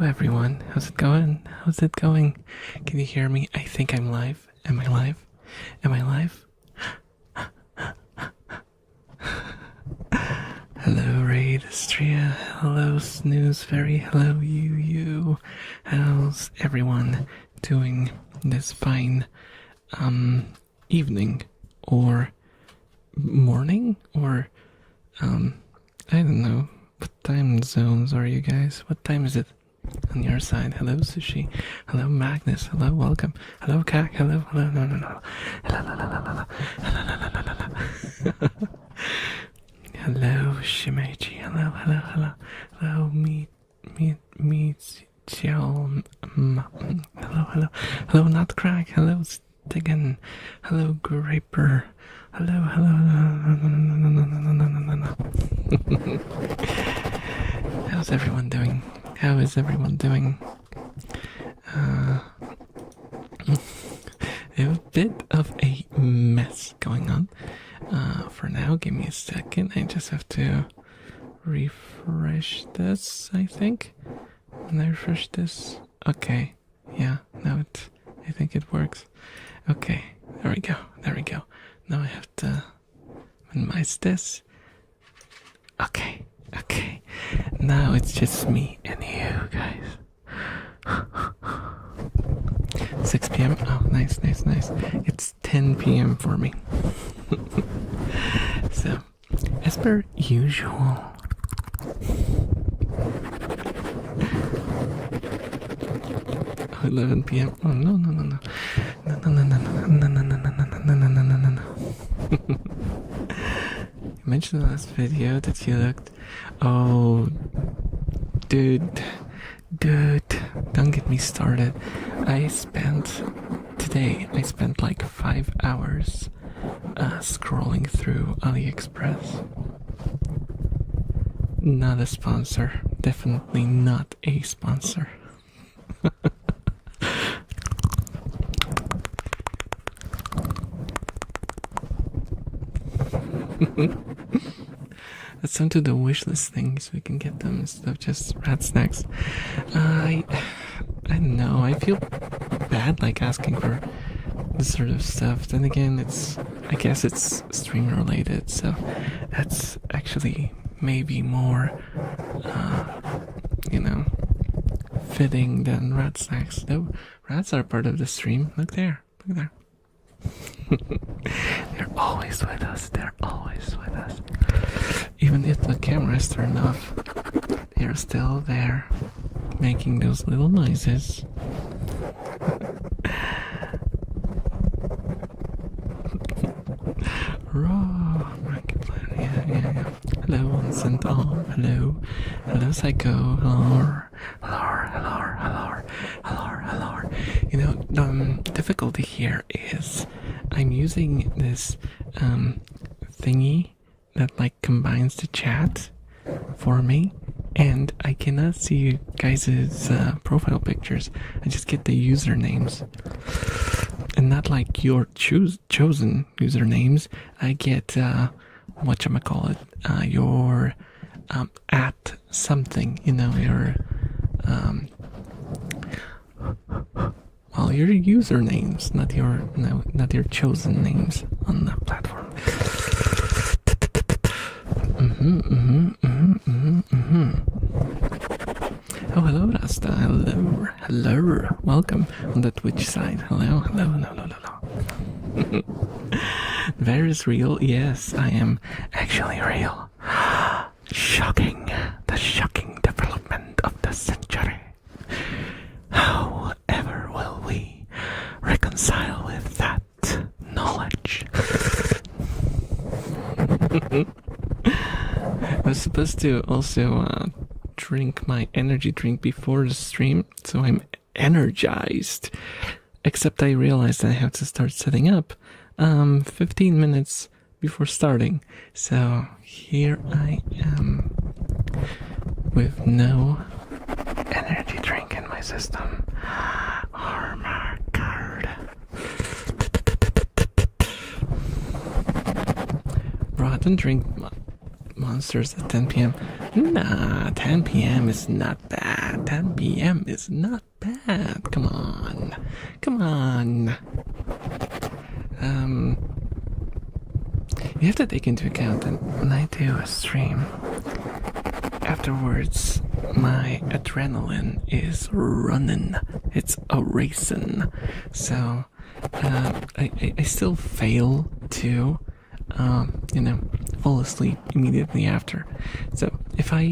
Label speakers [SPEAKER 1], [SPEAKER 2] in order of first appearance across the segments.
[SPEAKER 1] everyone. How's it going? How's it going? Can you hear me? I think I'm live. Am I live? Am I live? Hello, Raid Astria. Hello, Snooze Fairy. Hello, you. How's everyone doing this fine evening or morning or I don't know. What time zones are you guys? What time is it on your side? Hello, Sushi. Hello, Magnus. Hello, welcome. Hello, Kak. Hello. No. Hello, Shimeji. Hello, hello, Not Crack. Hello, Stigan. Hello, Graper. Hello. How's everyone doing? How is everyone doing? A bit of a mess going on. For now, give me a second. I just have to refresh this, I think. When I refresh this, okay. Yeah, now I think it works. Okay, there we go. Now I have to minimize this. Okay. Now it's just me and you guys. 6 p.m. Oh, nice. It's 10 p.m. for me. So, as per usual. 11 p.m. Oh, no. You mentioned in the last video that you looked. Oh, dude, don't get me started. I spent like 5 hours scrolling through AliExpress. Not a sponsor. Definitely not a sponsor. Let's send to the wishlist thing so we can get them instead of just rat snacks. I don't know. I feel bad like asking for this sort of stuff. Then again, I guess it's stream related, so that's actually maybe more, fitting than rat snacks. Though rats are part of the stream. Look there. They're always with us. Even if the camera is turned off, they're still there, making those little noises. Raw market plan. Yeah. Hello, Centaur. Hello, Psycho. Hello. The difficulty here is I'm using this thingy that like combines the chat for me, and I cannot see you guys' profile pictures. I just get the usernames, and not like your chosen usernames. I get whatchamacallit, your at something, your your usernames, not your chosen names on the platform. Oh, hello, Rasta. Hello. Welcome on the Twitch side. Hello. Varys real? Yes, I am actually real. Shocking. The shocking development of the century. However will we reconcile with that knowledge? I was supposed to also drink my energy drink before the stream, so I'm energized. Except I realized I have to start setting up 15 minutes before starting. So here I am with no energy drink in my system. Armor card. Bro, I don't drink monsters at 10 p.m. Nah, 10 p.m. is not bad. 10 p.m. is not bad. Come on. Come on. You have to take into account that when I do a stream, afterwards, my adrenaline is running. It's a racing. So, I still fail to, fall asleep immediately after. So, if I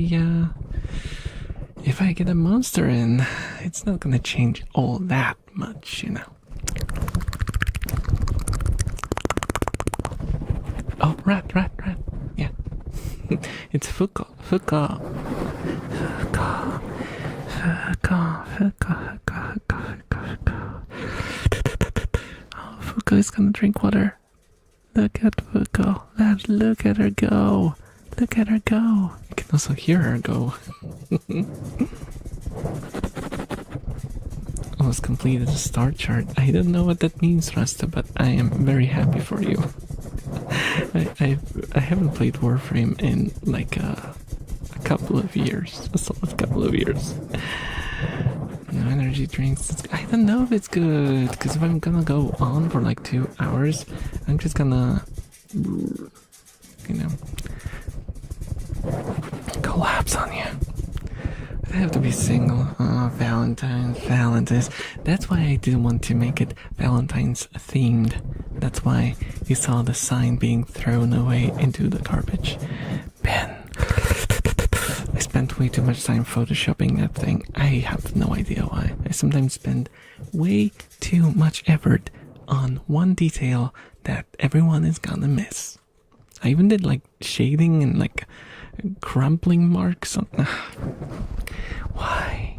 [SPEAKER 1] get a monster in, it's not gonna change all that much, Oh, rat. Yeah. It's Fuka. Oh, Fuka is gonna drink water. Look at Fuka. Look at her go. Look at her go. You can also hear her go. Almost completed the star chart. I don't know what that means, Rasta, but I am very happy for you. I haven't played Warframe in like a couple of years. A solid couple of years. No energy drinks. I don't know if it's good, because if I'm gonna go on for like 2 hours, I'm just gonna, collapse on you. I have to be single. Oh, Valentines. That's why I didn't want to make it Valentines themed. That's why you saw the sign being thrown away into the garbage. Ben. I spent way too much time photoshopping that thing. I have no idea why. I sometimes spend way too much effort on one detail that everyone is gonna miss. I even did like shading and like crumpling marks on. Why?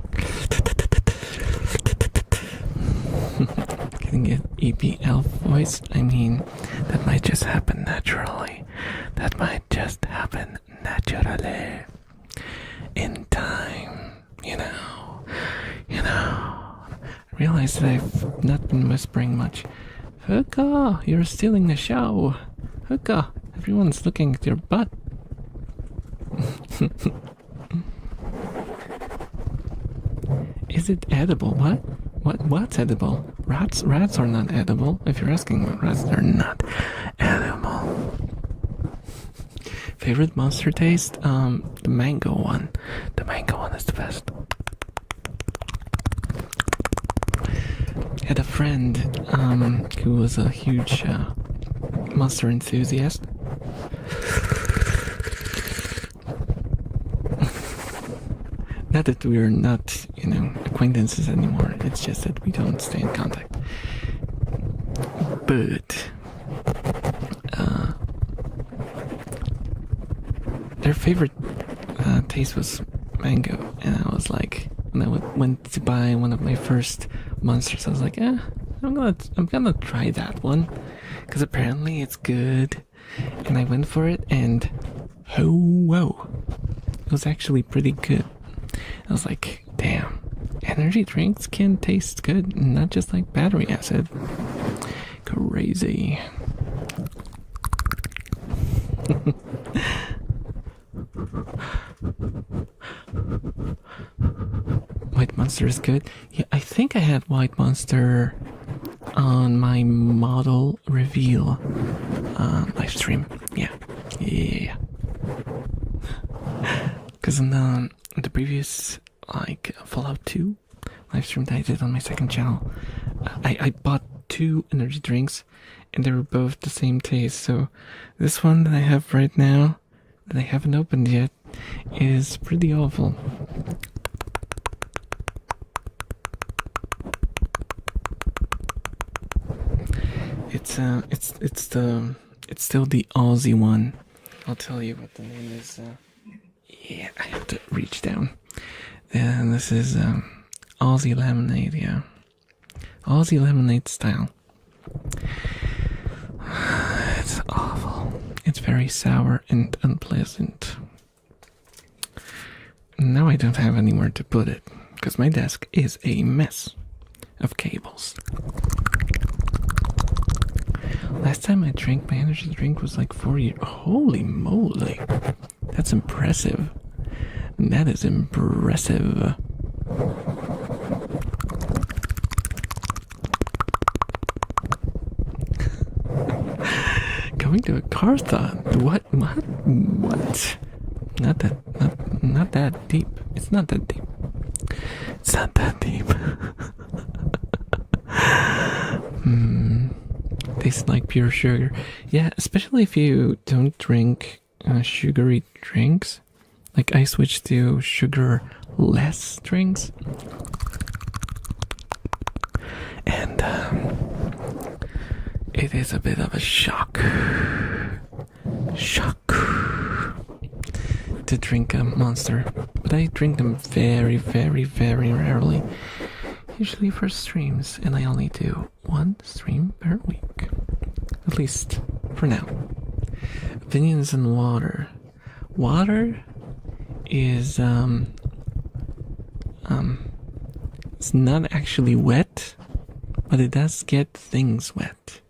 [SPEAKER 1] Getting an EP elf voice? I mean, that might just happen naturally. In time, I realize that I've not been whispering much. Hookah, you're stealing the show. Hookah, everyone's looking at your butt. Is it edible? What's edible? Rats are not edible. If you're asking about rats, they're not edible. Favorite monster taste? The mango one. The mango one is the best. I had a friend who was a huge monster enthusiast. Not that we're not, acquaintances anymore. It's just that we don't stay in contact. But their favorite taste was mango, and I was like, when I went to buy one of my first monsters, I was like, I'm gonna try that one, because apparently it's good. And I went for it, and whoa, it was actually pretty good. I was like, damn, energy drinks can taste good, not just like battery acid. Crazy. White Monster is good. Yeah, I think I had White Monster on my model reveal live stream. Yeah. Because in the previous Fallout 2 live stream that I did on my second channel, I bought 2 energy drinks, and they were both the same taste. So this one that I have right now, that I haven't opened yet, is pretty awful. It's still the Aussie one. I'll tell you what the name is. Yeah, I have to reach down. And this is Aussie lemonade. Yeah, Aussie lemonade style. It's awful. It's very sour and unpleasant. Now I don't have anywhere to put it, because my desk is a mess of cables. Last time I drank my energy drink was like 4 years. Holy moly. That's impressive. That is impressive. Going to a Carthon? What? Not that deep. It's not that deep. It's not that deep. Tastes like pure sugar. Yeah, especially if you don't drink sugary drinks. Like I switched to sugar-less drinks. And it is a bit of a shock to drink a Monster, but I drink them very, very, very rarely, usually for streams, and I only do one stream per week, at least for now. Opinions on water. Water is it's not actually wet, but it does get things wet.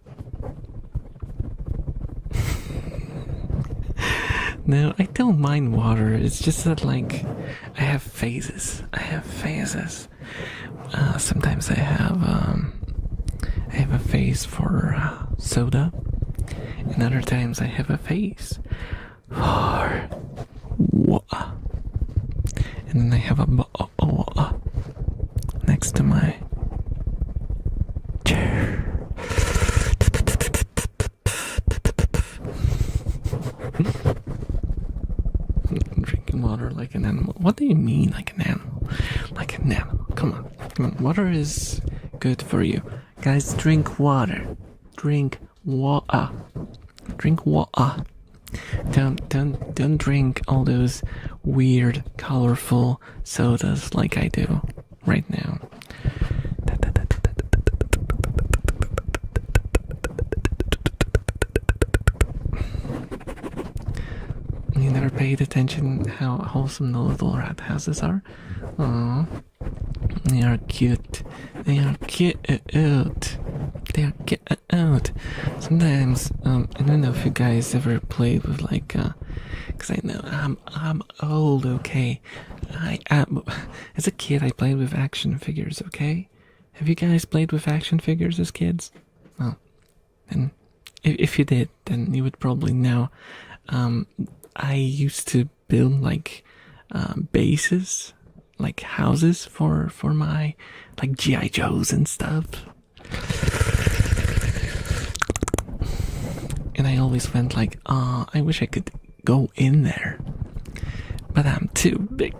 [SPEAKER 1] No, I don't mind water. It's just that, like, I have phases. Sometimes I have a phase for soda, and other times I have a phase for water. And then I have a water next to my chair. Drinking water like an animal. What do you mean, like an animal? Like an animal. Come on. Water is good for you. Guys, drink water. Drink water. Drink water. Don't drink all those weird, colorful sodas like I do right now. You never paid attention how wholesome the little rat houses are? Aww. They are cute. They are cute. They are cute. Sometimes, I don't know if you guys ever played with, like, cause I know I'm old, okay? As a kid, I played with action figures, okay? Have you guys played with action figures as kids? Well, then, if you did, then you would probably know. I used to build, like, bases, like houses for my, like, G.I. Joes and stuff. And I always went like, I wish I could go in there, but I'm too big.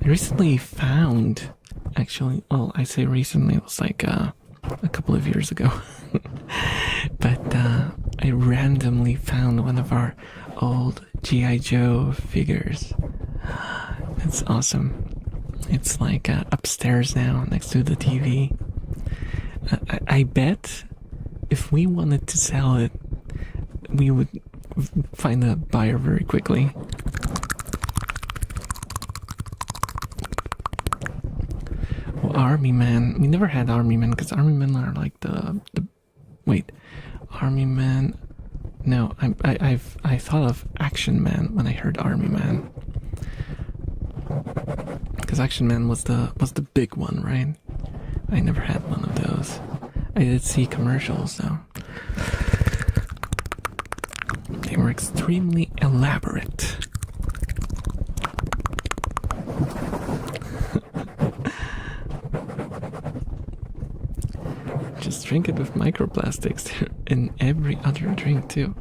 [SPEAKER 1] I recently found, actually, well, I say recently, it was like a couple of years ago, but I randomly found one of our old G.I. Joe figures. It's awesome. It's like upstairs now, next to the TV. I bet if we wanted to sell it, we would find a buyer very quickly. Well, Army Man. We never had Army Man because Army Men are like the wait, Army Man. No, I thought of Action Man when I heard Army Man. Because Action Man was the big one, right? I never had one of those. I did see commercials though. They were extremely elaborate. Just drink it with microplastics in every other drink too.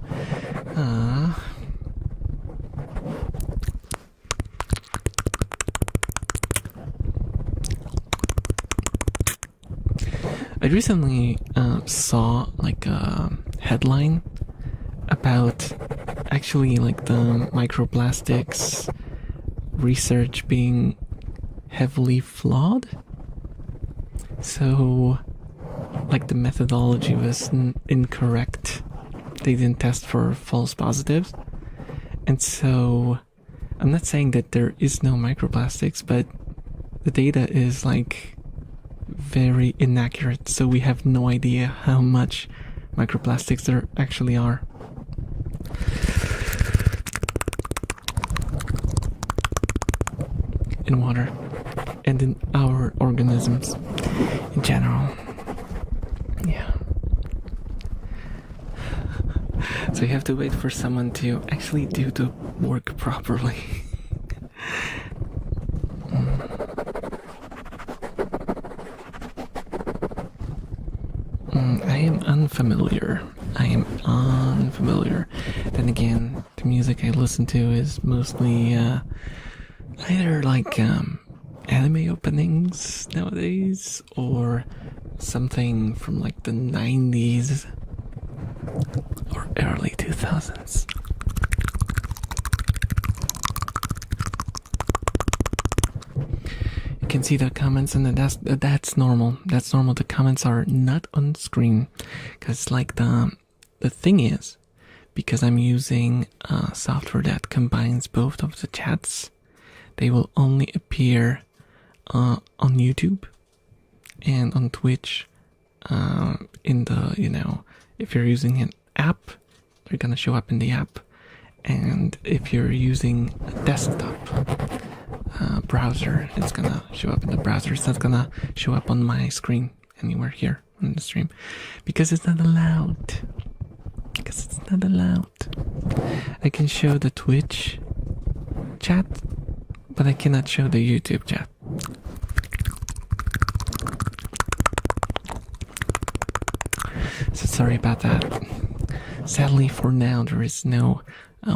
[SPEAKER 1] I recently saw like a headline about actually like the microplastics research being heavily flawed. So like the methodology was incorrect. They didn't test for false positives. And so I'm not saying that there is no microplastics, but the data is like very inaccurate, so we have no idea how much microplastics there actually are. In water and in our organisms in general. Yeah. So you have to wait for someone to actually do the work properly. I am unfamiliar. Then again, the music I listen to is mostly either like anime openings nowadays or something from like the 90s or early 2000s. You can see the comments, and that's normal. That's normal. The comments are not on screen because like the thing is, because I'm using software that combines both of the chats, they will only appear on YouTube and on Twitch. In the, if you're using an app, they're gonna show up in the app, and if you're using a desktop browser, it's gonna show up in the browser. It's not gonna show up on my screen anywhere here on the stream because it's not allowed. I can show the Twitch chat, but I cannot show the YouTube chat. So sorry about that. Sadly, for now, there is no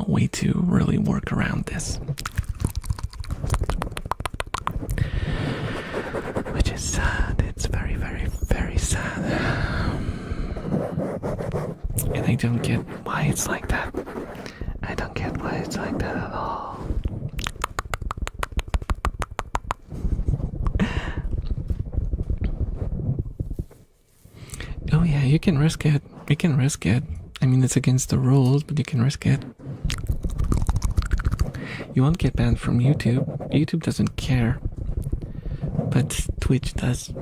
[SPEAKER 1] way to really work around this. Which is sad. It's very, very, very sad. And I don't get why it's like that. I don't get why it's like that at all. Oh yeah, you can risk it. You can risk it. I mean, it's against the rules, but you can risk it. You won't get banned from YouTube. YouTube doesn't care. But Twitch does.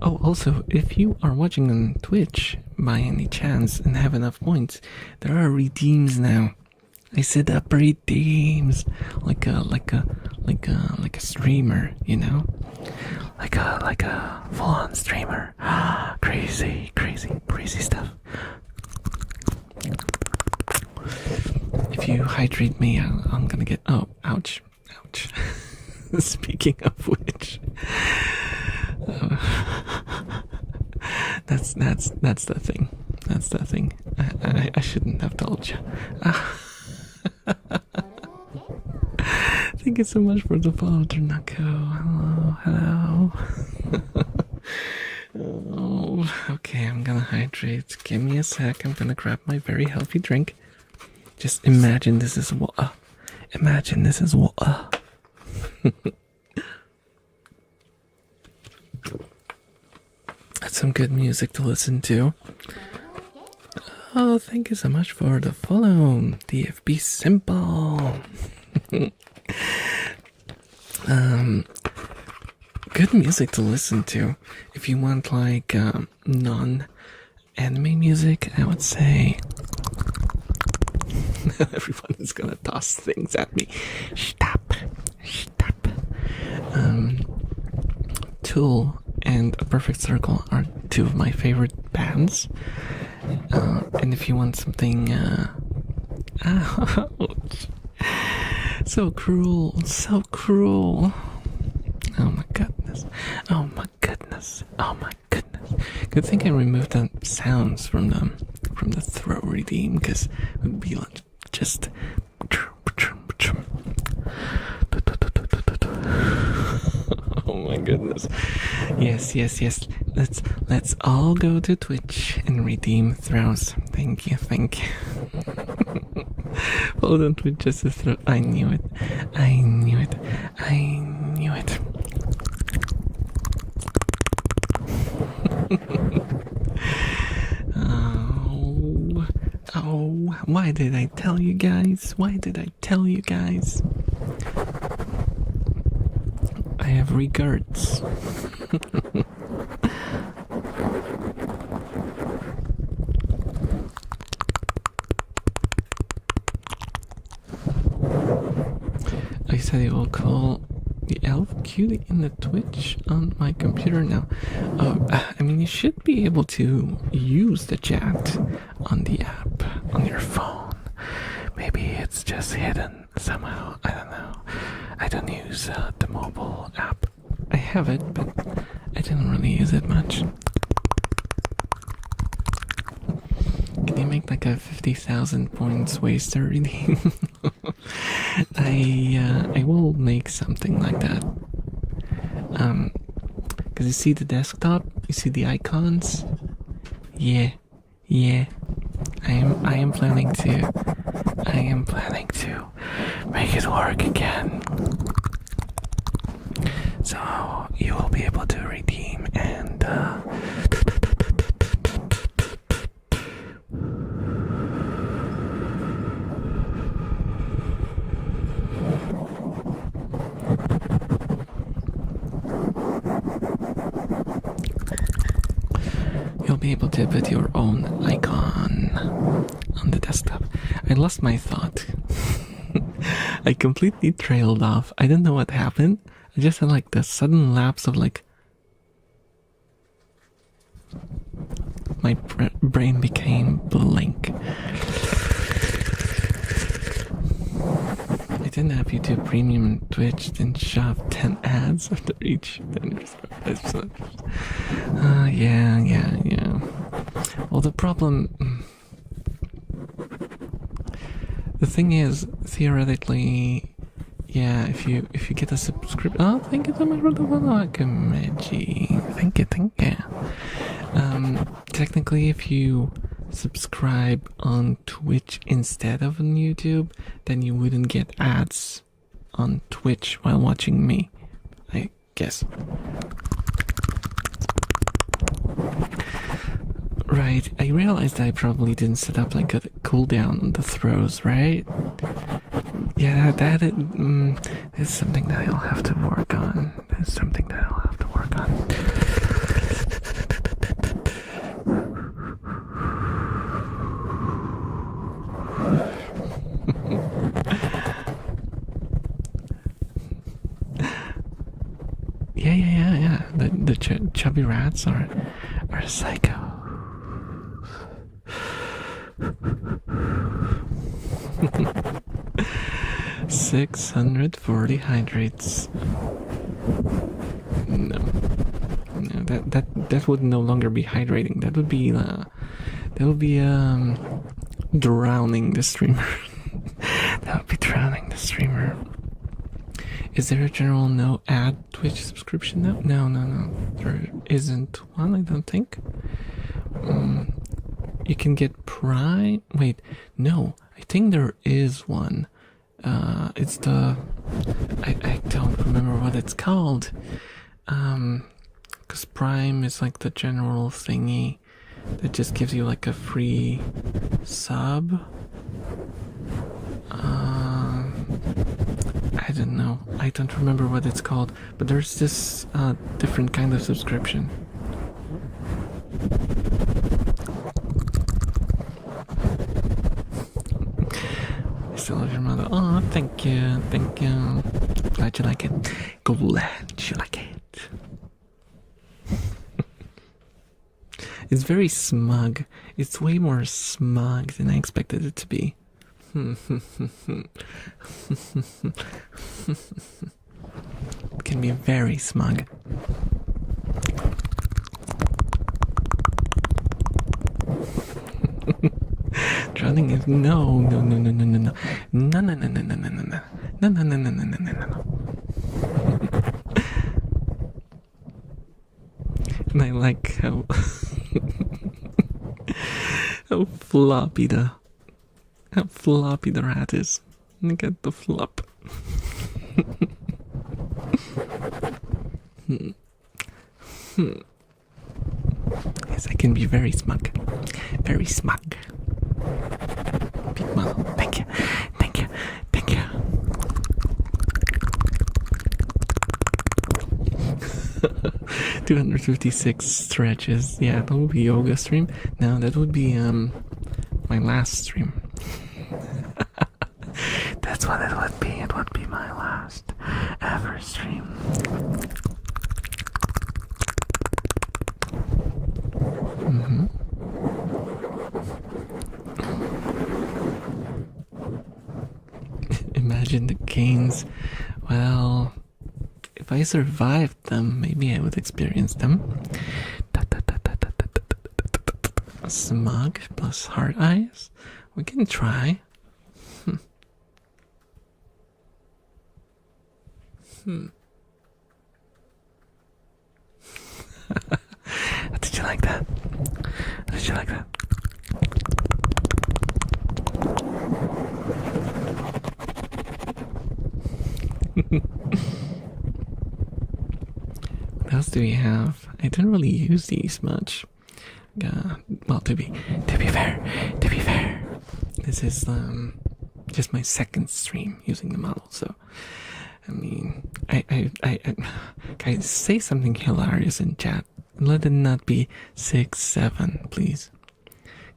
[SPEAKER 1] Oh, also, if you are watching on Twitch by any chance and have enough points, there are redeems now. I set up redeems like a streamer, like a full-on streamer. Crazy stuff. If you hydrate me, I'm gonna get. Oh, ouch. Speaking of which, that's the thing. That's the thing. I shouldn't have told you. Thank you so much for the follow, Ternako. Hello. Oh, okay, I'm gonna hydrate. Give me a sec. I'm gonna grab my very healthy drink. Just imagine this is water. Imagine this is water. That's some good music to listen to. Oh, thank you so much for the follow. DFB Simple. Good music to listen to. If you want like non-anime music, I would say everyone is gonna toss things at me. Stop. Tool and A Perfect Circle are two of my favorite bands. And if you want something ouch. So cruel. Oh my goodness. Good thing I removed the sounds from the throw redeem, because it would be like just oh my goodness. Yes. Let's all go to Twitch and redeem throws. Thank you. Hold on, Twitch just to throw. I knew it. Oh, why did I tell you guys? regards. I said it will call the elf cutie in the Twitch on my computer now. I mean, you should be able to use the chat on the app on your phone. Maybe it's just hidden somehow. I don't know. I don't use the mobile app. I have it, but I didn't really use it much. Can you make like a 50,000 points waster redeem? I will make something like that. Cause you see the desktop, you see the icons. Yeah. I am planning to make it work again. So you will be able to redeem and you'll be able to put your own icon on the desktop. I lost my thought. I completely trailed off. I don't know what happened. I just had like the sudden lapse of like my brain became blank. I didn't have YouTube Premium and Twitch, didn't shove 10 ads after each 10 subscribers. Yeah. Well, the thing is, theoretically, yeah, if you get a subscription, oh, thank you so much for the welcome, Reggie. Thank you. Technically, if you subscribe on Twitch instead of on YouTube, then you wouldn't get ads on Twitch while watching me, I guess. Right, I realized I probably didn't set up like a cooldown on the throws, right? Yeah, that is something that I'll have to work on. Yeah. The chubby rats are psycho. 640 hydrates. No, that would no longer be hydrating. That would be drowning the streamer. That would be drowning the streamer. Is there a general no ad Twitch subscription now? No. There isn't one, I don't think. You can get Prime. Wait, no. I think there is one. It's the... I don't remember what it's called. Because Prime is like the general thingy that just gives you like a free sub. I don't know. I don't remember what it's called. But there's this different kind of subscription. I still love your mother. Oh, thank you. Glad you like it. Glad you like it. It's very smug. It's way more smug than I expected it to be. It can be very smug. Drowning is no. And I like how floppy the rat is. Look at the flop. Yes, I can be very smug. Very smug. Big model. Thank you. 256 stretches. Yeah, that would be yoga stream. No, that would be my last stream. That's what it would be. It would be my last ever stream. Imagine the gains. Well, if I survived them, maybe I would experience them. Smug plus hard eyes. We can try. Did you like that? Did you like that? What else do we have? I didn't really use these much. Well, to be fair, this is just my second stream using the model. So, I mean, I say something hilarious in chat. Let it not be 6, 7, please,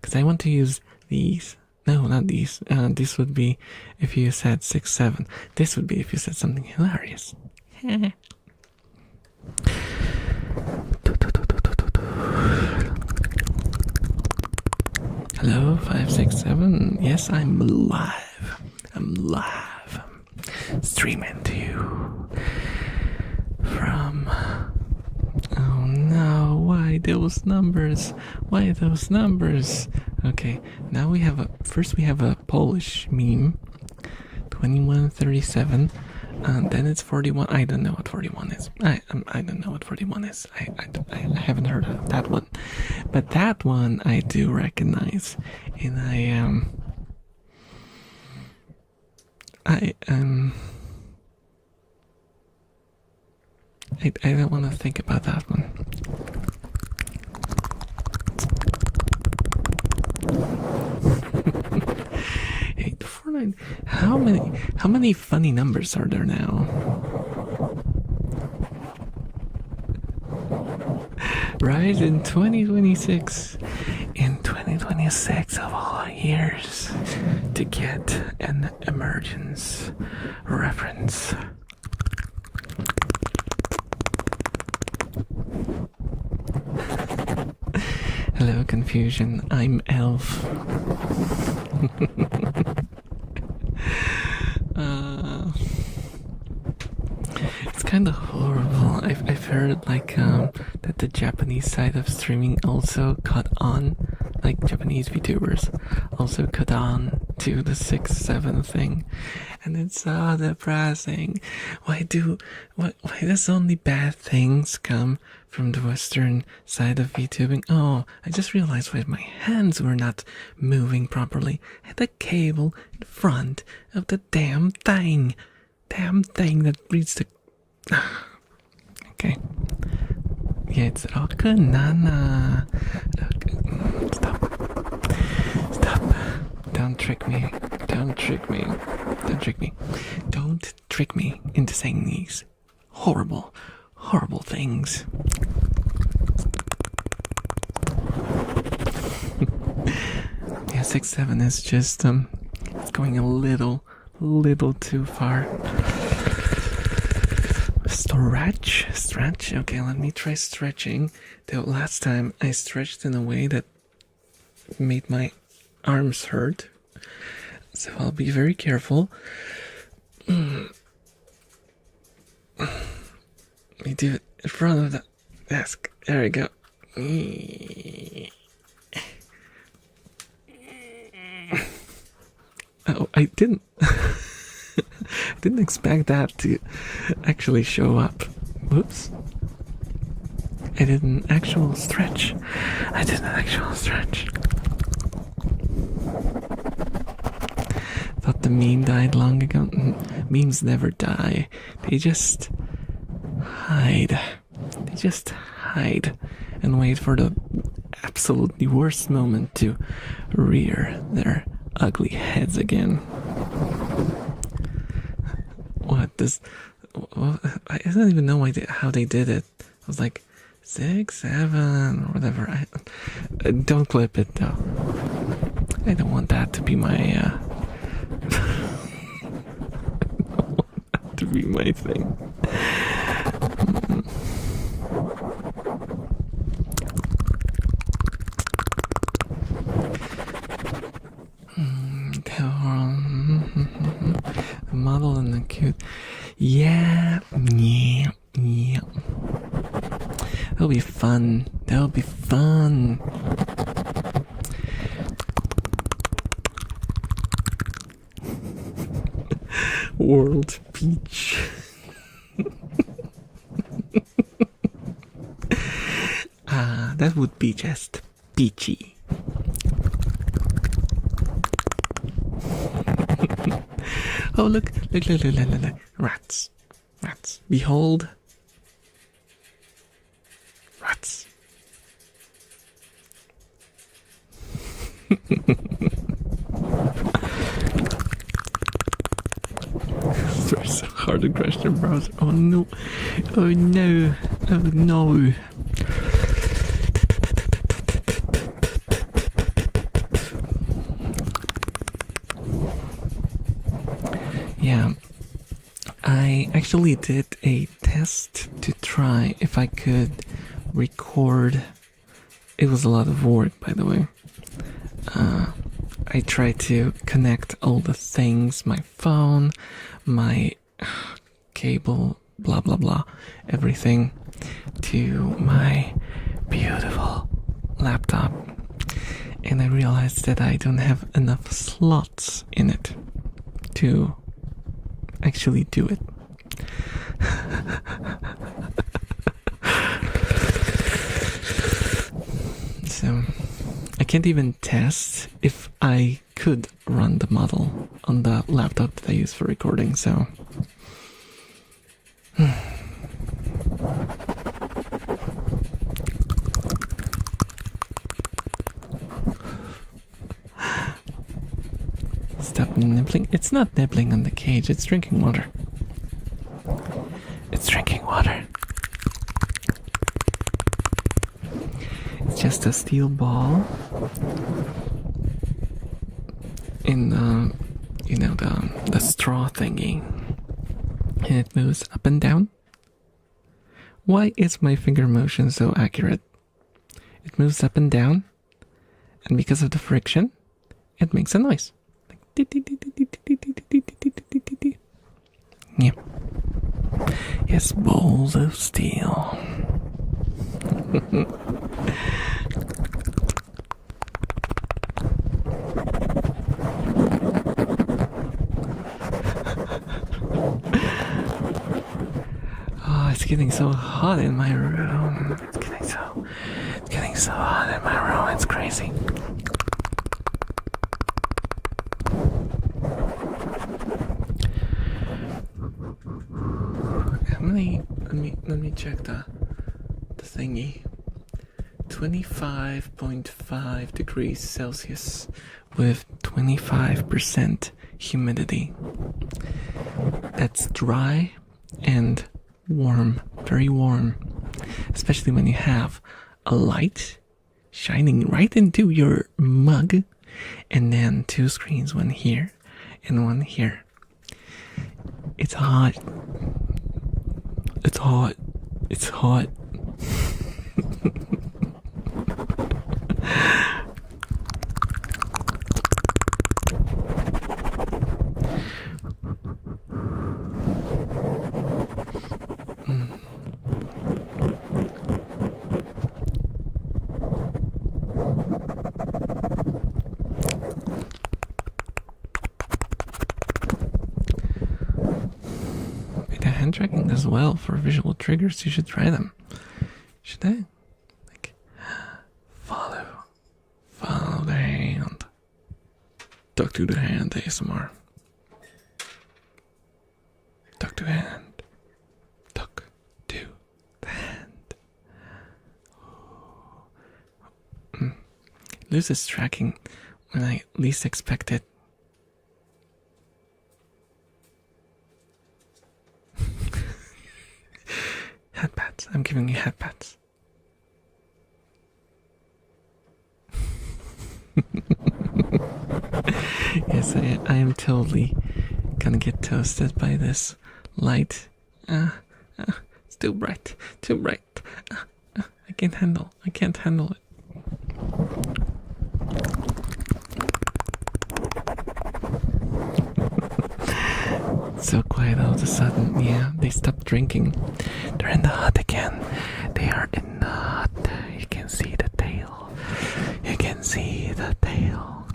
[SPEAKER 1] because I want to use these. No, not these. This would be if you said 6, 7. This would be if you said something hilarious. Hello, 5, 6, 7. Yes, I'm live. I'm live. I'm streaming to you from. Oh no! Why those numbers? Why those numbers? Okay, now we have first we have a Polish meme. 2137. Then it's 41. I don't know what 41 is. I don't know what 41 is. I haven't heard of that one, but that one I do recognize, and I don't want to think about that one. How many funny numbers are there now? Right, in 2026, in 2026 of all years, to get an emergence reference. Hello, confusion. I'm Elf. It's kind of horrible. I've heard like that the Japanese side of streaming also caught on, like Japanese VTubers also caught on to the 6, 7 thing, and it's so depressing. Why does only bad things come from the Western side of VTubing? Oh, I just realized why my hands were not moving properly. I had the cable in front of the damn thing that reads the. Okay. Yeah, it's Rokunana. Stop. Don't trick me. Don't trick me into saying these horrible things. Yeah, 6, 7 is just it's going a little too far. Stretch. Okay, let me try stretching. The last time I stretched in a way that made my arms hurt, so I'll be very careful. Let me do it in front of the desk. There we go. Oh, I didn't. I didn't expect that to actually show up. Whoops. I did an actual stretch. Thought the meme died long ago. Memes never die. They just hide. And wait for the absolutely worst moment to rear their ugly heads again. I don't even know how they did it. I was like, 6, 7, whatever. Don't clip it though. I don't want that to be my to be my thing. The model and the cute. Yeah. That'll be fun. World Peach. That would be just peachy. Oh, look. Rats. Behold. Rats. It's so hard to crash the browser. Oh no. Yeah, I actually did a test to try if I could record. It was a lot of work, by the way. I tried to connect all the things, my phone, my cable, blah blah blah, everything to my beautiful laptop. And I realized that I don't have enough slots in it to actually do it. So I can't even test if I could run the model on the laptop that I use for recording, so stop nibbling. It's not nibbling on the cage, it's drinking water. It's just a steel ball in the, the straw thingy, and it moves up and down. Why is my finger motion so accurate? It moves up and down, and because of the friction, it makes a noise. Yeah. Yes, balls of steel. Oh, it's getting so hot in my room. It's getting so hot in my room. It's crazy. Let me check the thingy. 25.5 degrees Celsius with 25% humidity. That's dry and warm, very warm, especially when you have a light shining right into your mug, and then two screens, one here and one here. It's hot. It's hot. Hand tracking does well for visual triggers. You should try them. Should I? Like, follow the hand. Talk to the hand, ASMR. Talk to hand. Talk to the hand. Loses tracking when I least expect it. Head pats. I'm giving you head pats. Yes, I am totally gonna get toasted by this light. It's too bright, too bright. I can't handle it. So quiet all of a sudden. Yeah, they stopped drinking. They're in the hut again. They are in the hut. You can see the tail. You can see the tail.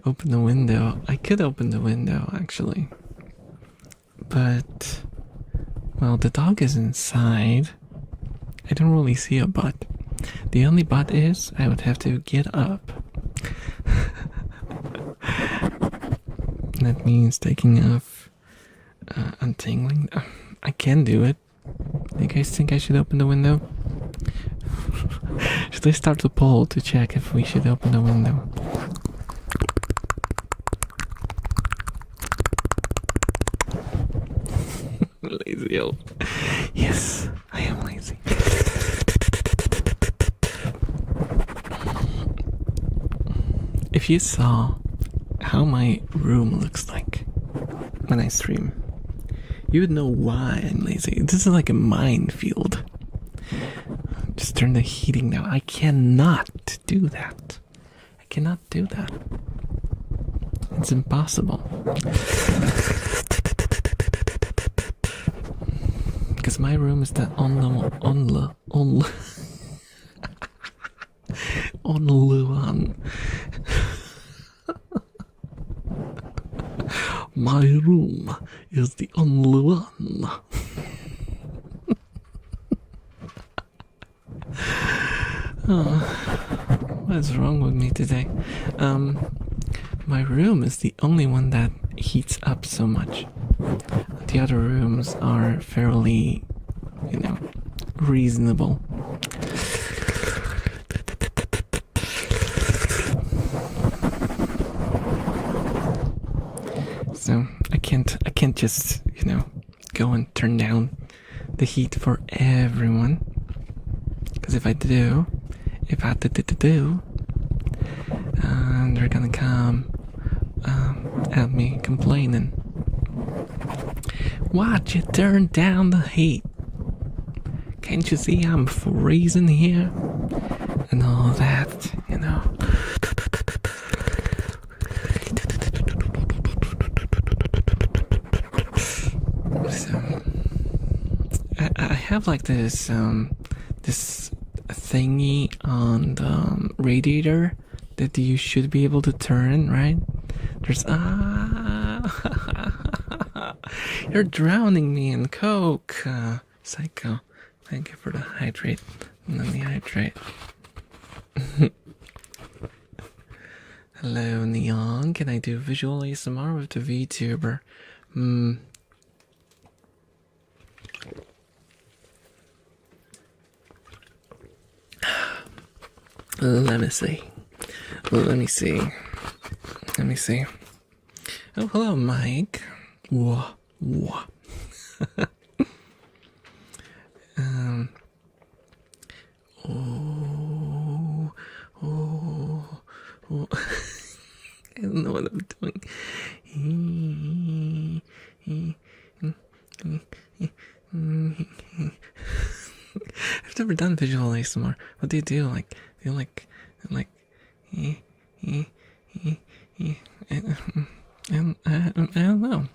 [SPEAKER 1] Open the window. I could open the window actually. But, well, the dog is inside. I don't really see a butt. The only but is I would have to get up. That means taking off, untangling. I can do it. Do you guys think I should open the window? Should I start the poll to check if we should open the window? Lazy elf. Yes, I am lazy. If you saw how my room looks like when I stream, you would know why I'm lazy. This is like a minefield. Just turn the heating down. I cannot do that. I cannot do that. It's impossible. Because my room is the only one. My room is the only one. Oh, what is wrong with me today? My room is the only one that heats up so much. The other rooms are fairly, reasonable. So I can't just, go and turn down the heat for everyone. Because if I had to do, they're gonna come at me complaining. Watch you turn down the heat. Can't you see I'm freezing here? And all that, So I have like this this thingy on the radiator that you should be able to turn, right? There's you're drowning me in Coke, psycho. Thank you for the hydrate. Let me hydrate. Hello, Neon. Can I do visual ASMR with the VTuber? Let me see. Oh, hello, Mike. Whoa. I don't know what I'm doing. I've never done visual ASMR. What do you do? I don't know.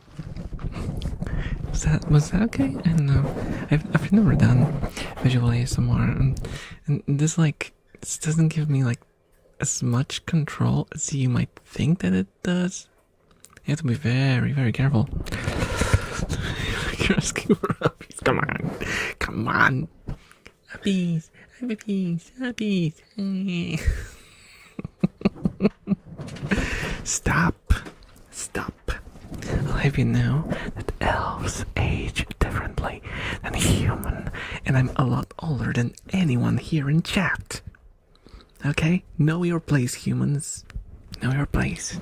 [SPEAKER 1] Was that okay? I don't know. I've never done visual ASMR, and this doesn't give me as much control as you might think that it does. You have to be very, very careful. You're asking for puppies. Come on. Puppies. Stop. I'll have you know that elves age differently than human, and I'm a lot older than anyone here in chat. Okay? Know your place, humans. Know your place.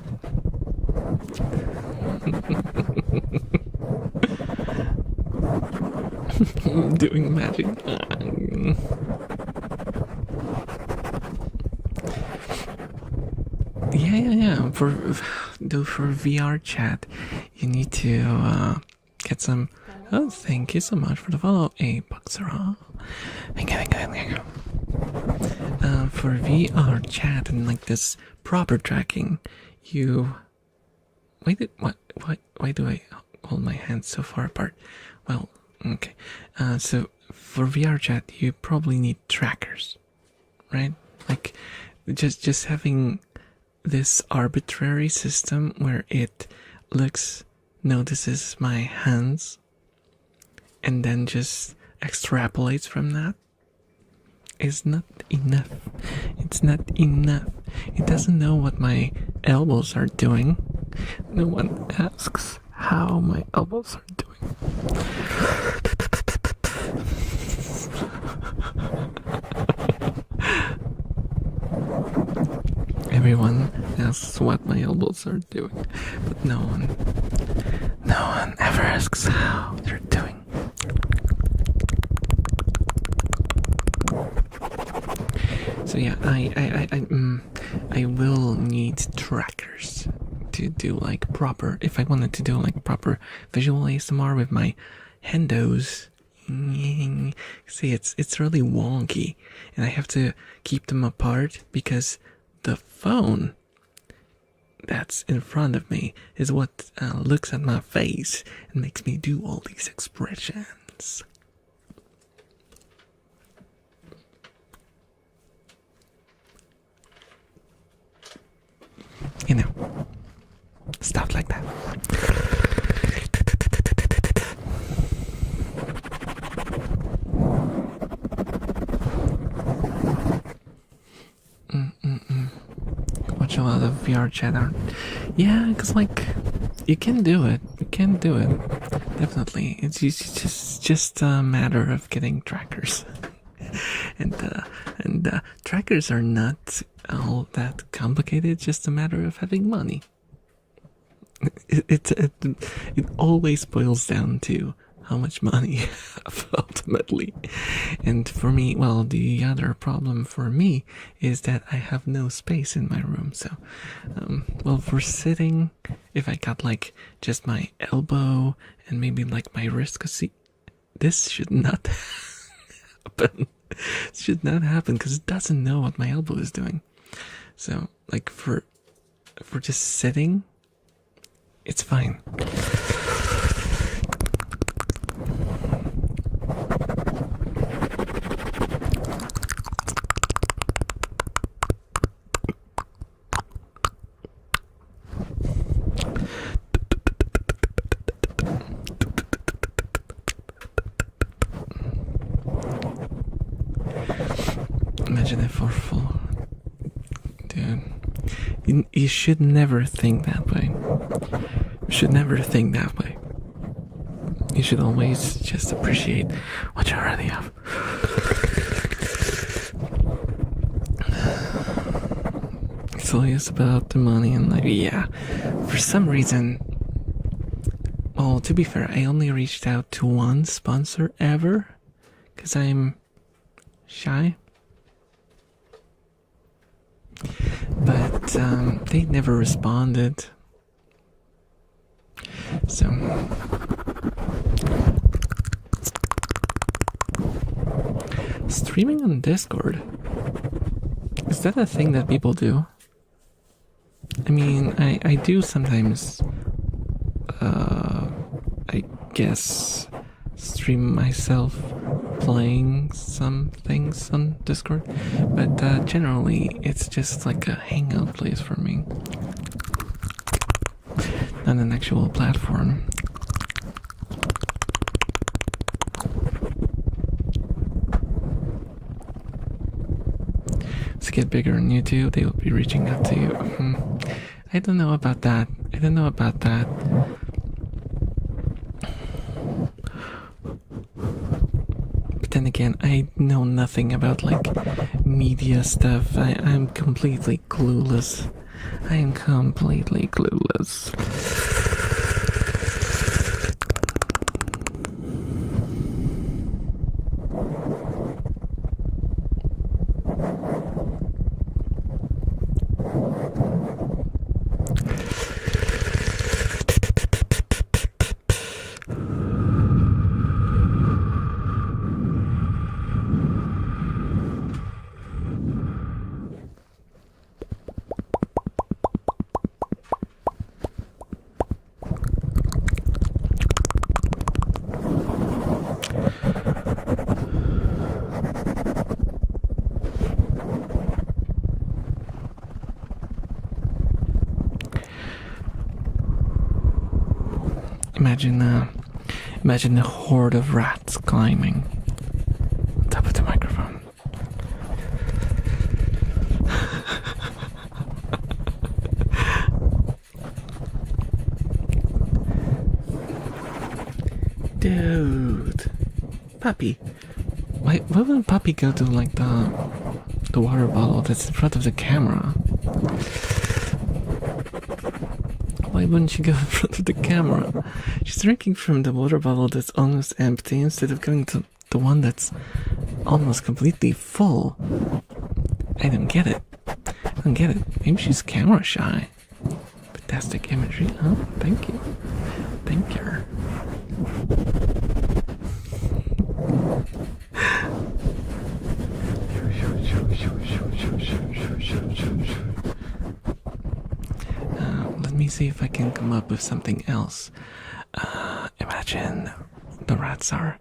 [SPEAKER 1] Doing magic. Yeah. For VR chat, you need to get some. Oh, thank you so much for the follow. Hey, Buxera. Thank you. For VR chat and like this proper tracking, you. Why do I hold my hands so far apart? Well, okay. So for VR chat, you probably need trackers, right? Like just having this arbitrary system where it notices my hands and then just extrapolates from that is not enough. It's not enough. It doesn't know what my elbows are doing. No one asks how my elbows are doing. Everyone asks what my elbows are doing, but no one ever asks how they're doing. So yeah, I will need trackers to do like proper. If I wanted to do like proper visual ASMR with my hendos, see it's really wonky, and I have to keep them apart because the phone that's in front of me is what looks at my face and makes me do all these expressions. You know, stuff like that. Watch a lot of VR chat art. Yeah, because like you can do it. You can do it. Definitely. It's just a matter of getting trackers. and trackers are not all that complicated. It's just a matter of having money. It always boils down to how much money you have ultimately. And for me, well, the other problem for me is that I have no space in my room. So, well, for sitting, if I got like just my elbow and maybe like my wrist, because see, this should not happen. It should not happen because it doesn't know what my elbow is doing. So, like for just sitting, it's fine. Imagine if for full. Dude. You should never think that way. You should never think that way. You should always just appreciate what you already have. It's always about the money and like, yeah. For some reason, well, to be fair, I only reached out to one sponsor ever because I'm shy. But they never responded. So streaming on Discord, is that a thing that people do? I mean, I do sometimes I guess stream myself playing some things on Discord, but generally it's just like a hangout place for me, not an actual platform. To get bigger on YouTube, they will be reaching out to you. I don't know about that. But then again, I know nothing about like media stuff. I'm completely clueless. I am completely clueless. imagine a horde of rats climbing on top of the microphone. Dude, puppy, why wouldn't puppy go to like the water bottle that's in front of the camera? Why wouldn't she go in front of the camera? She's drinking from the water bottle that's almost empty instead of going to the one that's almost completely full. I don't get it. I don't get it. Maybe she's camera shy. Fantastic imagery, huh? Thank you. Thank you. Let me see if I can come up with something else. Imagine the rats are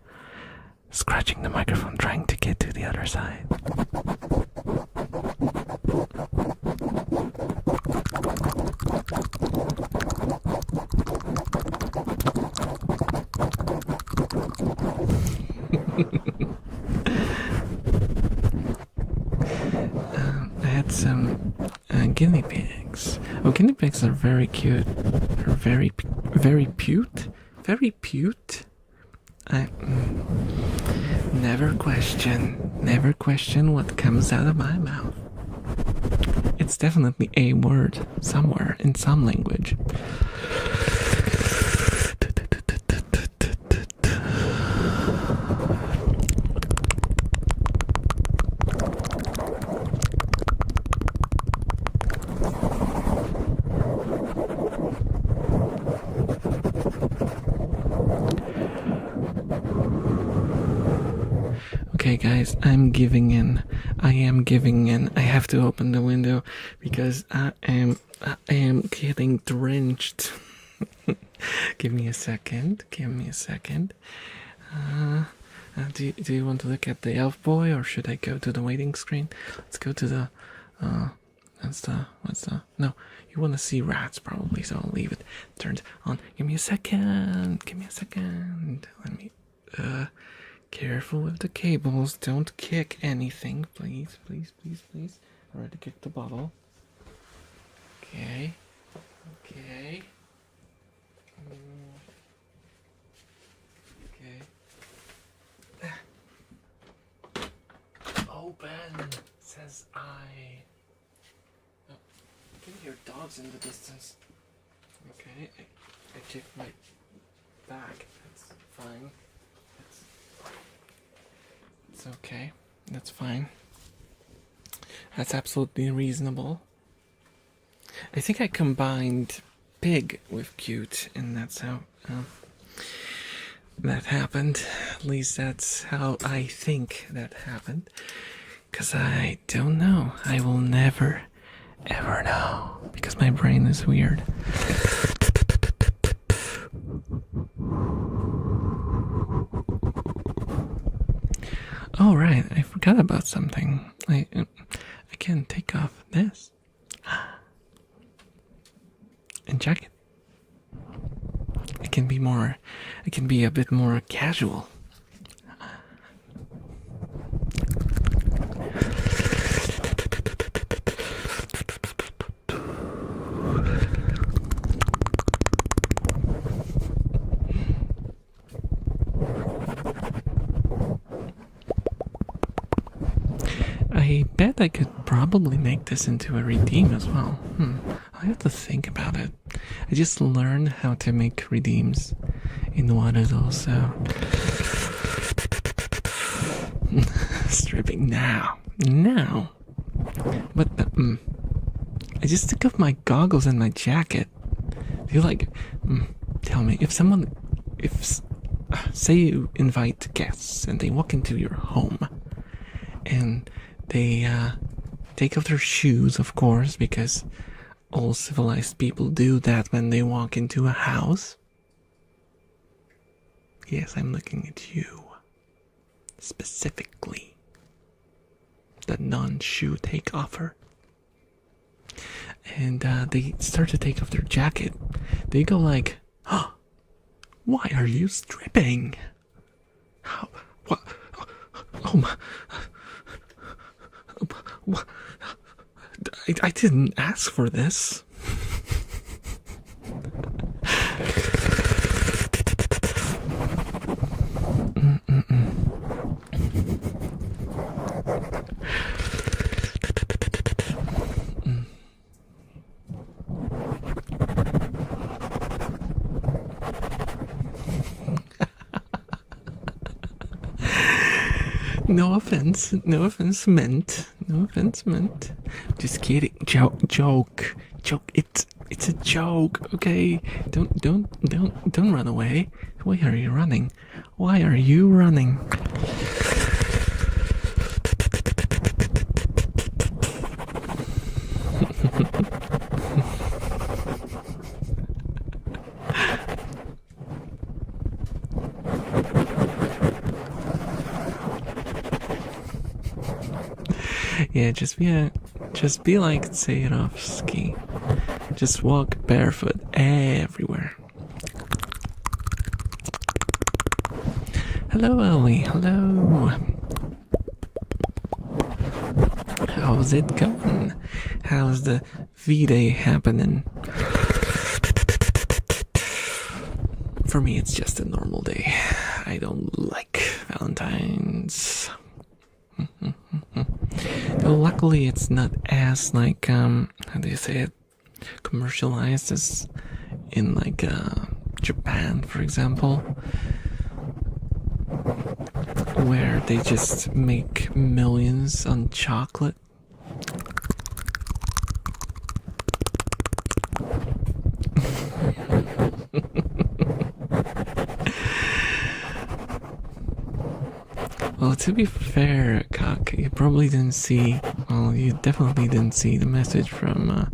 [SPEAKER 1] scratching the microphone trying to get to the other side. I had some guinea pigs. Oh, guinea pigs are very cute. They're very cute. Very cute. I never question what comes out of my mouth. It's definitely a word somewhere in some language. Okay guys, I'm giving in. I am giving in. I have to open the window because I am getting drenched. Give me a second. Do you want to look at the elf boy, or should I go to the waiting screen? Let's go to the no, you want to see rats probably, so I'll leave it turned on. Give me a second. Let me careful with the cables. Don't kick anything, please. I already kicked the bottle. Okay. Okay. Open, says I. Oh, I can hear dogs in the distance. Okay, I kicked my back. That's fine. It's okay. That's fine. That's absolutely reasonable. I think I combined pig with cute, and that's how that happened. At least that's how I think that happened. 'Cause I don't know. I will never, ever know. Because my brain is weird. Oh right, I forgot about something. I can take off this and jacket. I can be a bit more casual. I bet I could probably make this into a redeem as well. I have to think about it. I just learned how to make redeems in Waters also. Stripping now. But I just took off my goggles and my jacket. Feel like, tell me, if say you invite guests and they walk into your home and they take off their shoes, of course, because all civilized people do that when they walk into a house. Yes, I'm looking at you. Specifically. The non-shoe take-offer. And they start to take off their jacket. They go like, oh, Why are you stripping? How? What? Oh my! What? I didn't ask for this. No offense meant. No offense meant. Just kidding. Joke. It's a joke. Okay. Don't run away. Why are you running? Why are you running? Yeah, just be like Sayrovsky. Just walk barefoot everywhere. Hello, Ellie. Hello. How's it going? How's the V-Day happening? For me, it's just a normal day. I don't like Valentines. Though luckily it's not as like how do you say it, commercialized as in like Japan, for example, where they just make millions on chocolate. Well, to be fair, Cock, you probably didn't see, well, you definitely didn't see the message from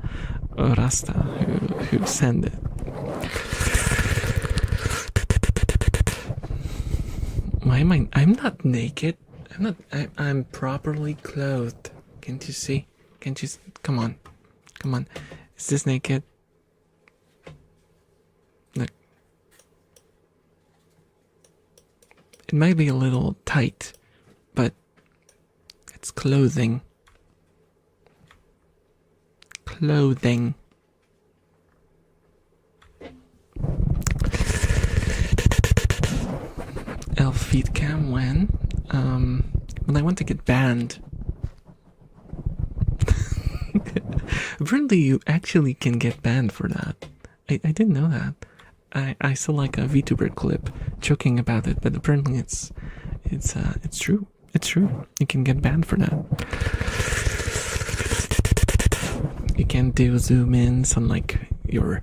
[SPEAKER 1] Rasta who sent it. Why am I'm not naked. I'm properly clothed. Can't you see? Come on. Is this naked? Look. It might be a little tight, but it's clothing. Elfcam when I want to get banned. Apparently you actually can get banned for that. I didn't know that. I saw like a VTuber clip joking about it, but apparently it's true. It's true. You can get banned for that. You can't do zoom ins on like your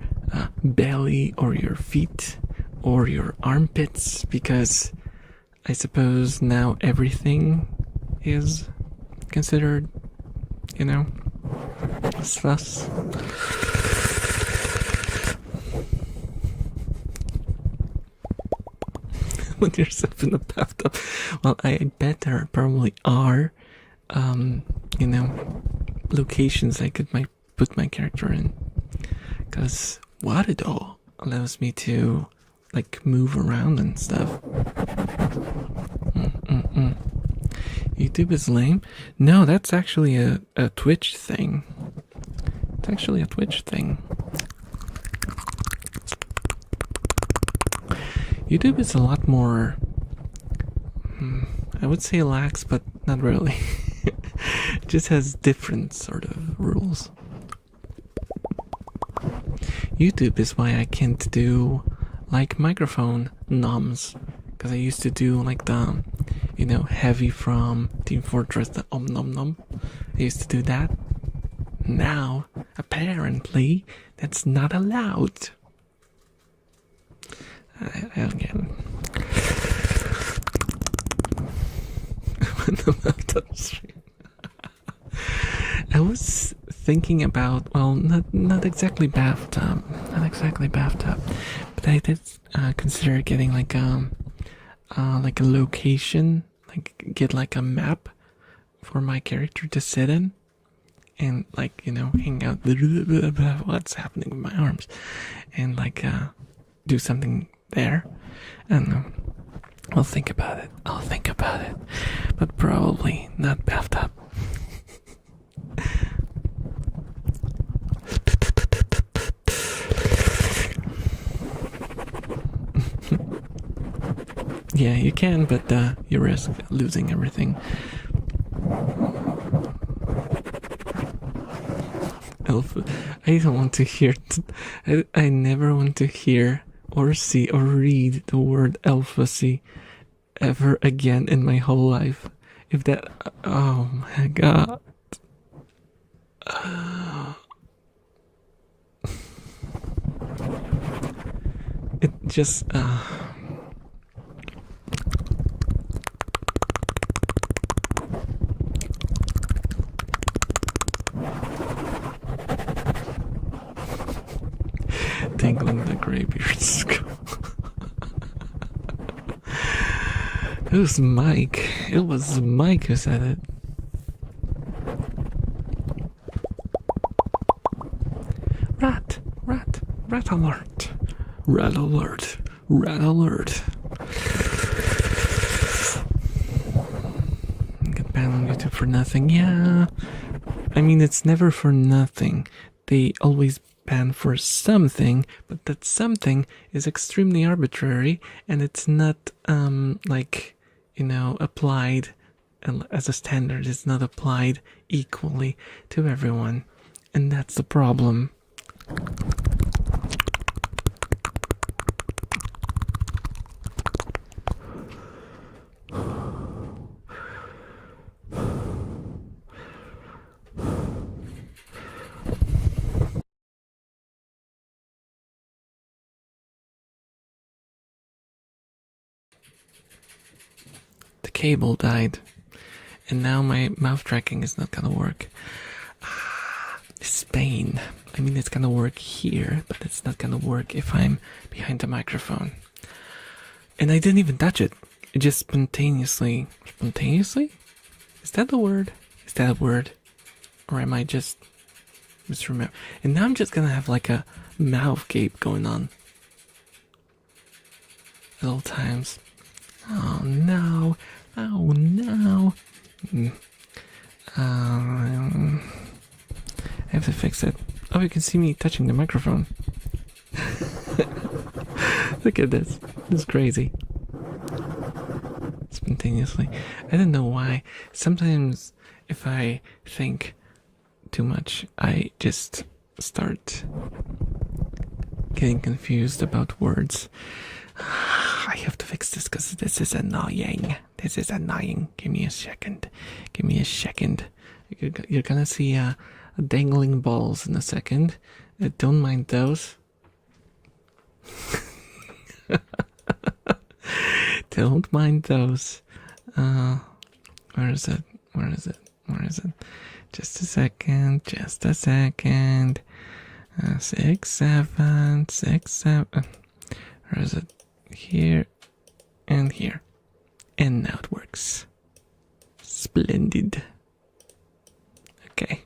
[SPEAKER 1] belly or your feet or your armpits, because I suppose now everything is considered, sus. Put yourself in the bathtub. Well, I bet there probably are, locations I could put my character in, because Warudo allows me to like move around and stuff. YouTube is lame. No, that's actually a Twitch thing. It's actually a Twitch thing. YouTube is a lot more, I would say lax, but not really. It just has different sort of rules. YouTube is why I can't do like microphone noms, because I used to do like the, heavy from Team Fortress, the nom nom. I used to do that. Now, apparently, that's not allowed. I don't get it. I was thinking about, well, not exactly bathtub, but I did consider getting like a location, like get like a map for my character to sit in, and like hang out. What's happening with my arms, and like do something there. I don't know. I'll think about it. But probably not bathtub. Yeah, you can, but you risk losing everything. I don't want to hear. I never want to hear or see or read the word elfacy ever again in my whole life. If that. Oh my god. It just. Tangling the graybeard skull. It was Mike. It was Mike who said it. Rat alert. Rat alert. Rat alert. Get banned on YouTube for nothing. Yeah. I mean, it's never for nothing. They always ban for something, but that something is extremely arbitrary, and it's not like, you know, applied as a standard. It's not applied equally to everyone, and that's the problem. Cable died, and now my mouth tracking is not gonna work. Spain. I mean, it's gonna work here, but it's not gonna work if I'm behind the microphone. And I didn't even touch it. It just spontaneously. Is that a word? Or am I just misremember? And now I'm just gonna have like a mouth gape going on at all times. Oh no. I have to fix it. Oh, you can see me touching the microphone. Look at this. This is crazy. Spontaneously. I don't know why. Sometimes if I think too much, I just start getting confused about words. I have to fix this because this is annoying. Give me a second. You're gonna see dangling balls in a second. Don't mind those. Don't mind those. Where is it? Just a second. 6, 7. Where is it? Here and here. And now it works. Splendid. Okay.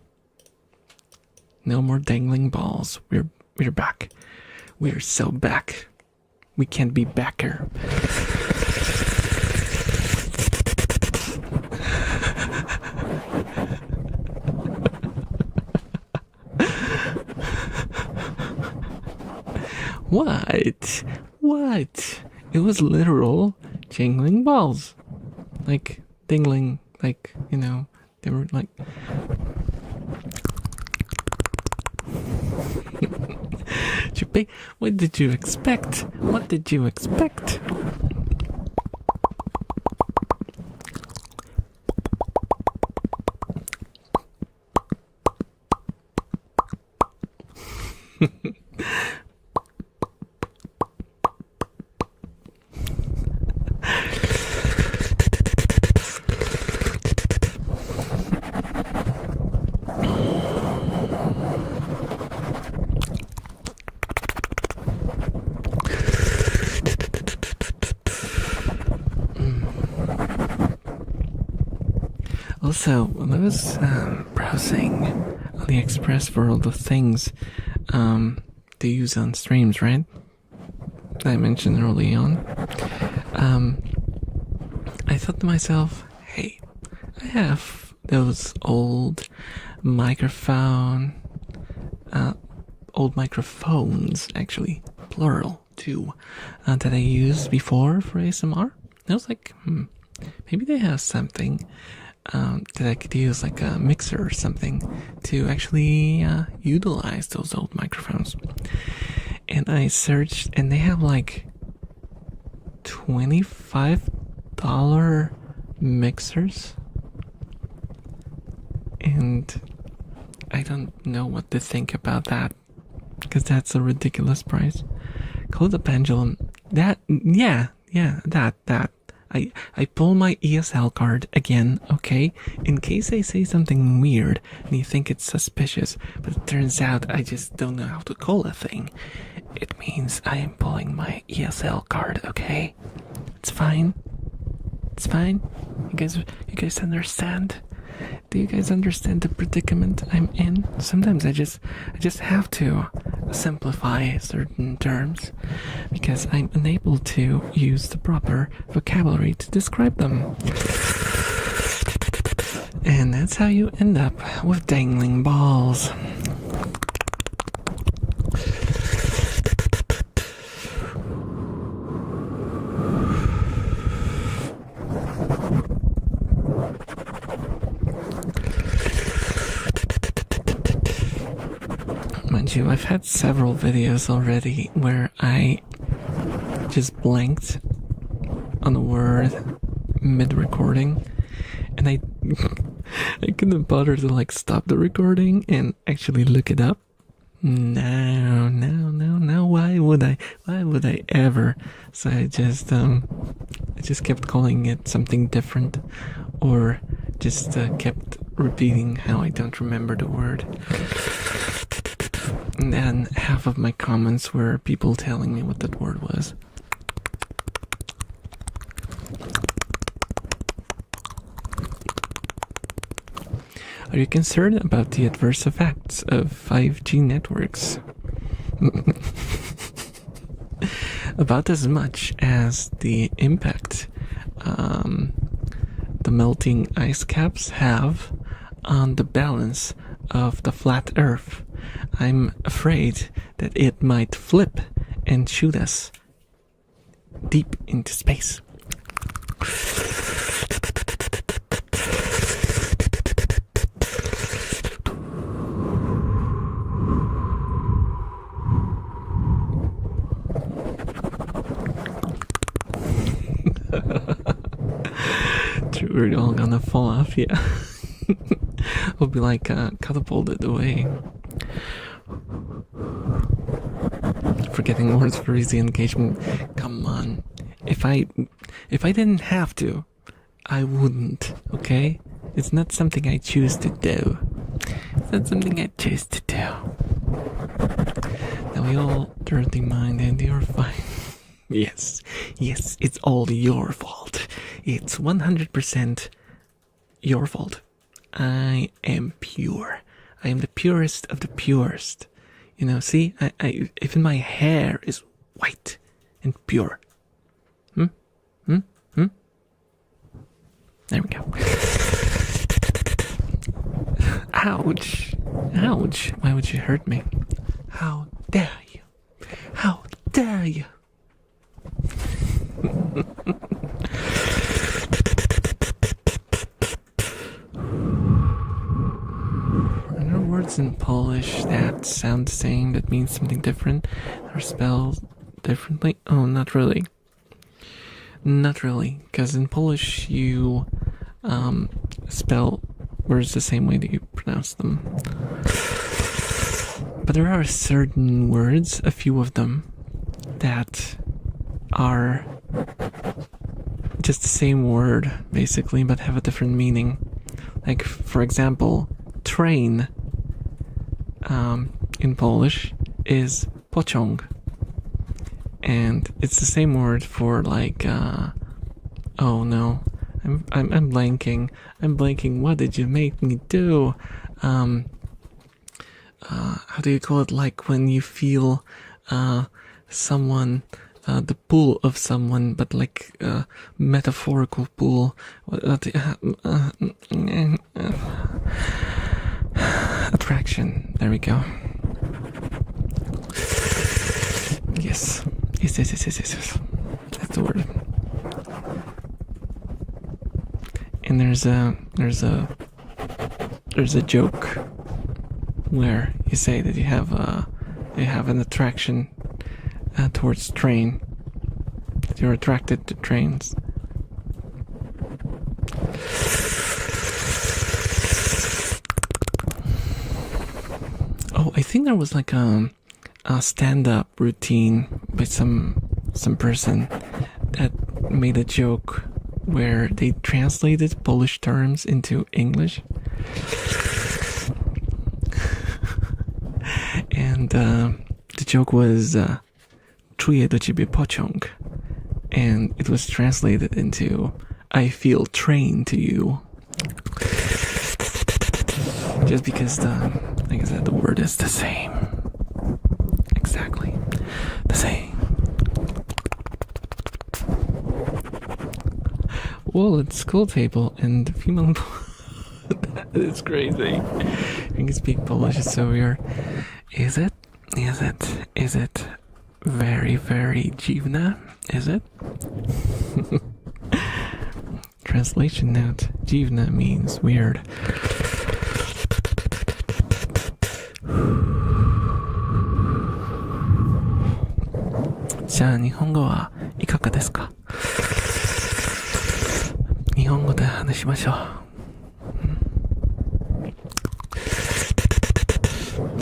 [SPEAKER 1] No more dangling balls. We're back. We're so back. We can't be backer. What? It was literal jingling balls. Like, dingling, like, you know, they were like... What did you expect? Also, when I was browsing AliExpress for all the things they use on streams, right? that I mentioned early on, I thought to myself, hey, I have those old microphones, actually, plural, too, that I used before for ASMR. I was like, maybe they have something that I could use, like a mixer or something, to actually utilize those old microphones. And I searched, and they have like $25 mixers, and I don't know what to think about that, because that's a ridiculous price. Call the pendulum. That I pull my ESL card again, okay? In case I say something weird and you think it's suspicious, but it turns out I just don't know how to call a thing. It means I am pulling my ESL card, okay? It's fine. It's fine. You guys understand? Do you guys understand the predicament I'm in? Sometimes I just have to simplify certain terms because I'm unable to use the proper vocabulary to describe them. And that's how you end up with dangling balls. Mind you, I've had several videos already where I just blanked on a word mid-recording, and I couldn't bother to like stop the recording and actually look it up. No, why would I ever? So I just kept calling it something different, or just kept repeating how I don't remember the word. And then half of my comments were people telling me what that word was. Are you concerned about the adverse effects of 5G networks? About as much as the impact the melting ice caps have on the balance of the flat Earth. I'm afraid that it might flip and shoot us deep into space. We're all gonna fall off, yeah. We'll be like catapulted away. Forgetting words for easy engagement. Come on. If I didn't have to, I wouldn't, okay? It's not something I choose to do. It's not something I choose to do. Now we all dirty minded, you're fine. Yes, it's all your fault. It's 100% your fault. I am pure. I am the purest of the purest. You know, see, I even my hair is white and pure. There we go. Ouch. Why would you hurt me? How dare you? How dare you? Are there words in Polish that sound the same, that mean something different, or spelled differently? Oh, not really. Not really, because in Polish you spell words the same way that you pronounce them. But there are certain words, a few of them, that are just the same word, basically, but have a different meaning. Like, for example, train in Polish is pociąg. And it's the same word for like, oh no, I'm blanking. What did you make me do? How do you call it? Like when you feel someone the pool of someone, but like metaphorical pool. Attraction. There we go. Yes. Yes. That's the word. And there's a joke where you say that you have an attraction towards train. That you're attracted to trains. Oh, I think there was like a stand-up routine by some person that made a joke where they translated Polish terms into English. And the joke was czuję do ciebie pociąg, and it was translated into I feel train to you. Just because like I said, the word is the same. Exactly the same. Well, it's school table and female. It's crazy. You can speak Polish, it's so weird. Is it very, very dziwne? Is it? Translation note. Dziwne means weird. じゃあ日本語はいかがですか？日本語で話しましょう。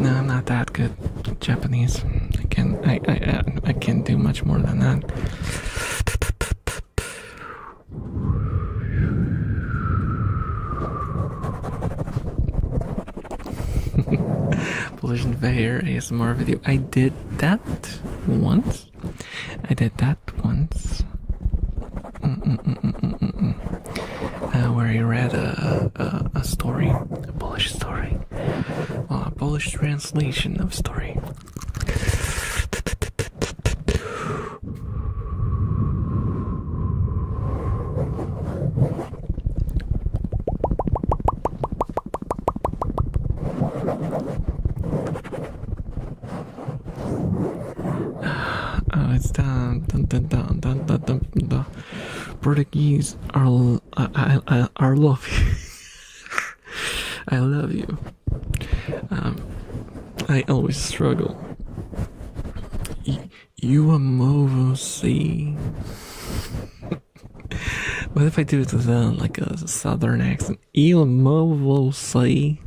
[SPEAKER 1] No, I'm not that good at Japanese. I can't do much more than that. Polish Invader ASMR video. I did that once. Where I read a story, a Polish story, a Polish translation of story. It's the Portuguese are love you. I love you. I always struggle. You amo você. What if I do it with like a southern accent? Eu amo você.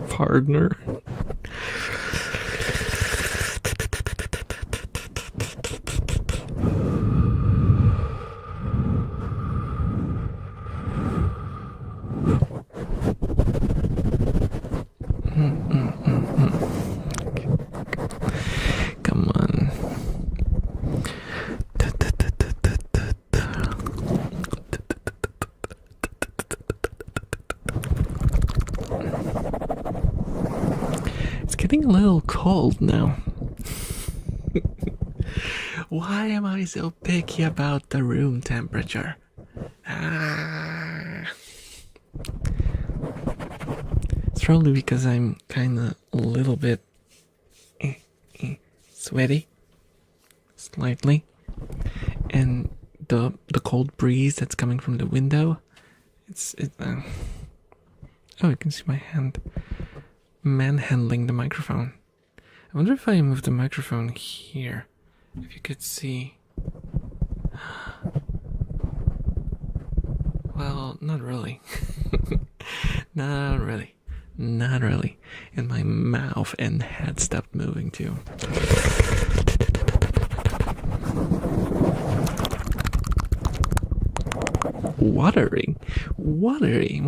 [SPEAKER 1] Partner. Come on. It's getting a little cold now. Why am I so picky about the room temperature? It's probably because I'm kinda a little bit sweaty, slightly, and the cold breeze that's coming from the window. Oh, you can see my hand manhandling the microphone. I wonder if I move the microphone here, if you could see. Well, not really. Not really. And my mouth and head stopped moving too. Watery? What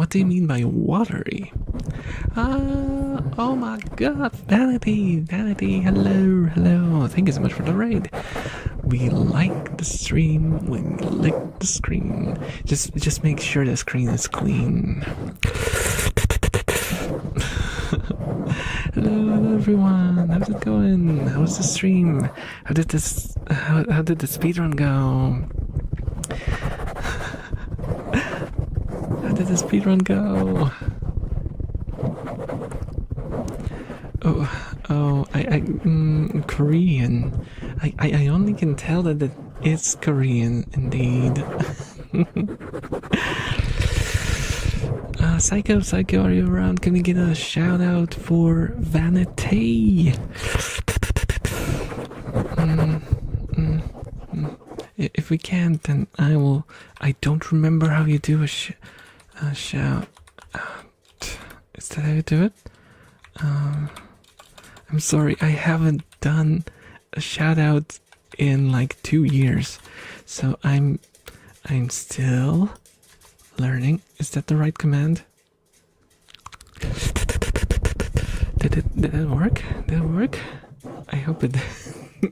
[SPEAKER 1] do you mean by watery? Oh my god, Vanity, hello. Thank you so much for the raid. We like the stream, we lick the screen. Just make sure the screen is clean. Hello everyone. How's it going? How was the stream? How did this? How did the speedrun go? How did the speedrun go? Korean. I only can tell that it is Korean indeed. Psycho, are you around? Can we get a shout out for Vanity? If we can't, then I will. I don't remember how you do a shout out. Is that how you do it? I'm sorry, I haven't done a shout out in like 2 years, so I'm still learning. Is that the right command? Did it work? Did it work? I hope it did. I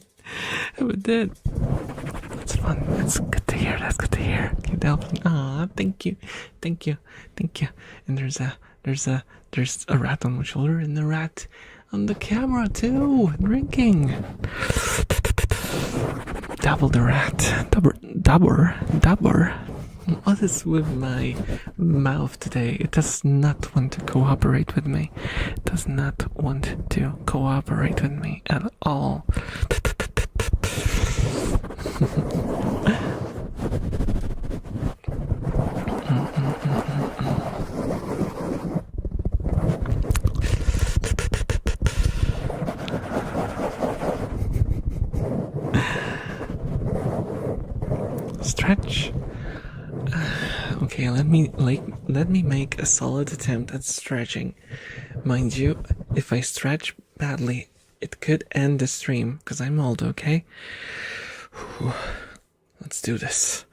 [SPEAKER 1] hope it did. That's fun. That's good to hear. That's good to hear. Keep helping. Ah, thank you. Thank you. Thank you. And there's a rat on my shoulder and the rat on the camera too, drinking. Double the rat. Dabber. What is with my mouth today? It does not want to cooperate with me. It does not want to cooperate with me at all. Stretch. Okay, let me make a solid attempt at stretching. Mind you, if I stretch badly, it could end the stream because I'm old. Okay, let's do this.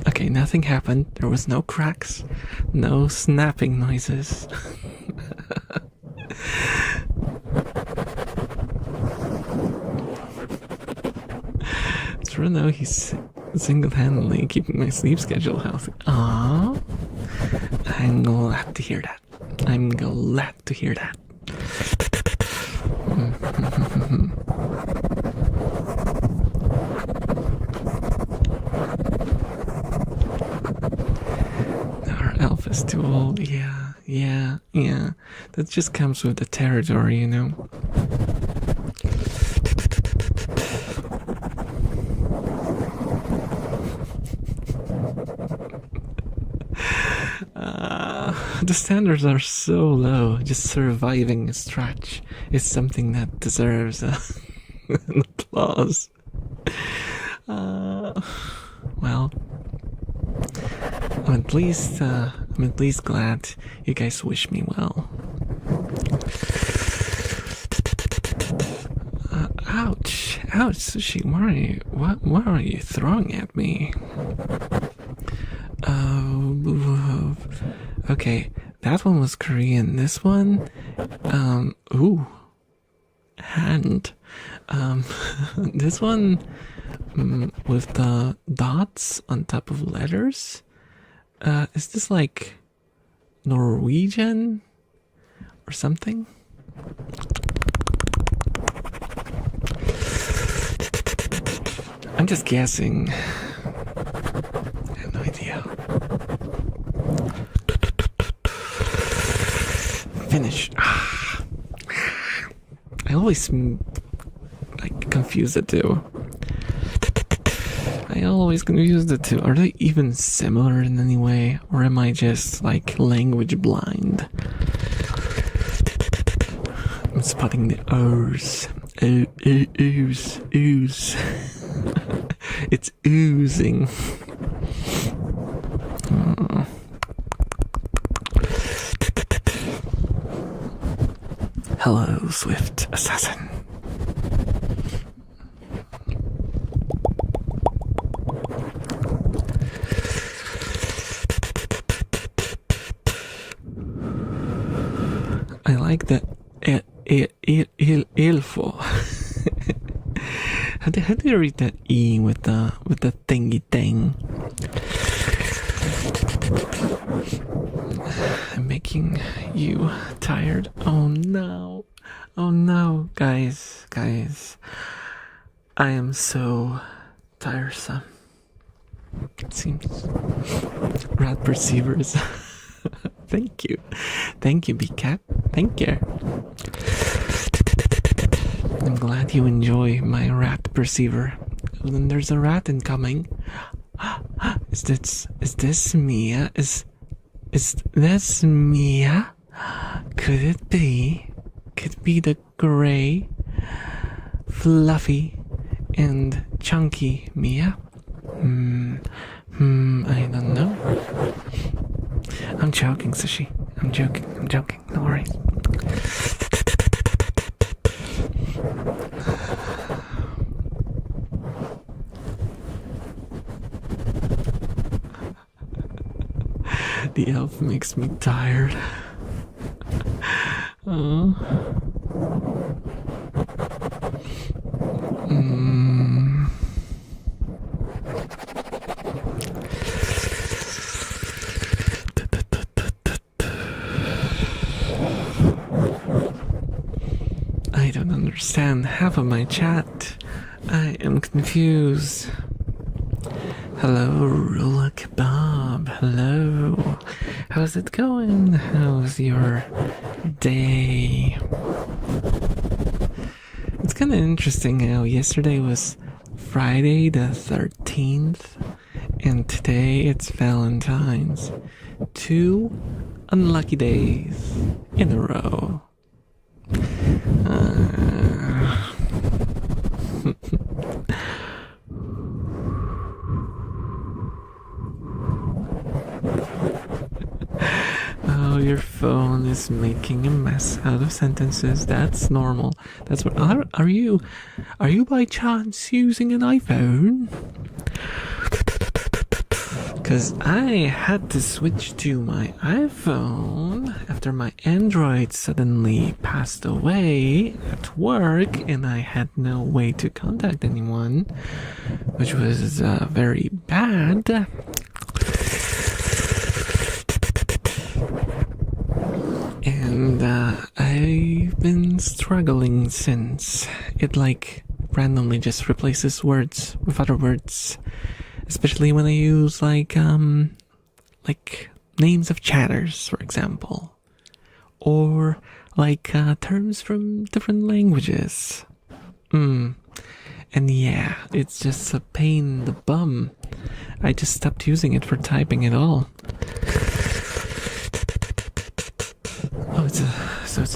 [SPEAKER 1] Okay, nothing happened. There was no cracks, no snapping noises. Bruno, he's single-handedly keeping my sleep schedule healthy. Aww. I'm glad to hear that. I'm glad to hear that. Our elf is too old. Yeah. That just comes with the territory, you know. The standards are so low. Just surviving a stretch is something that deserves an applause. Well, I'm at least glad you guys wish me well. Ouch, Sushi. What are you throwing at me? Okay, that one was Korean. This one, hand. This one, with the dots on top of letters. Is this like Norwegian or something? I'm just guessing. I have no idea. Finish. I always confuse the two. Are they even similar in any way, or am I just language blind? I'm spotting the O's. Ooze. It's oozing. Hello, Swift Assassin. I like that. Ilfo. How do you read that E with the thingy thing? I'm making you tired. Oh no. Oh no, guys. I am so tiresome. It seems. Rat perceivers. Thank you, Big Cat. Thank you. I'm glad you enjoy my rat perceiver. Well, then there's a rat incoming. Is this Mia? Is this Mia? Could it be? Could be the gray, fluffy, and chunky Mia? I don't know. I'm joking, Sushi. I'm joking. No worries. The elf makes me tired. I don't understand half of my chat. I am confused. Hello, Rula Kebab. Hello. How's it going? How's your day? It's kind of interesting how yesterday was Friday the 13th and today it's Valentines. 2 unlucky days in a row. Oh, your phone is making a mess out of sentences. That's normal. That's what. Are you by chance using an iPhone? Because I had to switch to my iPhone after my Android suddenly passed away at work and I had no way to contact anyone, which was very bad. And I've been struggling since. It like randomly just replaces words with other words. Especially when I use like names of chatters, for example, or like terms from different languages. And yeah, it's just a pain in the bum. I just stopped using it for typing at all. Oh, it's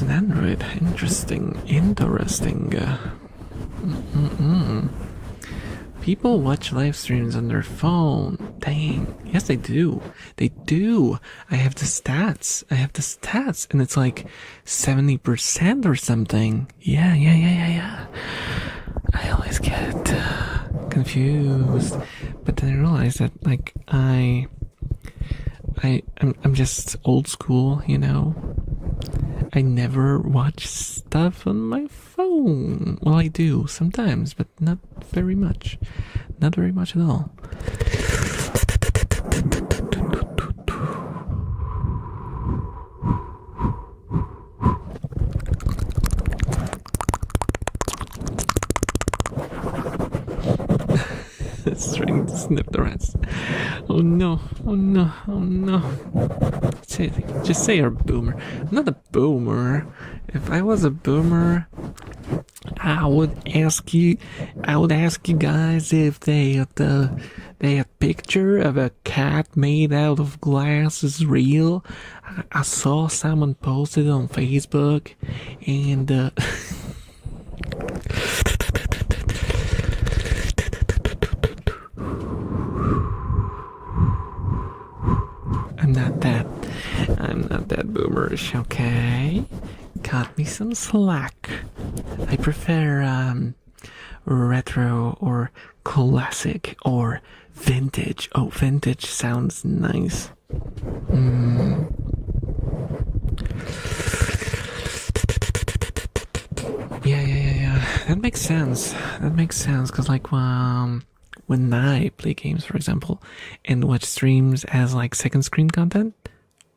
[SPEAKER 1] an Android. Interesting. People watch live streams on their phone. Dang. Yes, they do. I have the stats. And it's like 70% or something. Yeah. I always get confused. But then I realize that, like, I'm just old school, you know? I never watch stuff on my phone. Well, I do sometimes, but not very much. Not very much at all. It's trying to snip the rats. Oh no. Just say you're a boomer. I'm not a boomer. If I was a boomer, I would ask you guys if a picture of a cat made out of glass is real. I saw someone post it on Facebook, and I'm not that boomerish, okay? Cut me some slack. I prefer retro or classic or vintage. Oh, vintage sounds nice. Yeah. That makes sense. That makes sense because like when I play games, for example, and watch streams as like second screen content,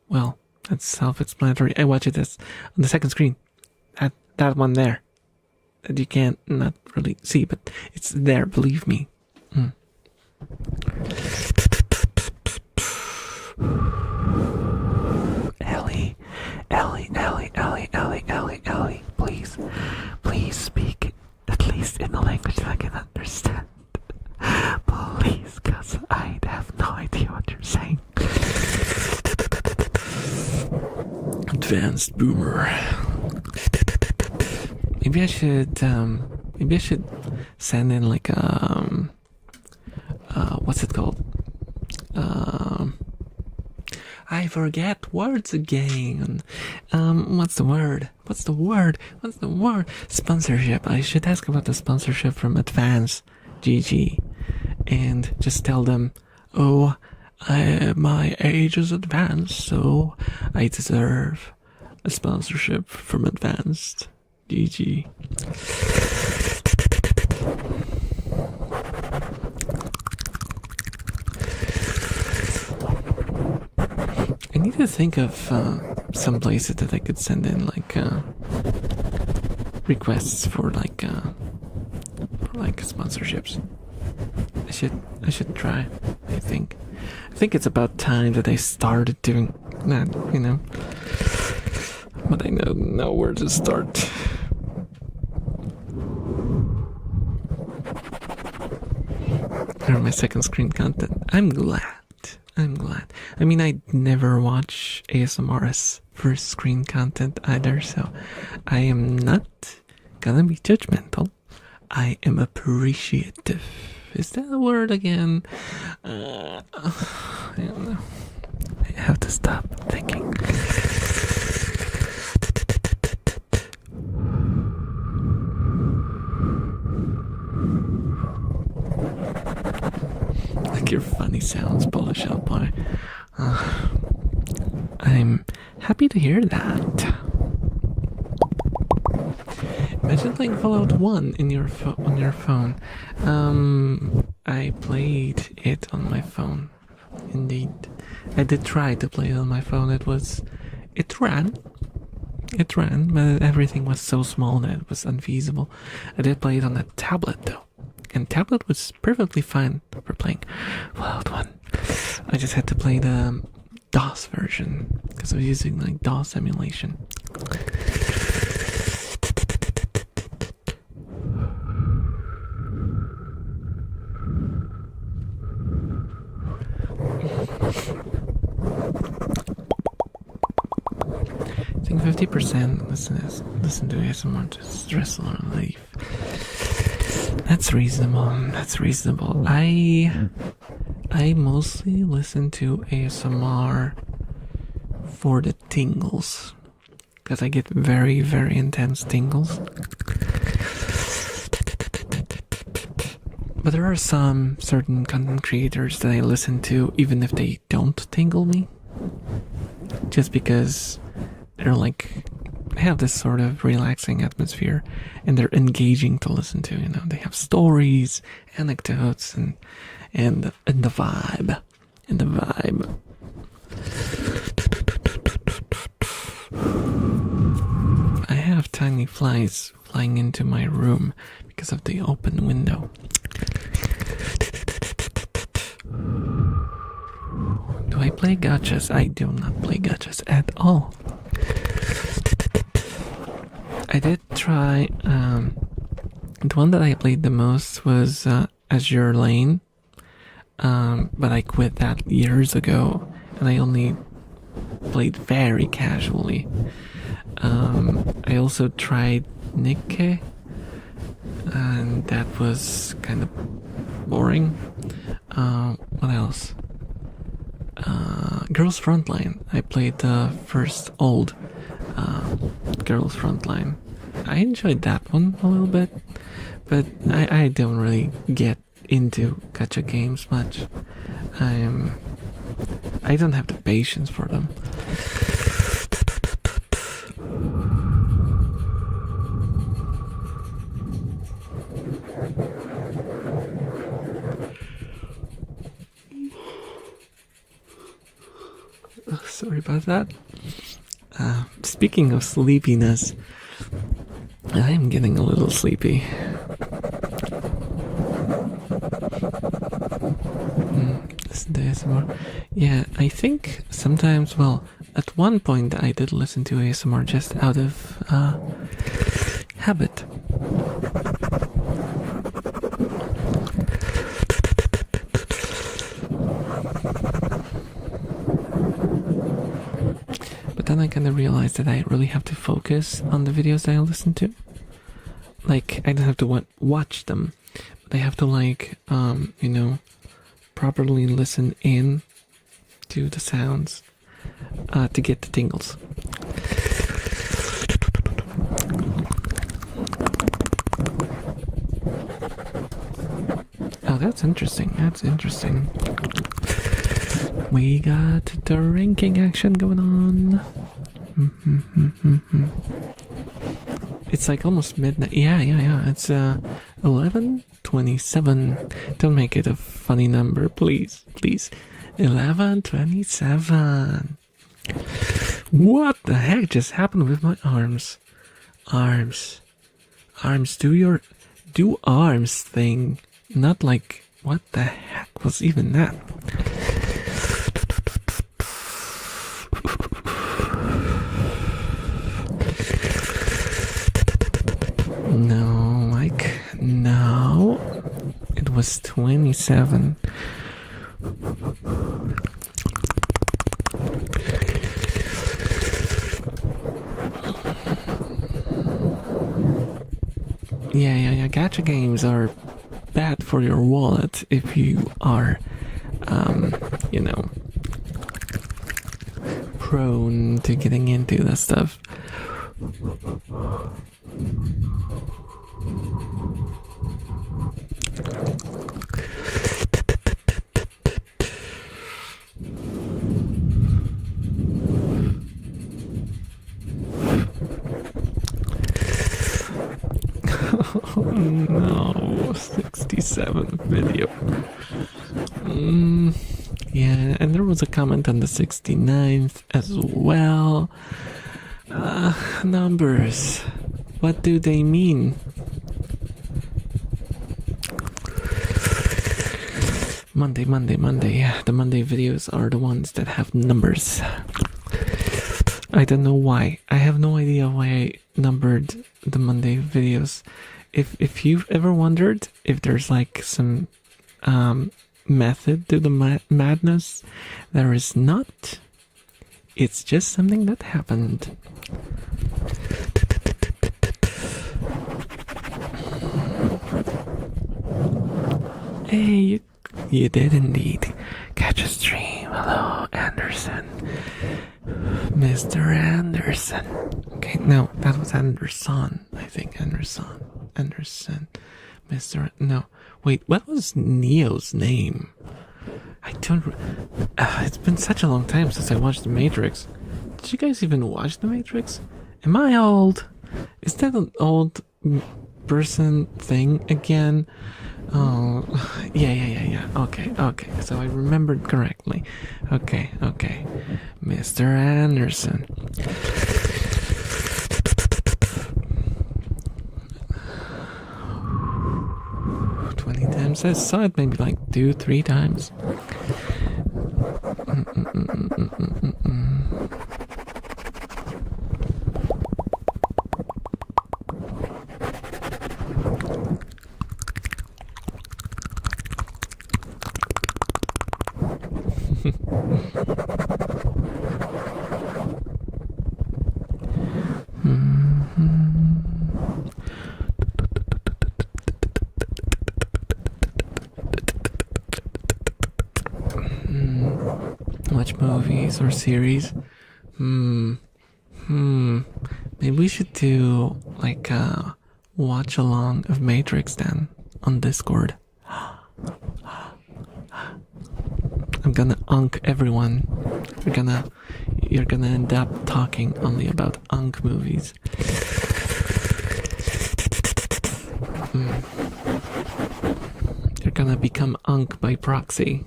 [SPEAKER 1] well, that's self-explanatory. I watch it as on the second screen. That one there. That you can't not really see, but it's there, believe me. Ellie, please speak at least in a language that I can understand. Please, cause I have no idea what you're saying. Advanced boomer. Maybe I should send in like what's it called? I forget words again. What's the word? Sponsorship. I should ask about the sponsorship from Advance GG and just tell them, oh, my age is advanced, so I deserve a sponsorship from Advanced GG. I need to think of some places that I could send in like requests for like sponsorships. I should try. I think it's about time that I started doing that, you know. But I don't know where to start. Or my second screen content. I'm glad. I mean, I never watch ASMR as first screen content either, so I am not gonna be judgmental. I am appreciative. Is that a word again? I don't know. I have to stop thinking. Like your funny sounds, Polish out boy. I'm happy to hear that. Imagine playing Fallout 1 in your on your phone. I played it on my phone. Indeed, I did try to play it on my phone. It ran, but everything was so small that it was unfeasible. I did play it on a tablet though. And tablet was perfectly fine for playing Fallout 1. I just had to play the DOS version because I was using like DOS emulation. I think 50% listen to ASMR to stress relief. That's reasonable. I mostly listen to ASMR for the tingles, because I get very, very intense tingles. But there are some certain content creators that I listen to even if they don't tingle me, just because they're like, they have this sort of relaxing atmosphere and they're engaging to listen to, you know. They have stories, anecdotes, and the vibe. I have tiny flies flying into my room because of the open window. Do I play gachas? I do not play gachas at all. I did try, the one that I played the most was Azure Lane, but I quit that years ago, and I only played very casually. I also tried Nikke, and that was kind of boring. What else? Girls Frontline. I played the first old Girls Frontline. I enjoyed that one a little bit, but I don't really get into gacha games much. I don't have the patience for them. Sorry about that. Speaking of sleepiness, I am getting a little sleepy. Listen to ASMR. Yeah, I think sometimes, well, at one point I did listen to ASMR just out of habit. But then I kind of realized that I really have to focus on the videos that I listen to. Like, I don't have to watch them, but I have to, like, properly listen in to the sounds to get the tingles. Oh, that's interesting. That's interesting. We got the ranking action going on. It's like almost midnight. Yeah. It's 11:27. Don't make it a funny number, please. 11:27. What the heck just happened with my arms? Arms, do arms thing. Not like, what the heck was even that? No, like, no. It was 27. Yeah. Gacha games are bad for your wallet if you are, prone to getting into that stuff. Oh no, 67th video. Yeah, and there was a comment on the 69th as well. Numbers. What do they mean? Monday. Yeah, the Monday videos are the ones that have numbers. I don't know why. I have no idea why I numbered the Monday videos. If you've ever wondered if there's like some method to the madness, there is not. It's just something that happened. Hey, you did indeed catch a stream. Hello, Anderson. Mr. Anderson. Okay, no, that was Anderson. I think Anderson. No, wait, what was Neo's name? I don't. It's been such a long time since I watched The Matrix. Did you guys even watch The Matrix? Am I old? Is that an old person thing again? Oh, yeah. Okay. So I remembered correctly. Okay. Mr. Anderson. 20 times. I saw it maybe like 2-3 times. Watch movies or series. Maybe we should do like a watch along of Matrix then on Discord. I'm gonna unk everyone. You're gonna end up talking only about unk movies. You're gonna become unk by proxy.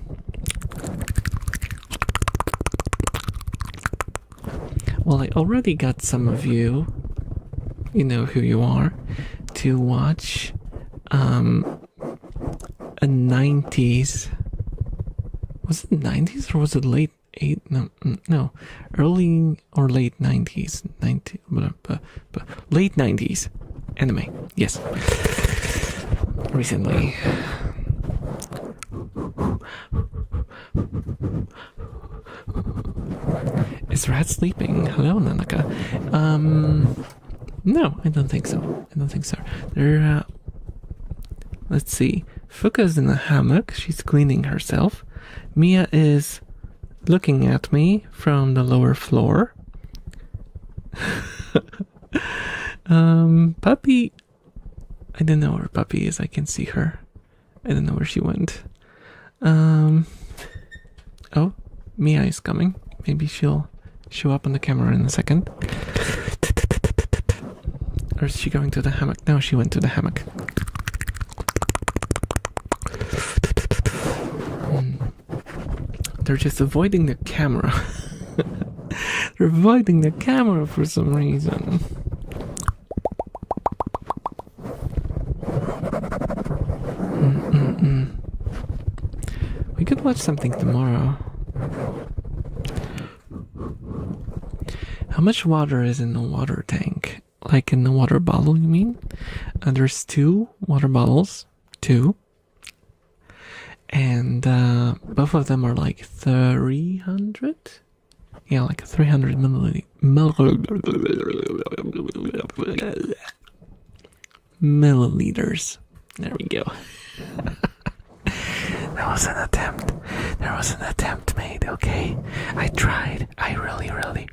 [SPEAKER 1] Well, I already got some of you, you know who you are, to watch a 90s. Was it 90s or was it late no, early or late 90s, late 90s anime. Yes, recently. Is Rat sleeping? Hello, Nanaka. No, I don't think so. They're let's see. Fuka's in a hammock. She's cleaning herself. Mia is looking at me from the lower floor. Puppy, I don't know where Puppy is. I can see her. I don't know where she went. Oh, Mia is coming. Maybe she'll show up on the camera in a second. Or is she going to the hammock? No, she went to the hammock. They're just avoiding the camera. They're avoiding the camera for some reason. We could watch something tomorrow. How much water is in the water tank? Like in the water bottle, you mean? There's 2 water bottles. 2. And both of them are like 300? Yeah, like 300 milliliters. There we go. There was an attempt made, okay? I tried. I really tried.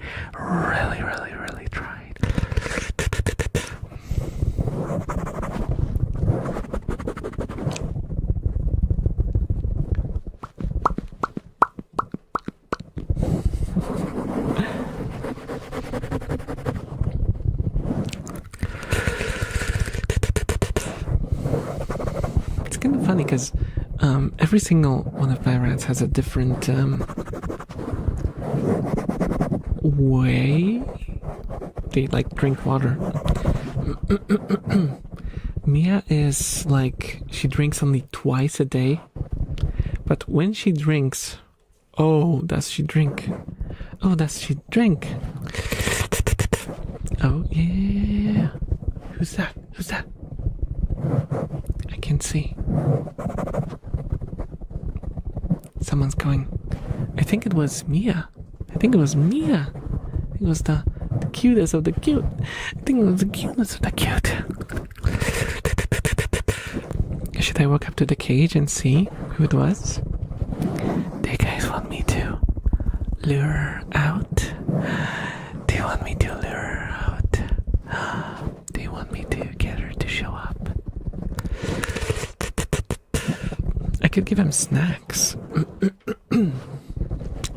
[SPEAKER 1] It's kind of funny because every single one of my rats has a different way they like drink water. Mia is like, she drinks only twice a day, but when she drinks, does she drink? Oh, yeah. Who's that? I can't see. Someone's going. I think it was Mia. It was the cutest of the cute. I think it was the cutest of the cute. Should I walk up to the cage and see who it was? Do you guys want me to lure her out? Do you want me to lure her out? Do you want me to get her to show up? I could give him snacks.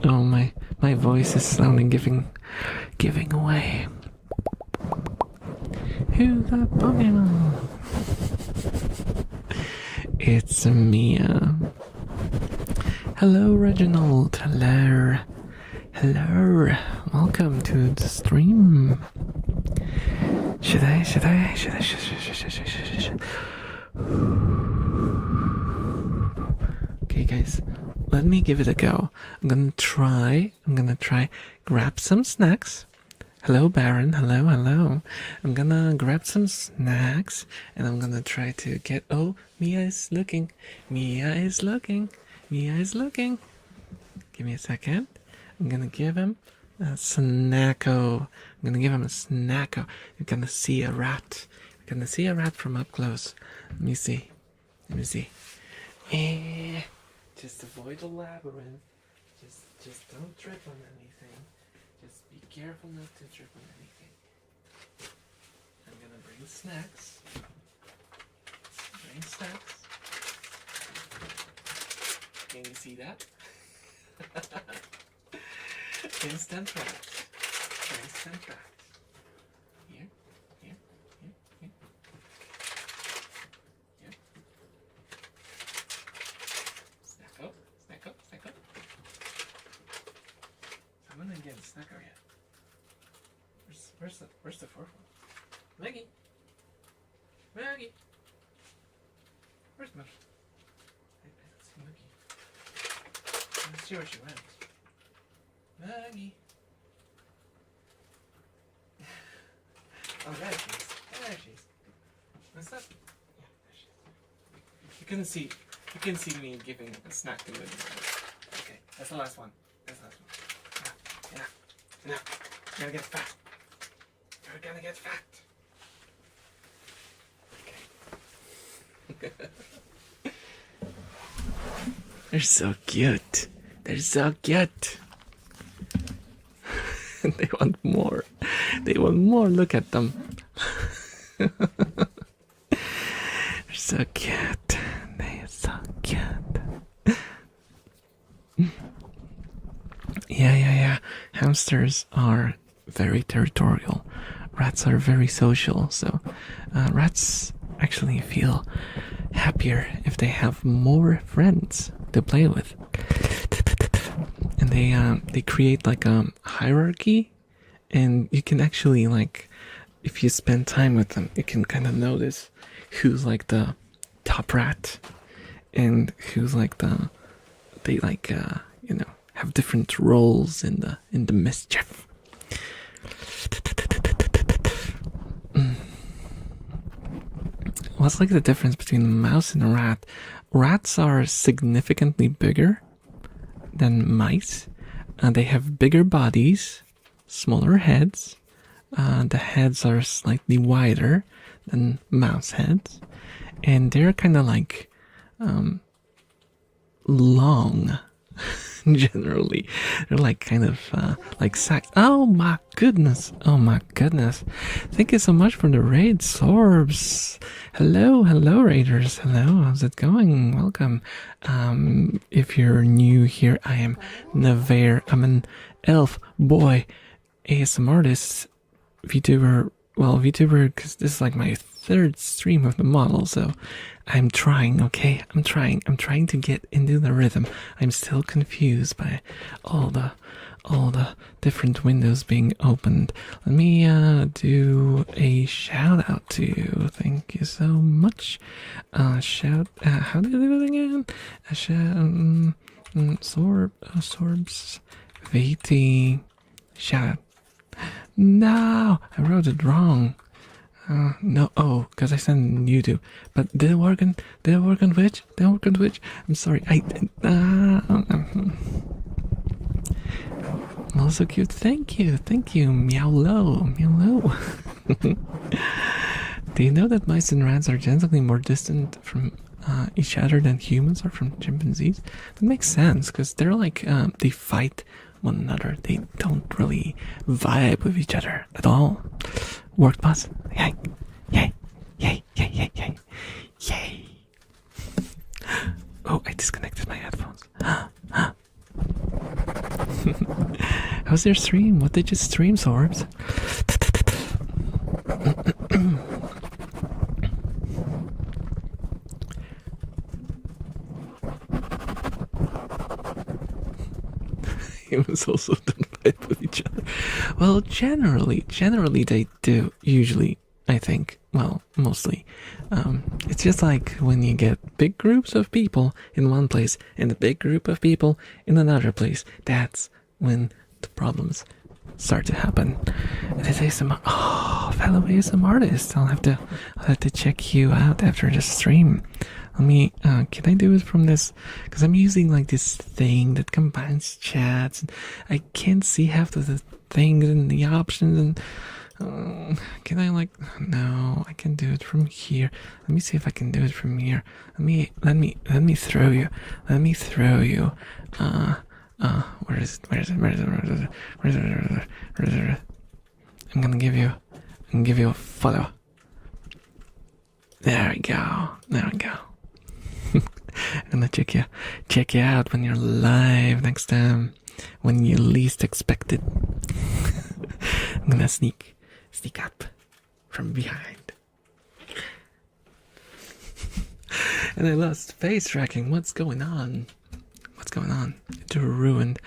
[SPEAKER 1] Oh, my voice is sounding giving away. Who's that Pokemon? It's Mia. Hello, Reginald. Hello. Welcome to the stream. Should I? Okay, guys, let me give it a go. I'm gonna try grab some snacks. Hello, Baron. Hello. I'm gonna grab some snacks and I'm gonna try to get. Oh, Mia is looking. Give me a second. I'm gonna give him a snacko. You're gonna see a rat. From up close. Let me see. Just avoid the labyrinth. Just don't trip on anything. Just be careful not to trip on anything. I'm gonna bring snacks. Can you see that? Instant tracks. Here. Snack up. Someone didn't get a snacker yet. Where's the fourth one? Maggie. Maggie. Where's Maggie? I don't see Maggie. Let's see where she went. Maggie. Oh, there she is. There she is. What's that? Yeah, there she is. You couldn't see me giving a snack to Maggie. Okay, that's the last one. That's the last one. Enough. You're gonna get fat. You're gonna get fat. Okay. They're so cute. They're so cute. They want more. They want more. Look at them. They're so cute. They're so cute. Yeah. Hamsters are very territorial. Rats are very social. So rats actually feel happier if they have more friends to play with. And they create like a hierarchy, and you can actually, like, if you spend time with them, you can kind of notice who's like the top rat and who's like they like have different roles in the mischief. What's like the difference between a mouse and a rat? Rats are significantly bigger than mice. They have bigger bodies, smaller heads. The heads are slightly wider than mouse heads, and they're kind of like long. Generally, they're like kind of like sacks. Oh my goodness! Thank you so much for the raid, Sorbs. Hello, raiders. Hello, how's it going? Welcome. If you're new here, I am Navarre. I'm an elf boy ASMR artist, VTuber. Well, VTuber, because this is like my third stream of the model, so I'm trying, okay? I'm trying to get into the rhythm. I'm still confused by all the different windows being opened. Let me do a shout out to you. Thank you so much. How do you do it again? Sorbs VT shout out. No, I wrote it wrong. No, because I sent it on YouTube. But did it work on Twitch? I'm sorry. Well, so cute. Thank you, meow low. Do you know that mice and rats are genetically more distant from each other than humans are from chimpanzees? That makes sense, because they're like they fight one another. They don't really vibe with each other at all. Worked, boss. Yay. Oh, I disconnected my headphones. How's your stream? What did you stream, Sorbs? Humans also don't fight with each other. Well, generally they do. Usually, I think. Well, mostly. It's just like when you get big groups of people in one place and a big group of people in another place. That's when the problems start to happen. It is ASMR. Oh, fellow ASMR artist. I'll have to check you out after the stream. Let me, can I do it from this? Because I'm using like this thing that combines chats, and I can't see half of the things and the options, and can I like, no, I can do it from here. Let me see if I can do it from here. Let me throw you. Where is it? I'm gonna give you a follow. There we go. I'm gonna check you out when you're live next time, when you least expect it. I'm gonna sneak up from behind. And I lost face tracking. What's going on? It ruined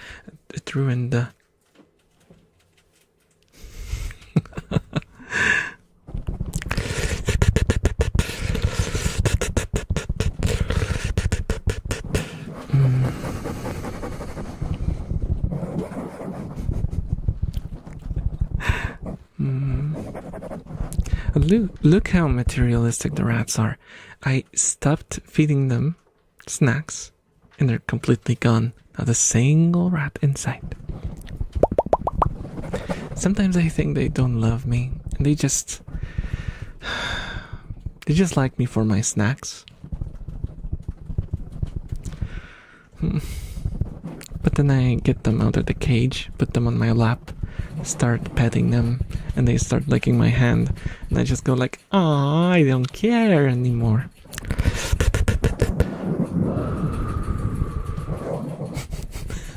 [SPEAKER 1] the Look how materialistic the rats are. I stopped feeding them snacks, and they're completely gone. Not a single rat in sight. Sometimes I think they don't love me, and they just like me for my snacks. But then I get them out of the cage, put them on my lap, start petting them, and they start licking my hand, and I just go like, "Aw, I don't care anymore."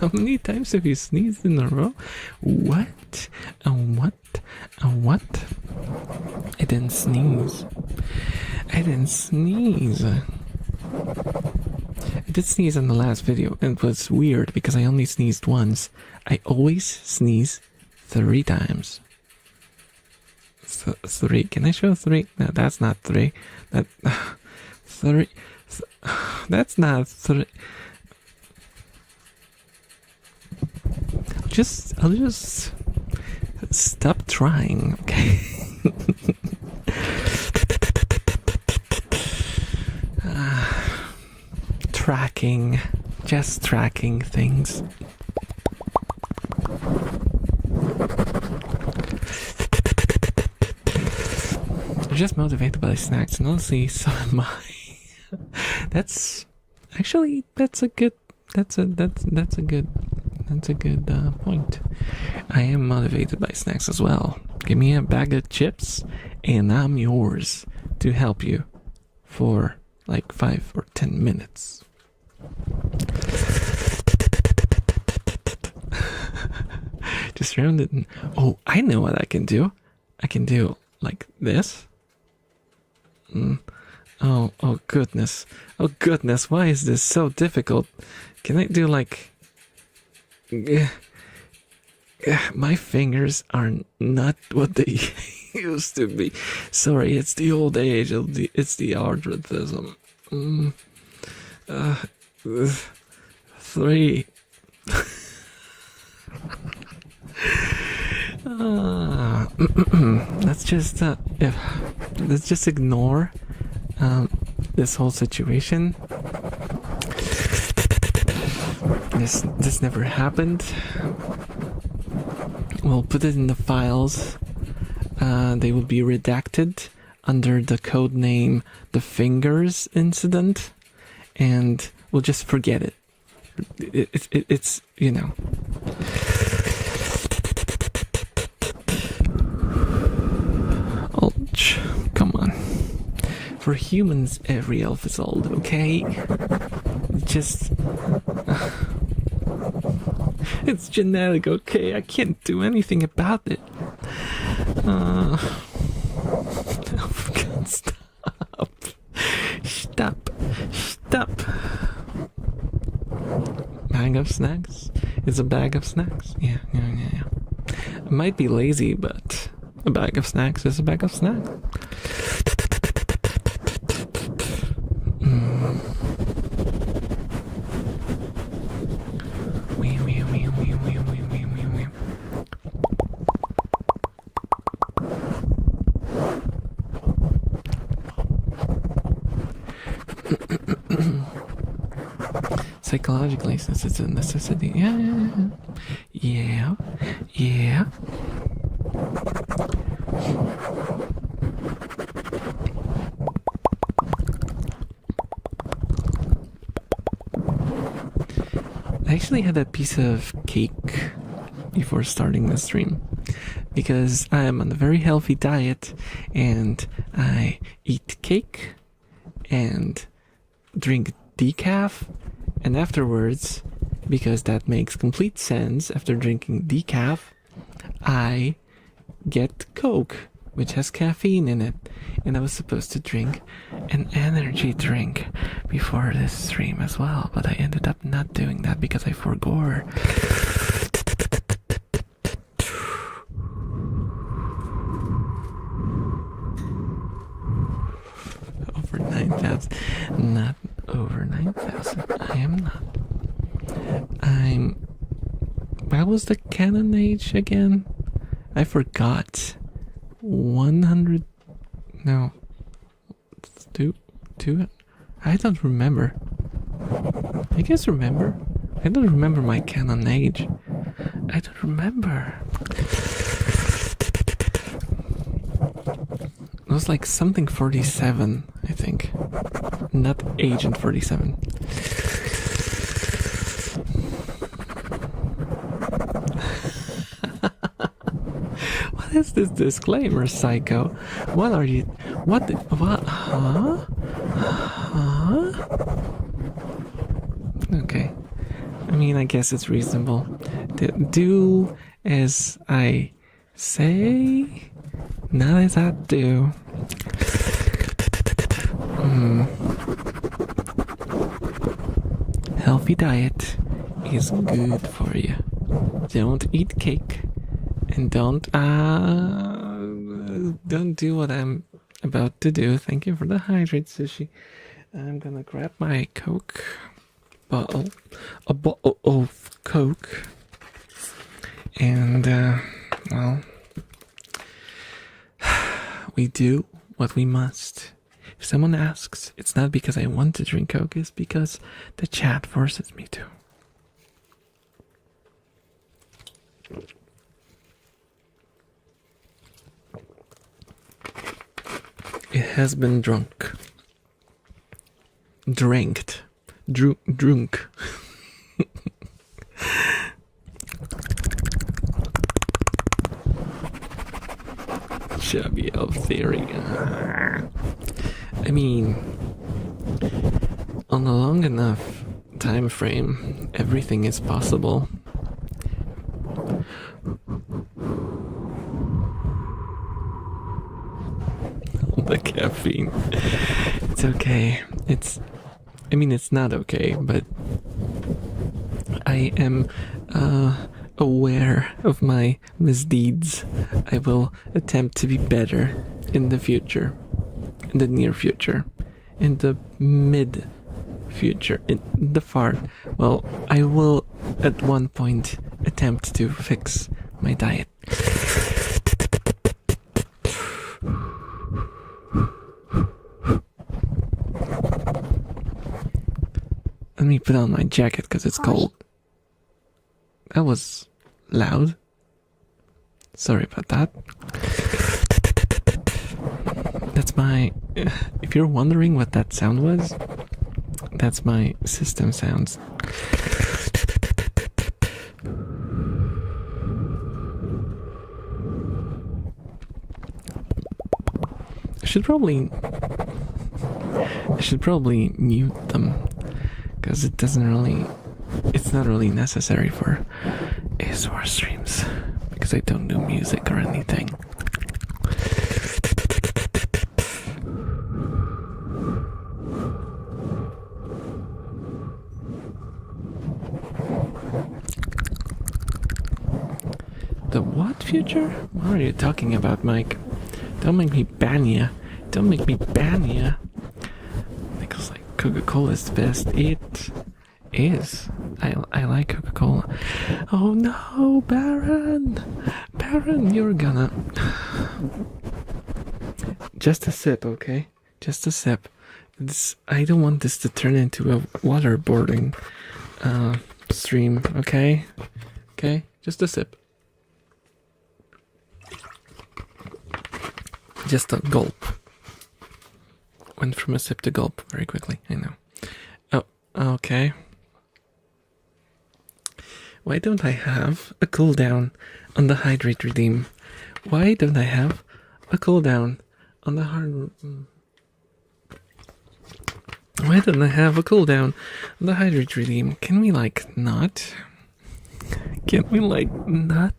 [SPEAKER 1] How many times have you sneezed in a row? What? What? What? I didn't sneeze. I didn't sneeze. I did sneeze in the last video. It was weird because I only sneezed once. I always sneeze 3 times. So, 3. Can I show 3? No, that's not 3. That 3. That's not 3. I'll just stop trying, okay? Just tracking things. I'm just motivated by snacks, and honestly, so am I. That's a good point. I am motivated by snacks as well. Give me a bag of chips, and I'm yours to help you for like 5 or 10 minutes. Just round it. Oh, I know what I can do. I can do like this. Oh goodness. Oh goodness, why is this so difficult? Can I do like... My fingers are not what they used to be. Sorry, it's the old age. It's the arthritism. 3. Let's just ignore this whole situation. This never happened. We'll put it in the files. They will be redacted under the code name The Fingers Incident, and we'll just forget it. It's, you know. Ouch. Come on. For humans, every elf is old, okay? Just... it's genetic, okay? I can't do anything about it. Oh, God, stop. Stop. Bag of snacks? It's a bag of snacks? Yeah. I might be lazy, but a bag of snacks is a bag of snacks. Psychologically, since it's a necessity. Yeah. I actually had a piece of cake before starting the stream because I am on a very healthy diet and I eat cake and drink decaf, and afterwards, because that makes complete sense, after drinking decaf, I get Coke, which has caffeine in it, and I was supposed to drink an energy drink before this stream as well, but I ended up not doing that because I forgot. Over 9,000. Not over 9,000. I am not. What was the canon age again? I forgot. 100. No. Two. I don't remember. I guess remember. I don't remember my canon age. I don't remember. It was like something 47, I think. Not Agent 47. What is this disclaimer, psycho? What are you... What? Huh? Okay. I mean, I guess it's reasonable. Do as I say, not as I do. Healthy diet is good for you. Don't eat cake, and don't do what I'm about to do. Thank you for the hydrate, Sushi. I'm gonna grab my Coke bottle, a bottle of Coke, and well, we do what we must. If someone asks, it's not because I want to drink Coke, it's because the chat forces me to. It has been drunk. Dranked. Drunk. Chubby elf theory. I mean, on a long enough time frame, everything is possible. The caffeine. It's okay. It's not okay, but I am aware of my misdeeds. I will attempt to be better in the future, in the near future, in the mid future, in the far. Well, I will at one point attempt to fix my diet. Let me put on my jacket because it's cold. That was loud. Sorry about that. That's my... If you're wondering what that sound was, that's my system sounds. I should probably mute them, because it's not really necessary for ASMR streams, because I don't do music or anything. The what future? What are you talking about, Mike? Don't make me ban ya. Don't make me ban ya. Because like Coca-Cola is the best. It is. I like Coca-Cola. Oh no, Baron! Baron, you're gonna... Just a sip, okay? Just a sip. I don't want this to turn into a waterboarding stream, okay? Okay? Just a sip. Just a gulp. Went from a sip to gulp very quickly, I know. Oh, okay. Why don't I have a cooldown on the hydrate redeem? Why don't I have a cooldown on the hard... Why don't I have a cooldown on the hydrate redeem? Can we like not? Can we like not?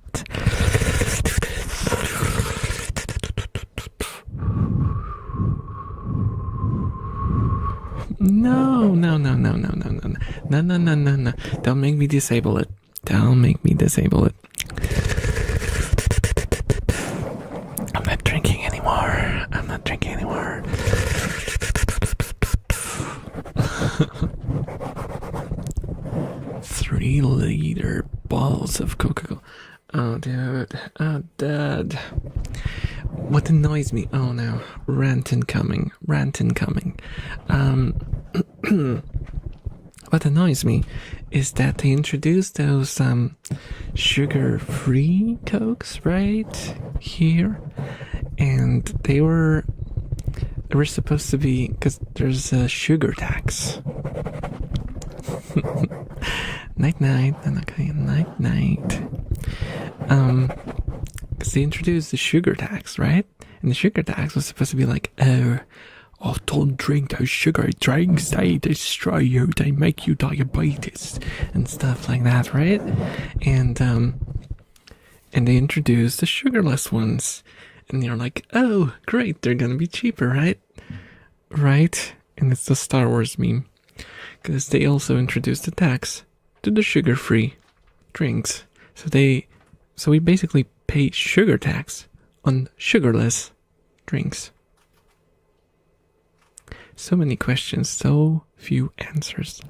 [SPEAKER 1] No. Don't make me disable it. Don't make me disable it. I'm not drinking anymore. 3-liter bottles of Coca-Cola. Oh, dude. Oh, Dad. what annoys me, oh no, rant incoming. What annoys me is that they introduced those sugar-free Cokes right here, and they were supposed to be, because there's a sugar tax. Night night, okay, night night. Because they introduced the sugar tax, right? And the sugar tax was supposed to be like, oh, don't drink those sugary drinks, they destroy you, they make you diabetes, and stuff like that, right? And they introduced the sugarless ones, and you're like, oh, great, they're gonna be cheaper, right? Right? And it's the Star Wars meme, because they also introduced a tax to the sugar-free drinks. So we basically pay sugar tax on sugarless drinks. So many questions, so few answers.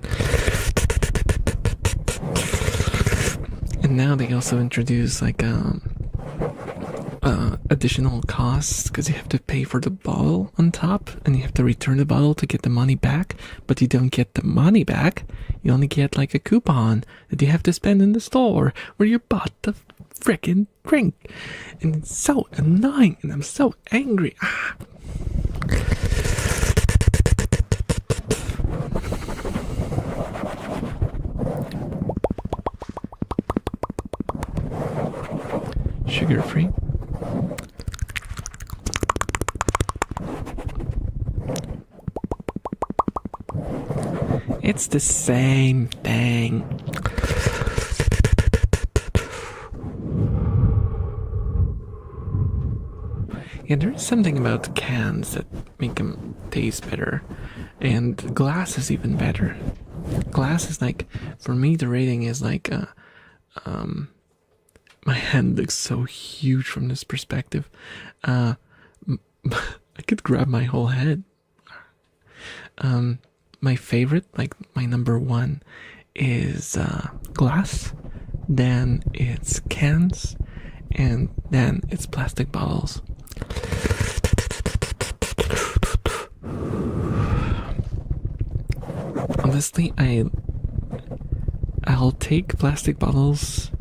[SPEAKER 1] And now they also introduce like additional costs, because you have to pay for the bottle on top, and you have to return the bottle to get the money back, but you don't get the money back. You only get like a coupon that you have to spend in the store where you bought the frickin' drink. And it's so annoying, and I'm so angry. Sugar-free. It's the same thing. Yeah, there is something about cans that make them taste better, and glass is even better. Glass is like, for me, the rating is like, my hand looks so huge from this perspective. I could grab my whole head. My favorite, like my number one, is glass, then it's cans, and then it's plastic bottles. Honestly, I'll take plastic bottles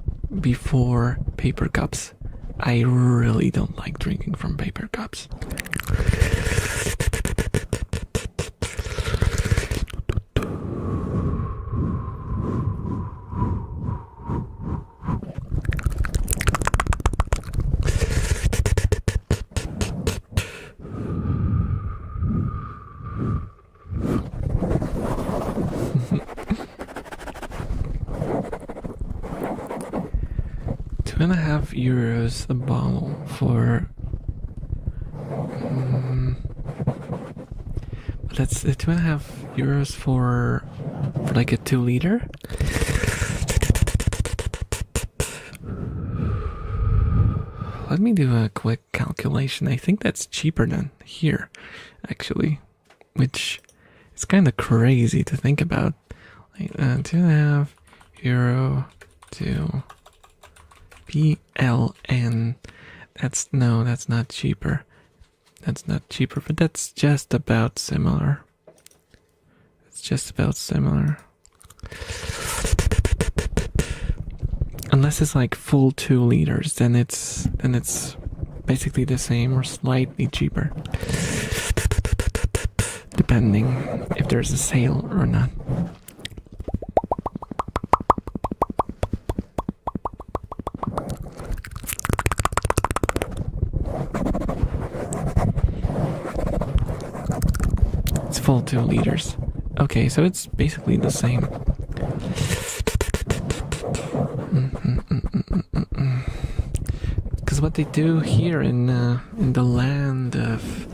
[SPEAKER 1] before paper cups. I really don't like drinking from paper cups. €2.5 a bottle for that's €2.5 for like a 2 liter. Let me do a quick calculation. I think that's cheaper than here, actually, which is kind of crazy to think about. Like €2.5 to PLN. That's not cheaper. That's not cheaper, but that's just about similar. It's just about similar. Unless it's like full 2 liters, then it's basically the same or slightly cheaper, depending if there's a sale or not. It's full 2 liters. Okay, so it's basically the same. Because what they do here in the land of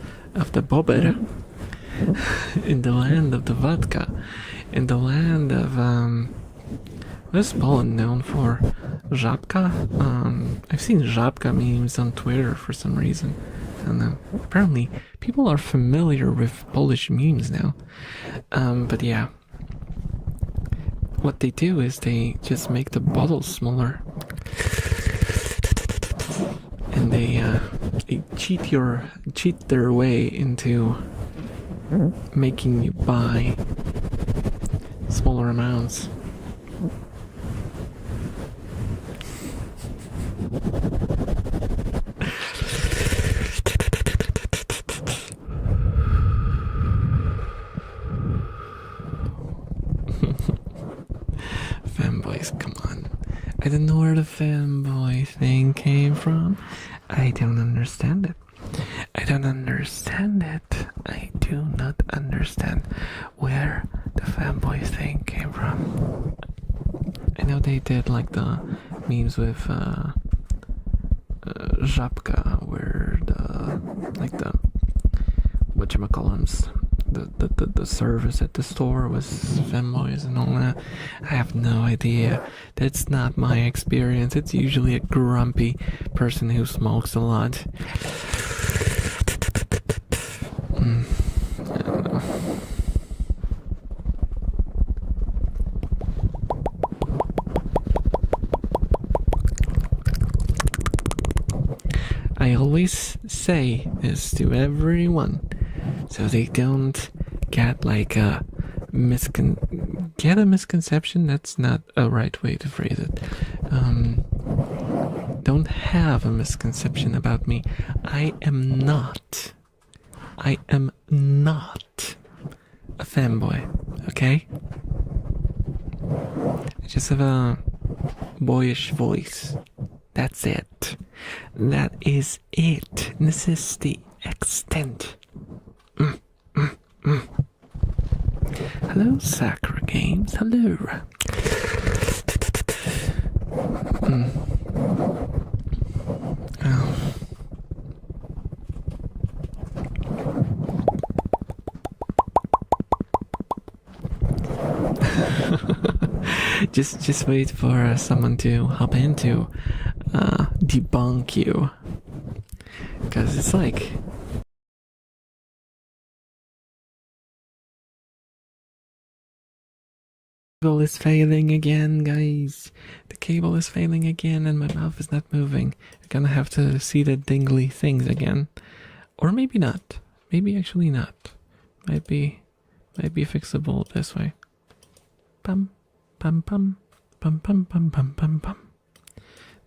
[SPEAKER 1] the bobber, in the land of the vodka, in the land of what is Poland known for? Żabka? I've seen Żabka memes on Twitter for some reason. And apparently people are familiar with Polish memes now. But yeah, what they do is they just make the bottles smaller, and they cheat their way into making you buy smaller amounts. Fanboys, come on. I don't know where the fanboy thing came from. I don't understand it. I don't understand it. I do not understand where the fanboy thing came from. I know they did like the memes with Żabka, where the whatchamacallums, the service at the store was fanboys and all that. I have no idea. That's not my experience. It's usually a grumpy person who smokes a lot. I don't know. I always say this to everyone so they don't get like a misconception. That's not a right way to phrase it. Don't have a misconception about me. I am not a fanboy, okay? I just have a boyish voice. That's it. That is it. This is the extent. Hello, Sakura Games. Hello. Oh. just wait for someone to hop in to debunk you, because it's like cable is failing again, guys. The cable is failing again and my mouth is not moving. I'm gonna have to see the dingly things again. Or maybe not. Maybe actually not. Might be fixable this way. Pum pum pum pum pum pum pum pum pum.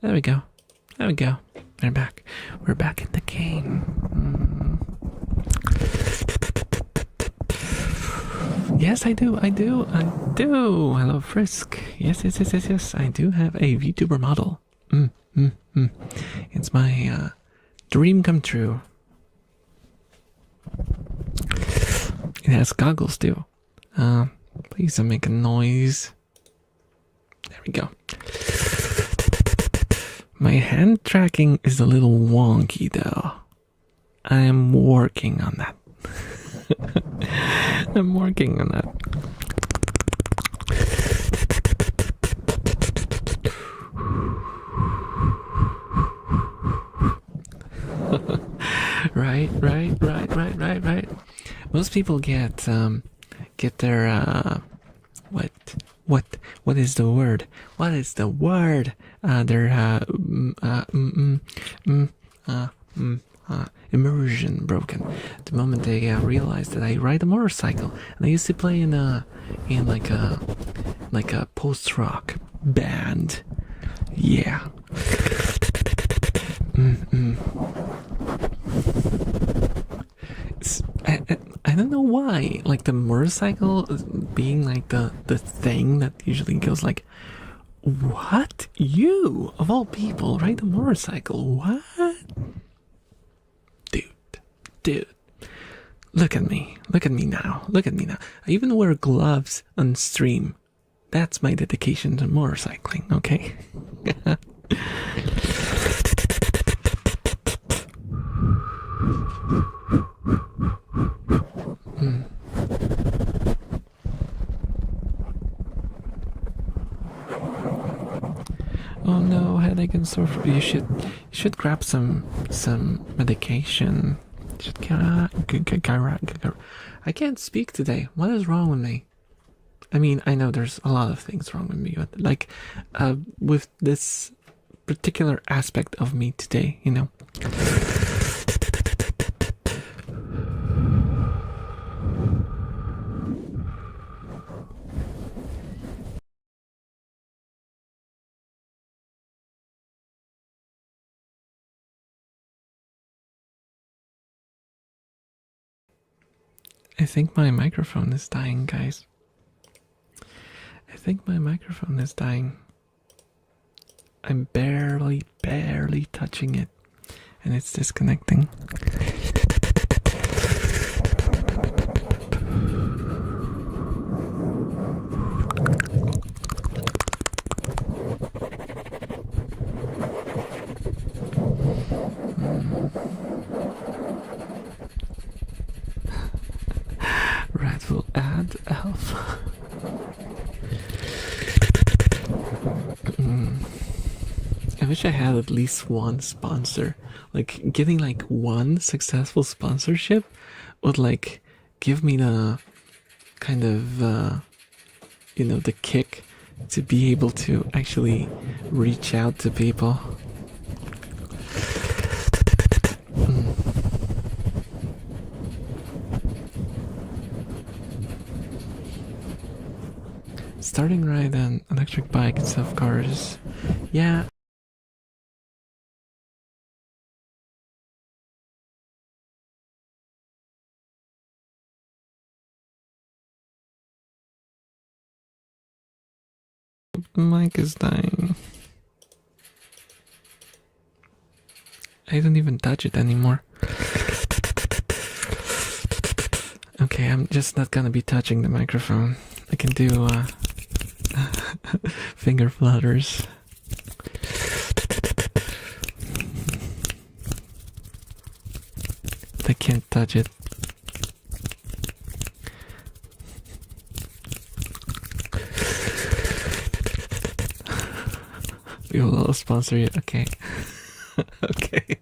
[SPEAKER 1] There we go. There we go. We're back. We're back in the game. Yes, I do. Hello, Frisk. Yes. I do have a VTuber model. It's my dream come true. It has goggles too. Please don't make a noise. There we go. My hand tracking is a little wonky though. I am working on that. I'm working on that. Right. Most people get their what is the word? What is the word? Their immersion broken the moment they realize that I ride a motorcycle. And I used to play in like a post-rock band. Yeah. I don't know why, like the motorcycle being like the thing that usually goes like, what? You of all people ride a motorcycle? What? Dude, look at me now. I even wear gloves on stream. That's my dedication to motorcycling, okay? Oh no, headache and sore throat. You should grab some medication. I can't speak today. What is wrong with me? I mean, I know there's a lot of things wrong with me, but like with this particular aspect of me today, you know. I think my microphone is dying, guys. I think my microphone is dying. I'm barely touching it, and it's disconnecting. Red will add elf. I wish I had at least one sponsor. Like getting like one successful sponsorship would like give me the kind of you know, the kick to be able to actually reach out to people. Starting ride on electric bike and self cars. Yeah. The mic is dying. I don't even touch it anymore. Okay, I'm just not gonna be touching the microphone. I can do finger flutters. I can't touch it. We will sponsor you. Okay. Okay.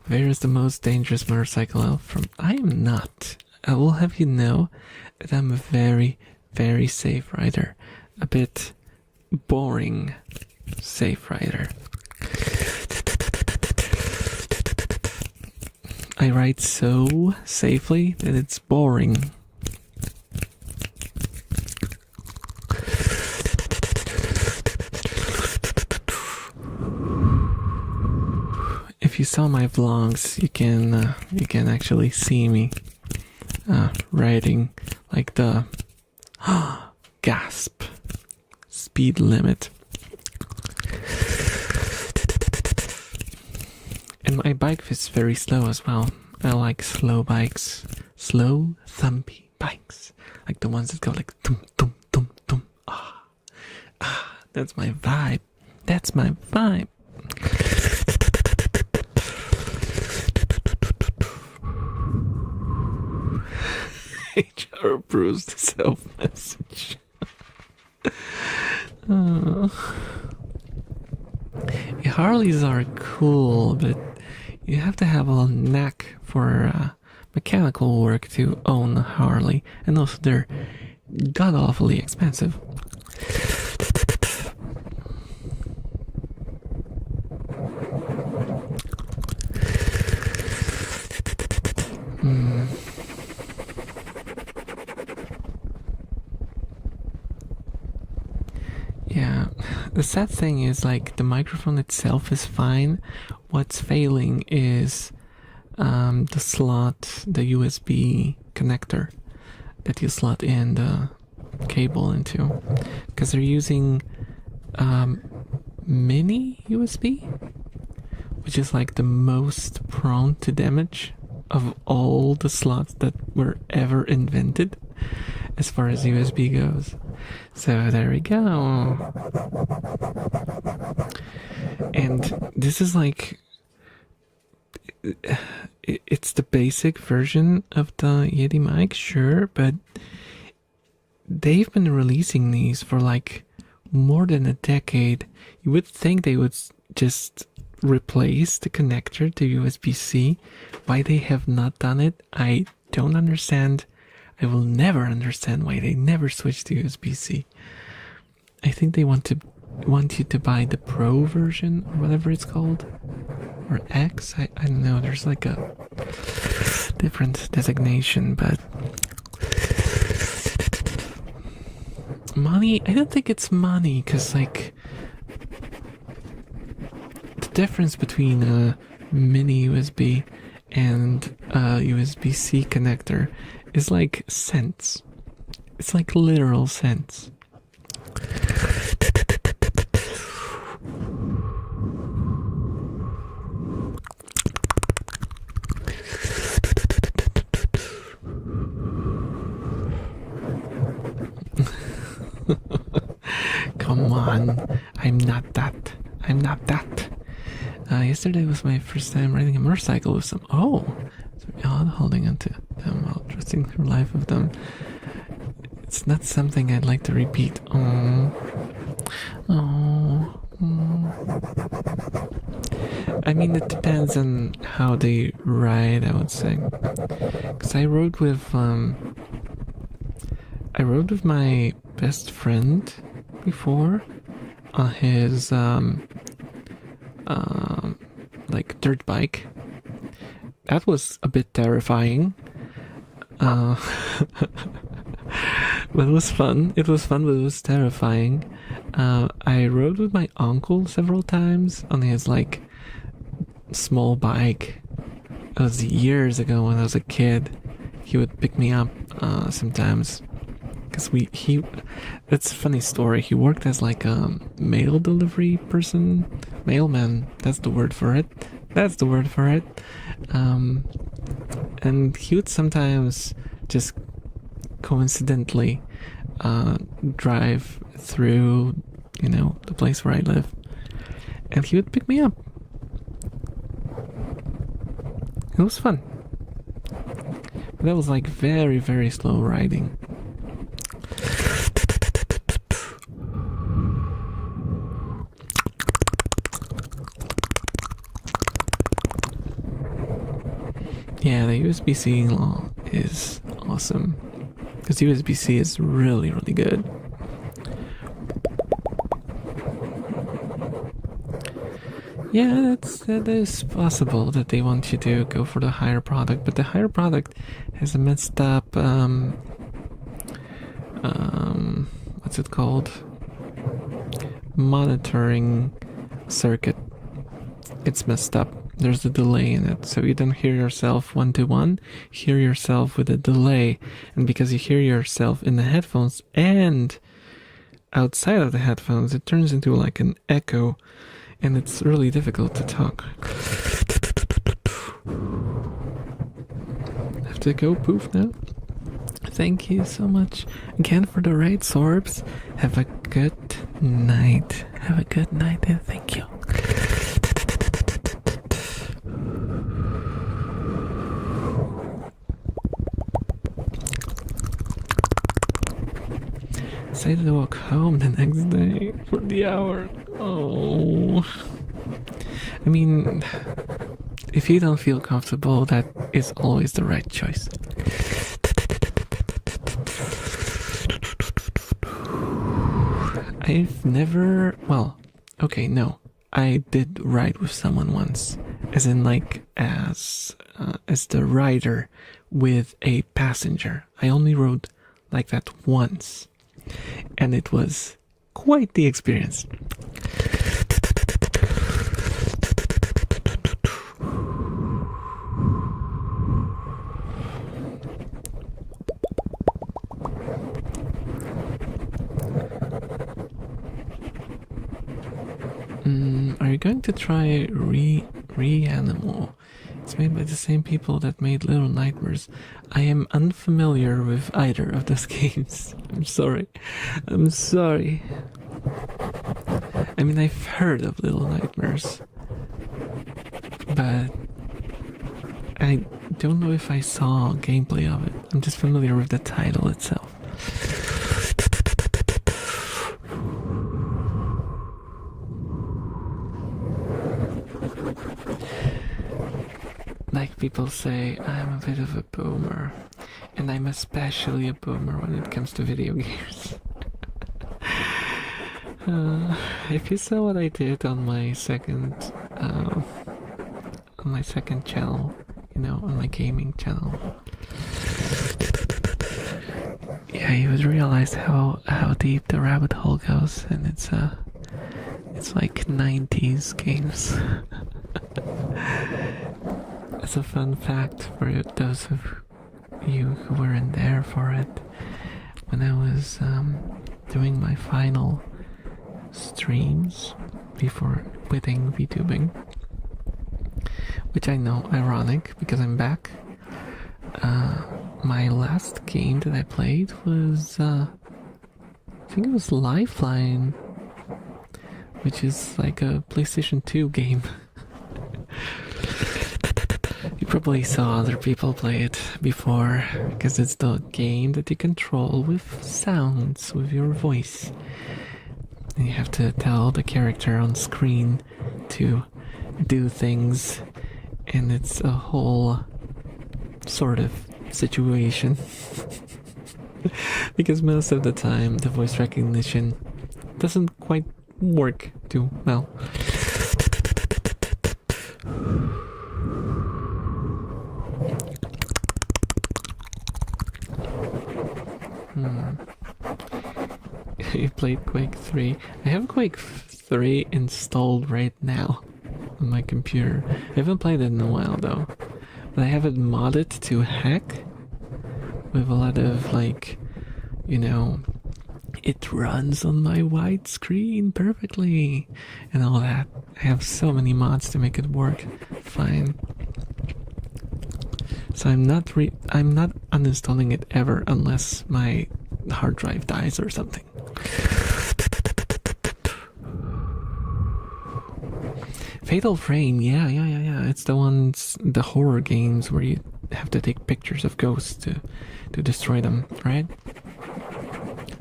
[SPEAKER 1] Where is the most dangerous motorcycle elf from? I am not. I will have you know that I'm a very, very safe rider. A bit boring safe rider. I ride so safely that it's boring. If you saw my vlogs, you can actually see me riding like the gasp speed limit. And my bike is very slow as well. I like slow bikes, slow thumpy bikes, like the ones that go like tum tum tum tum. That's my vibe. That's my vibe. HR approves the self-message. Harleys are cool, but you have to have a knack for mechanical work to own a Harley, and also they're god-awfully expensive. Yeah, the sad thing is like the microphone itself is fine. What's failing is the slot, the USB connector that you slot in the cable into, because they're using mini USB, which is like the most prone to damage of all the slots that were ever invented as far as USB goes. So there we go. And this is like, it's the basic version of the Yeti mic, sure, but they've been releasing these for like more than a decade. You would think they would just replace the connector to USB-C. Why they have not done it, I don't understand. I will never understand why they never switched to USB-C. I think they want you to buy the Pro version or whatever it's called, or X. I don't know. There's like a different designation, but money. I don't think it's money, because like difference between a mini USB and a USB-C connector is like cents. It's like literal cents. Come on, I'm not that. Yesterday was my first time riding a motorcycle with some. Holding onto them while trusting through life of them. It's not something I'd like to repeat. I mean, it depends on how they ride, I would say. Because I rode with my best friend before on his like dirt bike. That was a bit terrifying. But it was fun. It was fun, but it was terrifying. I rode with my uncle several times on his like small bike. It was years ago when I was a kid. He would pick me up sometimes. Because that's a funny story. He worked as like a mail delivery person. Mailman, that's the word for it. And he would sometimes just coincidentally drive through, the place where I live. And he would pick me up. It was fun. But that was like very, very slow riding. Yeah, the USB-C law is awesome. Because USB-C is really, really good. Yeah, that is possible that they want you to go for the higher product, but the higher product has a messed up, what's it called? Monitoring circuit. It's messed up. There's a delay in it, so you don't hear yourself one-to-one, hear yourself with a delay. And because you hear yourself in the headphones and outside of the headphones, it turns into like an echo, and it's really difficult to talk. I have to go poof now. Thank you so much again for the raid, Sorbs. Have a good night. And thank you. Decided to walk home the next day for the hour. Oh. I mean, if you don't feel comfortable, that is always the right choice. I've never... Well, okay, no. I did ride with someone once. As in, like, as the rider with a passenger. I only rode like that once. And it was quite the experience. Are you going to try Reanimal? It's made by the same people that made Little Nightmares. I am unfamiliar with either of those games. I'm sorry. I mean, I've heard of Little Nightmares, but I don't know if I saw gameplay of it. I'm just familiar with the title itself. Like people say, I'm a bit of a boomer, and I'm especially a boomer when it comes to video games. If you saw what I did on my second channel, on my gaming channel, yeah, you would realize how deep the rabbit hole goes, and It's like 90s games. It's a fun fact for those of you who weren't there for it. When I was doing my final streams before quitting VTubing, which I know ironic because I'm back. My last game that I played was I think it was Lifeline, which is like a PlayStation 2 game. You probably saw other people play it before, because it's the game that you control with sounds, with your voice. And you have to tell the character on screen to do things, and it's a whole sort of situation. Because most of the time the voice recognition doesn't quite work too well. You played Quake 3. I have Quake 3 installed right now on my computer. I haven't played it in a while though. But I have it modded to heck with a lot of, like, you know, it runs on my wide screen perfectly and all that. I have so many mods to make it work fine. So I'm not uninstalling it ever unless my hard drive dies or something. Fatal Frame, yeah. It's the horror games where you have to take pictures of ghosts to destroy them, right?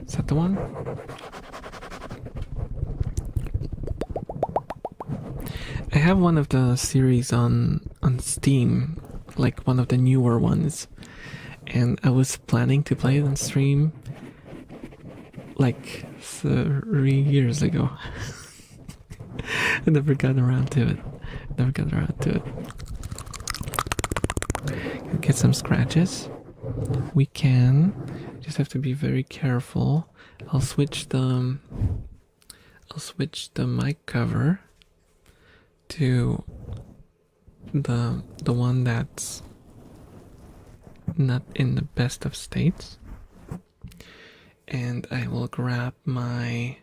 [SPEAKER 1] Is that the one? I have one of the series on Steam, like one of the newer ones, and I was planning to play it on stream like 3 years ago. I never got around to it. Get some scratches. We can. Just have to be very careful. I'll switch the mic cover to the one that's not in the best of states. And I will grab my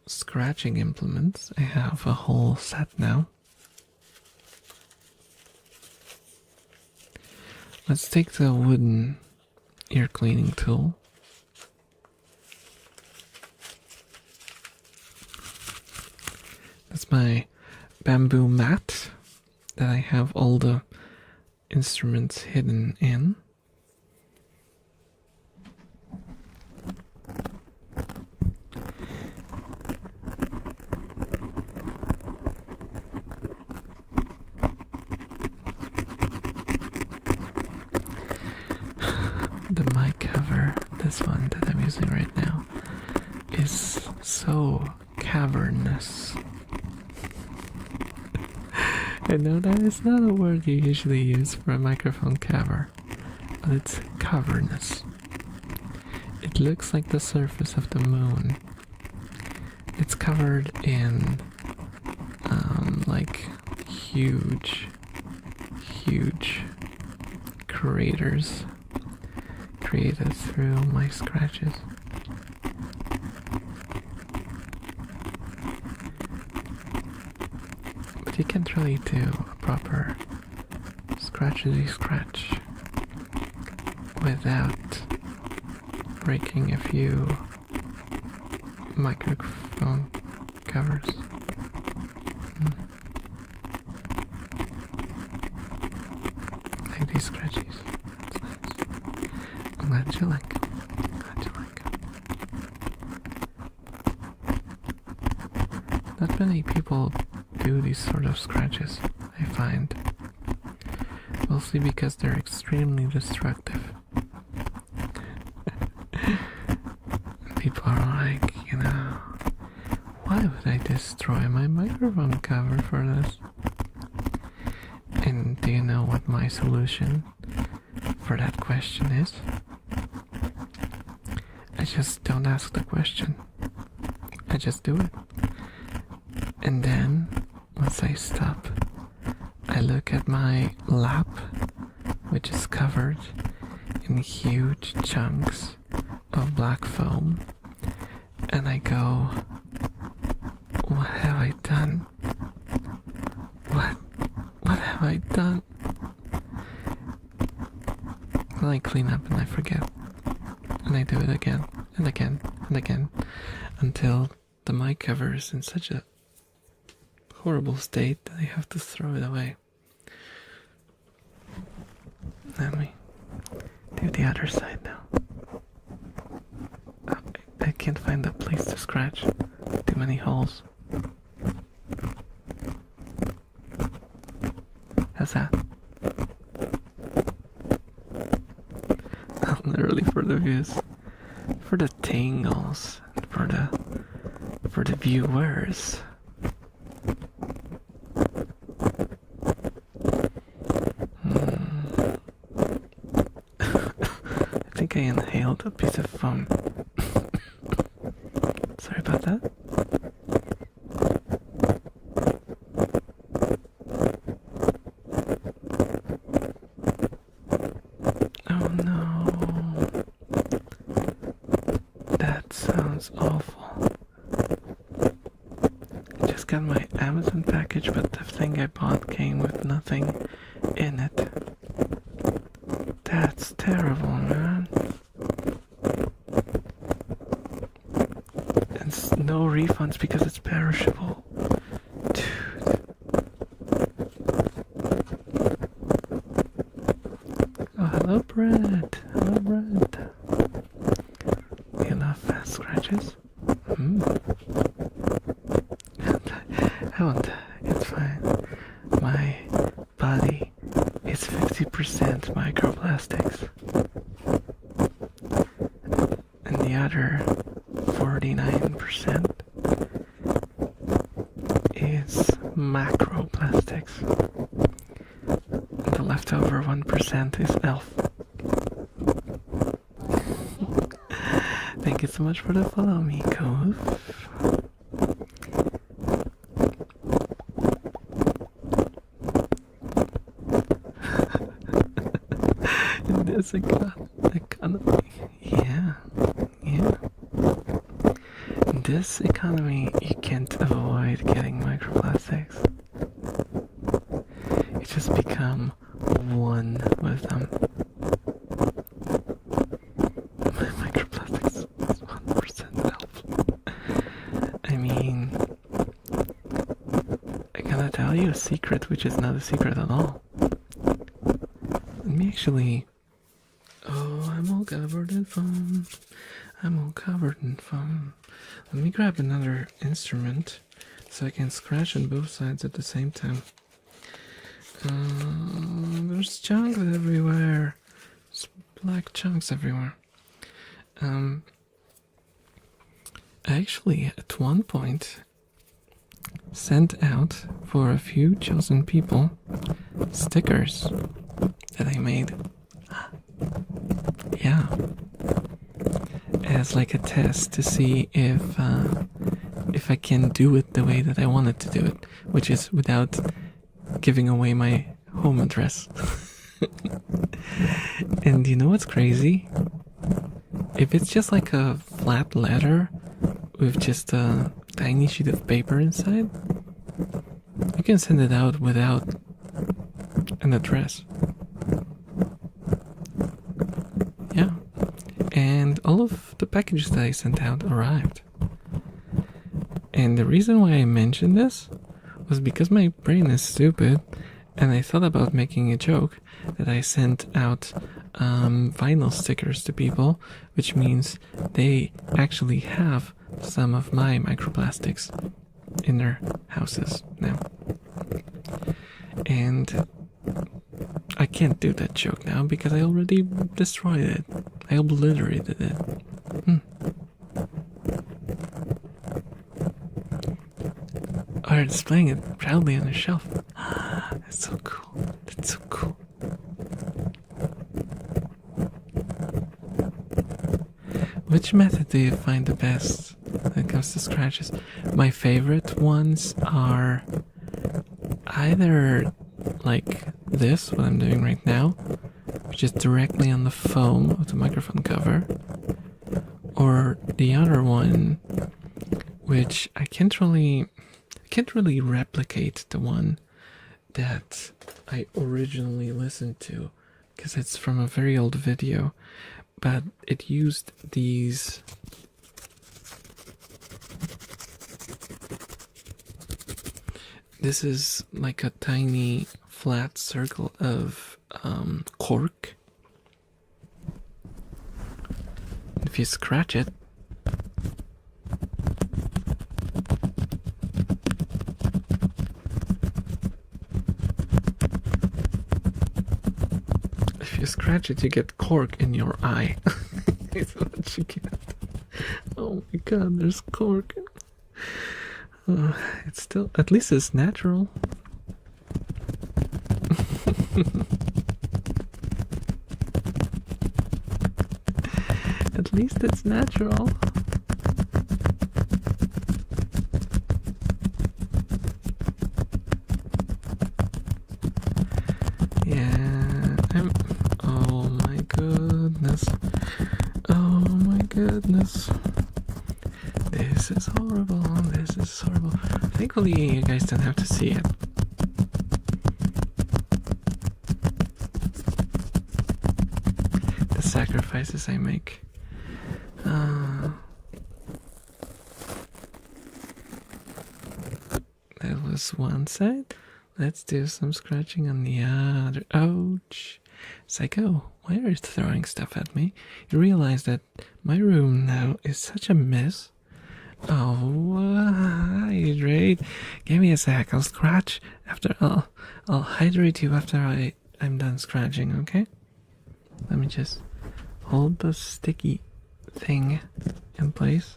[SPEAKER 1] scratching implements. I have a whole set now. Let's take the wooden ear cleaning tool. That's my bamboo mat that I have all the instruments hidden in. The mic cover, this one that I'm using right now, is so cavernous. I know that is not a word you usually use for a microphone cover, but it's cavernous. It looks like the surface of the moon. It's covered in like huge craters created through my scratches. But you can't really do a proper scratchety scratch without breaking a few microphone covers. Like these scratchies. It's nice. I'm glad you like. Not many people do these sort of scratches, I find. Mostly because they're extremely destructive. People are like, you know, why would I destroy my microphone cover for this? And do you know what my solution for that question is? I just don't ask the question. I just do it. And then, once I stop, I look at my lap, which is covered in huge chunks of black foam, and I go, what have I done? What have I done? Then I clean up and I forget. And I do it again and again and again until the mic cover is in such a horrible state that I have to throw it away. Let me do the other side now. I can't find a place to scratch. Too many holes. How's that? Literally for the views, for the tingles, for the viewers. I think I inhaled a piece of foam. Sorry about that. Oh no. That sounds awful. I just got my Amazon package, but the thing I bought came with nothing in it. That's terrible, man. And no refunds because it's perishable. Dude. Oh, hello, Brett. Hello, Brett. You love fast scratches? I won't. It's fine. My body is 50% microplastics. And the other 49% is macroplastics. The leftover 1% is Elf. Thank you so much for the follow, Miko. In this economy, yeah. In this economy, you can't avoid getting microplastics. You just become one with them. My microplastics is 1% Elf. I mean, I gotta tell you a secret, which is not a secret at all. Let me actually... Oh, I'm all covered in foam. I'm all covered in foam. Let me grab another instrument so I can scratch on both sides at the same time. There's chunks everywhere. There's black chunks everywhere. I actually, at one point, sent out for a few chosen people stickers that I made. Yeah. As like a test to see if I can do it the way that I wanted to do it, which is without giving away my home address. And you know what's crazy? If it's just like a flat letter with just a tiny sheet of paper inside, you can send it out without an address. Yeah. And all of the packages that I sent out arrived. And the reason why I mentioned this was because my brain is stupid, and I thought about making a joke that I sent out vinyl stickers to people, which means they actually have some of my microplastics in their houses now. And I can't do that joke now because I already destroyed it. I obliterated it. Or displaying it proudly on the shelf. That's so cool. That's so cool. Which method do you find the best when it comes to scratches. My favorite ones are either like this, what I'm doing right now, which is directly on the foam of the microphone cover, or the other one, which I can't really replicate the one that I originally listened to, because it's from a very old video, but it used these this is like a tiny flat circle of cork. If you scratch it, you get cork in your eye. That's what you get. Oh my god, there's cork. It's still, at least it's natural. At least it's natural. Yeah, oh my goodness. Oh my goodness. This is horrible. This is horrible. Thankfully, you guys don't have to see it. The sacrifices I make. That was one side. Let's do some scratching on the other. Ouch. Psycho, why are you throwing stuff at me? You realize that my room now is such a mess. Oh, hydrate. Give me a sec. I'll scratch after. I'll hydrate you after I'm done scratching. Okay. Let me just hold the sticky thing in place.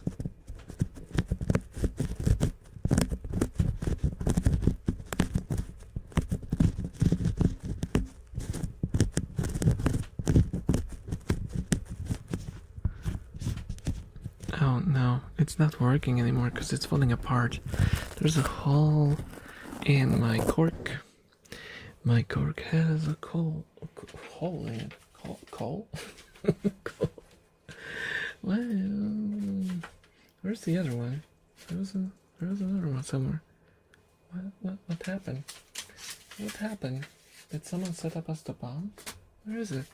[SPEAKER 1] Oh no, it's not working anymore because it's falling apart. There's a hole in my cork. My cork has a hole in it. Coal? Well, where's the other one? There was another one somewhere. What happened? What happened? Did someone set up us the bomb? Where is it?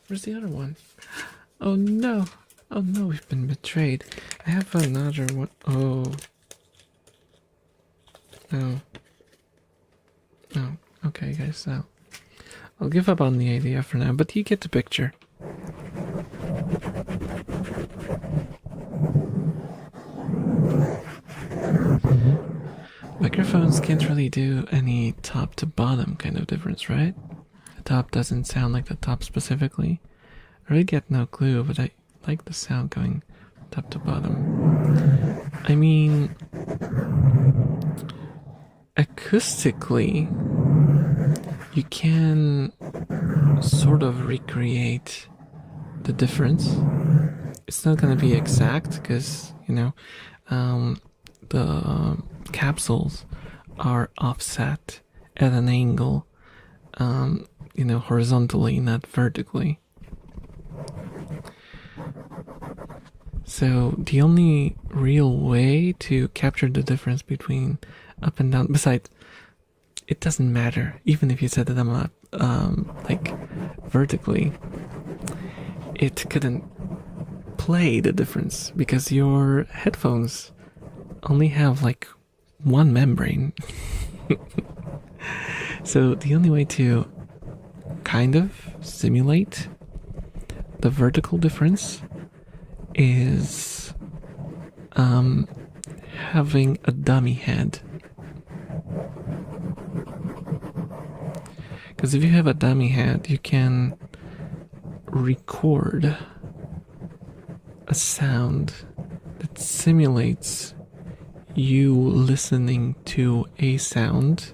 [SPEAKER 1] Where's the other one? Oh no! Oh no, we've been betrayed. I have another one. Oh. No. No. Okay, guys, so I'll give up on the idea for now, but you get the picture. Microphones can't really do any top to bottom kind of difference, right? The top doesn't sound like the top specifically. I really get no clue, but I like the sound going top to bottom. I mean, acoustically, you can sort of recreate the difference. It's not going to be exact because, you know, the capsules are offset at an angle, you know, horizontally, not vertically. So the only real way to capture the difference between up and down, besides, it doesn't matter, even if you set them up like vertically, it couldn't play the difference because your headphones only have like one membrane. So the only way to kind of simulate the vertical difference is having a dummy head. Because if you have a dummy head, you can record a sound that simulates you listening to a sound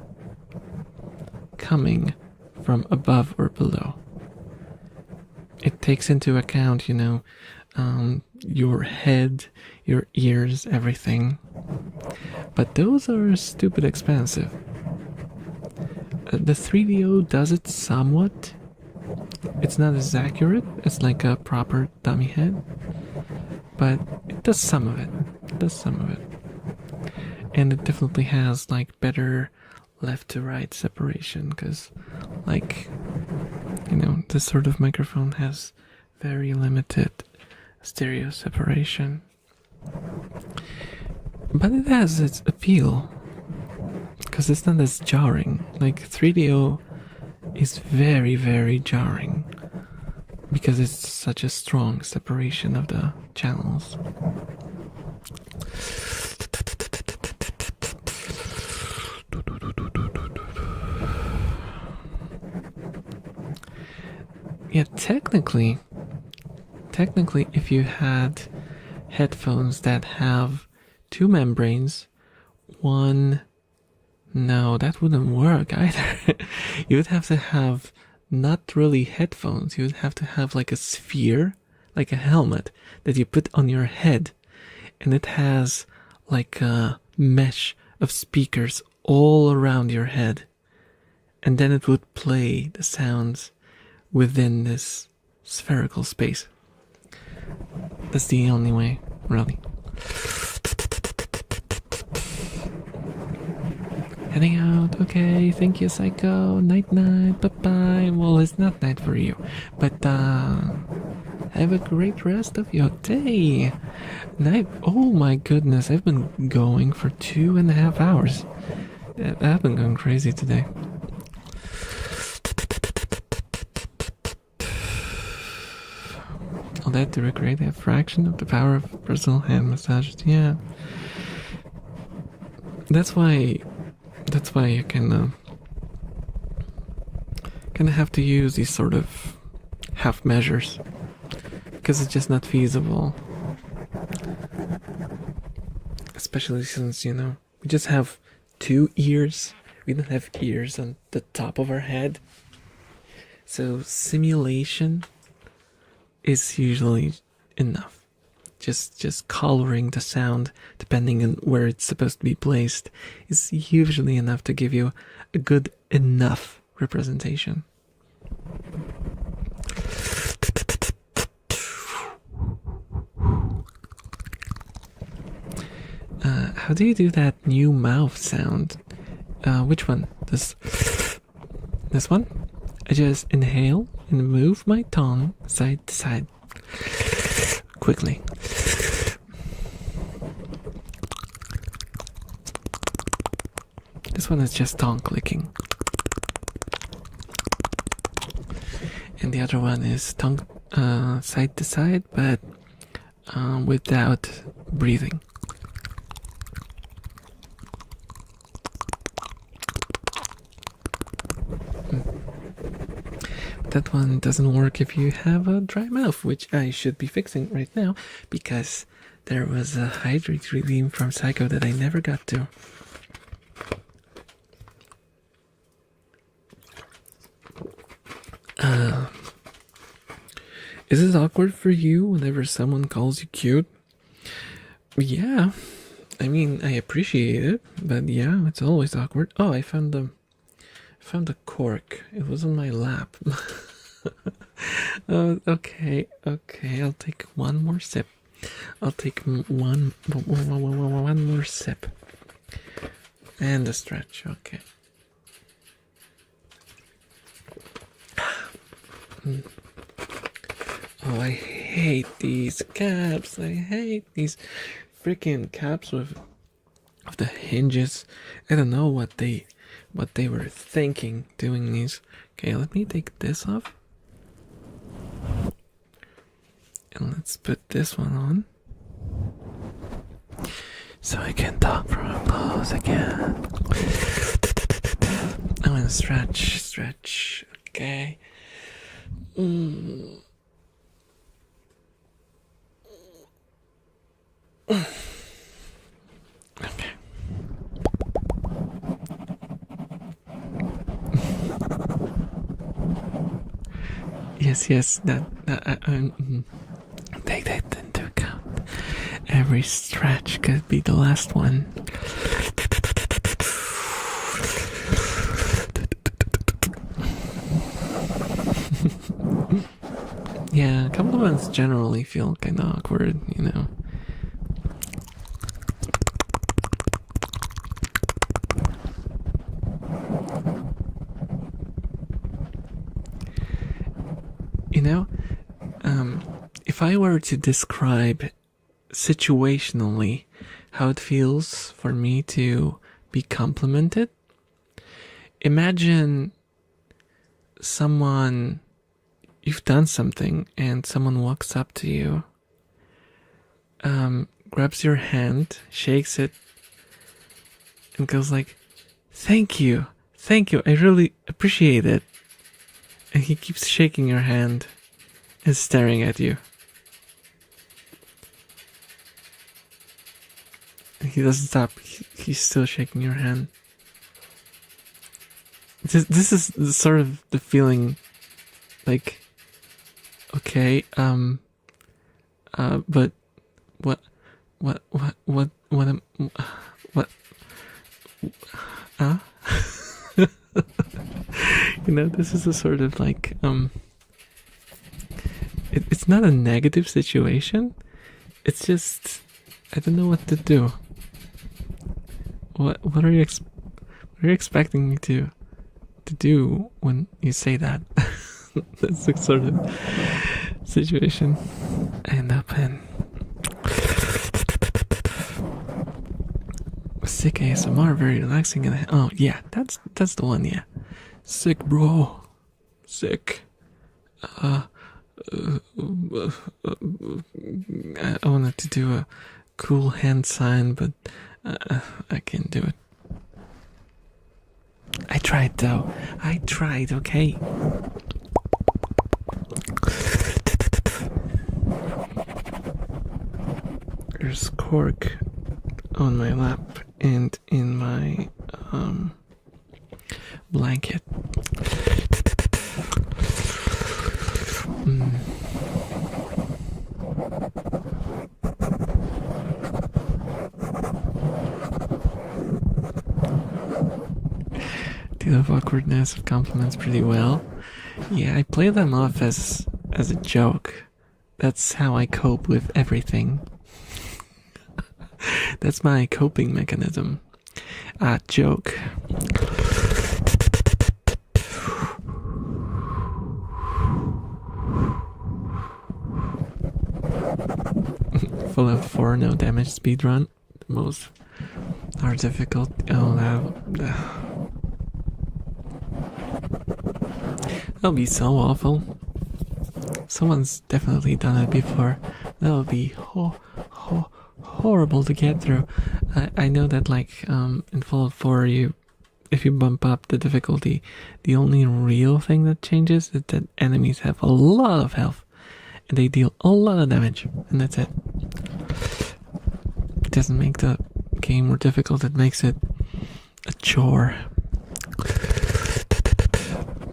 [SPEAKER 1] coming from above or below. It takes into account, you know, your head your ears, everything. But those are stupid expensive. The 3DO does it somewhat. It's not as accurate as like a proper dummy head, but it does some of it. It does some of it. And it definitely has like better left to right separation, because like, you know, this sort of microphone has very limited stereo separation. But it has its appeal, because it's not as jarring. Like 3DO is very, very jarring because it's such a strong separation of the channels. Yeah, technically, if you had headphones that have two membranes, one, no, that wouldn't work either. You would have to have not really headphones, you would have to have like a sphere, like a helmet that you put on your head, and it has like a mesh of speakers all around your head, and then it would play the sounds within this spherical space. That's the only way, really. Heading out, okay, thank you, Psycho. Night night, bye bye. Well, it's not night for you, but have a great rest of your day. Night, oh my goodness, I've been going for 2.5 hours. I've been going crazy today. All that to recreate a fraction of the power of personal hand massages. Yeah, that's why you kind of have to use these sort of half measures, because it's just not feasible. Especially since, you know, we just have 2 ears. We don't have ears on the top of our head. So simulation is usually enough. Just coloring the sound depending on where it's supposed to be placed is usually enough to give you a good enough representation. How do you do that new mouth sound? Which one? This one? I just inhale and move my tongue side to side quickly. This one is just tongue clicking. And the other one is tongue side to side, but without breathing. That one doesn't work if you have a dry mouth, which I should be fixing right now, because there was a hydrate redeem from Psycho that I never got to. Is it awkward for you whenever someone calls you cute? Yeah, I mean, I appreciate it, but yeah, it's always awkward. Oh, I found the cork. It was on my lap. Oh, okay, I'll take one more sip. I'll take one more sip. And a stretch, okay. Oh, I hate these caps. I hate these freaking caps with the hinges. I don't know what they were thinking doing these. Okay, let me take this off. And let's put this one on, so I can talk from up close again. I'm gonna stretch. Okay. Okay. Yes, that take that into account. every stretch could be the last one. Yeah, compliments generally feel kind of awkward, you know. You know, if I were to describe situationally how it feels for me to be complimented, imagine you've done something and someone walks up to you, grabs your hand, shakes it, and goes like, thank you, I really appreciate it. And he keeps shaking your hand and staring at you. And he doesn't stop. He's still shaking your hand. This is sort of the feeling, like, okay, but what, you know, this is a sort of like, it's not a negative situation. It's just, I don't know what to do. What are you expecting me to do when you say that? That's the sort of situation I end up in. Sick ASMR, very relaxing, and oh yeah, that's the one. Yeah, sick, bro, sick. I wanted to do a cool hand sign, but I can't do it. I tried though. I tried. Okay. There's cork on my lap and in my blanket. Deal with awkwardness of compliments pretty well. Yeah, I play them off as a joke. That's how I cope with everything. That's my coping mechanism. Joke. Fallout 4 no damage speedrun. The most are difficult. Oh, that'll be so awful. Someone's definitely done it before. That'll be horrible to get through. I know that, like, in Fallout 4, if you bump up the difficulty, the only real thing that changes is that enemies have a lot of health and they deal a lot of damage, and that's it. It doesn't make the game more difficult, it makes it a chore.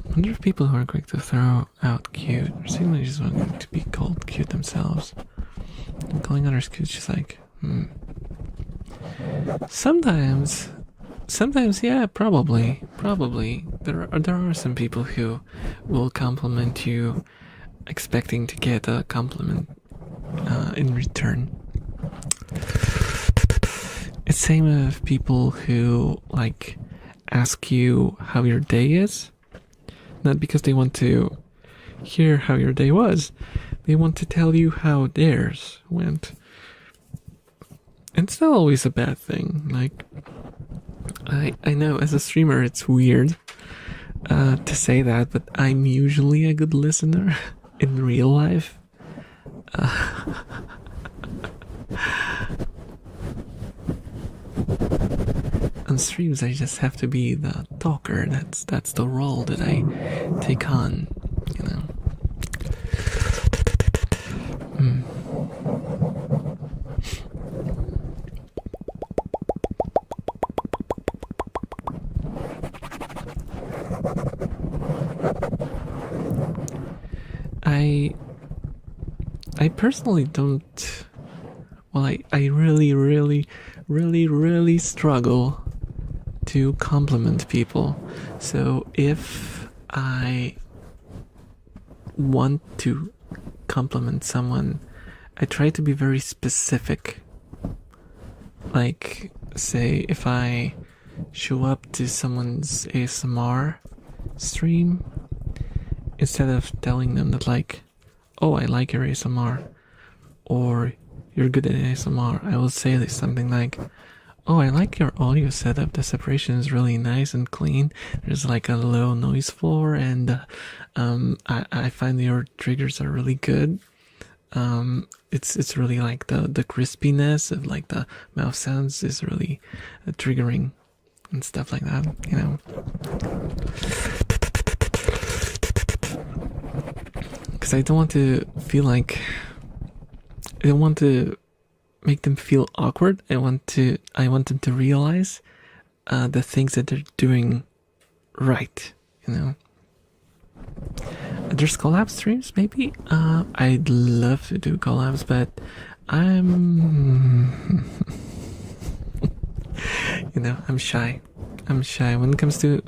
[SPEAKER 1] I wonder if people who are quick to throw out cute or seemingly just wanting to be called cute themselves, and calling others cute is just like, Sometimes, yeah, probably. There are some people who will compliment you, expecting to get a compliment in return. It's same with people who like ask you how your day is, not because they want to hear how your day was, they want to tell you how theirs went. It's not always a bad thing. Like, I know as a streamer it's weird to say that, but I'm usually a good listener in real life. On streams I just have to be the talker. That's the role that I take on, you know. I personally don't Well, I really, really, really, really struggle to compliment people. So if I want to compliment someone, I try to be very specific. Like, say, if I show up to someone's ASMR stream, instead of telling them that, like, oh, I like your ASMR, or you're good at ASMR, I will say something like, oh, I like your audio setup. The separation is really nice and clean. There's like a low noise floor, and I find your triggers are really good. It's really like the crispiness of like the mouth sounds is really triggering and stuff like that, you know. Because I don't want to feel like, I don't want to make them feel awkward. I want them to realize the things that they're doing right, you know. There's collab streams, maybe. I'd love to do collabs, but I'm you know, I'm shy. When it comes to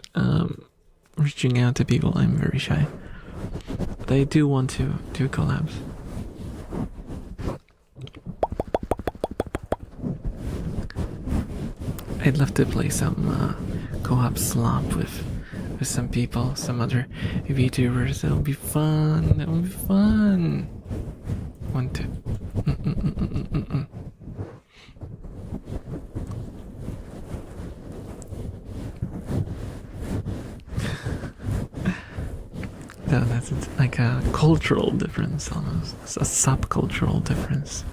[SPEAKER 1] reaching out to people. I'm very shy, but I do want to do collabs. I'd love to play some co-op slop with some people, some other VTubers. That would be fun. That would be fun. Want to. No, that's like a cultural difference almost. It's a subcultural difference.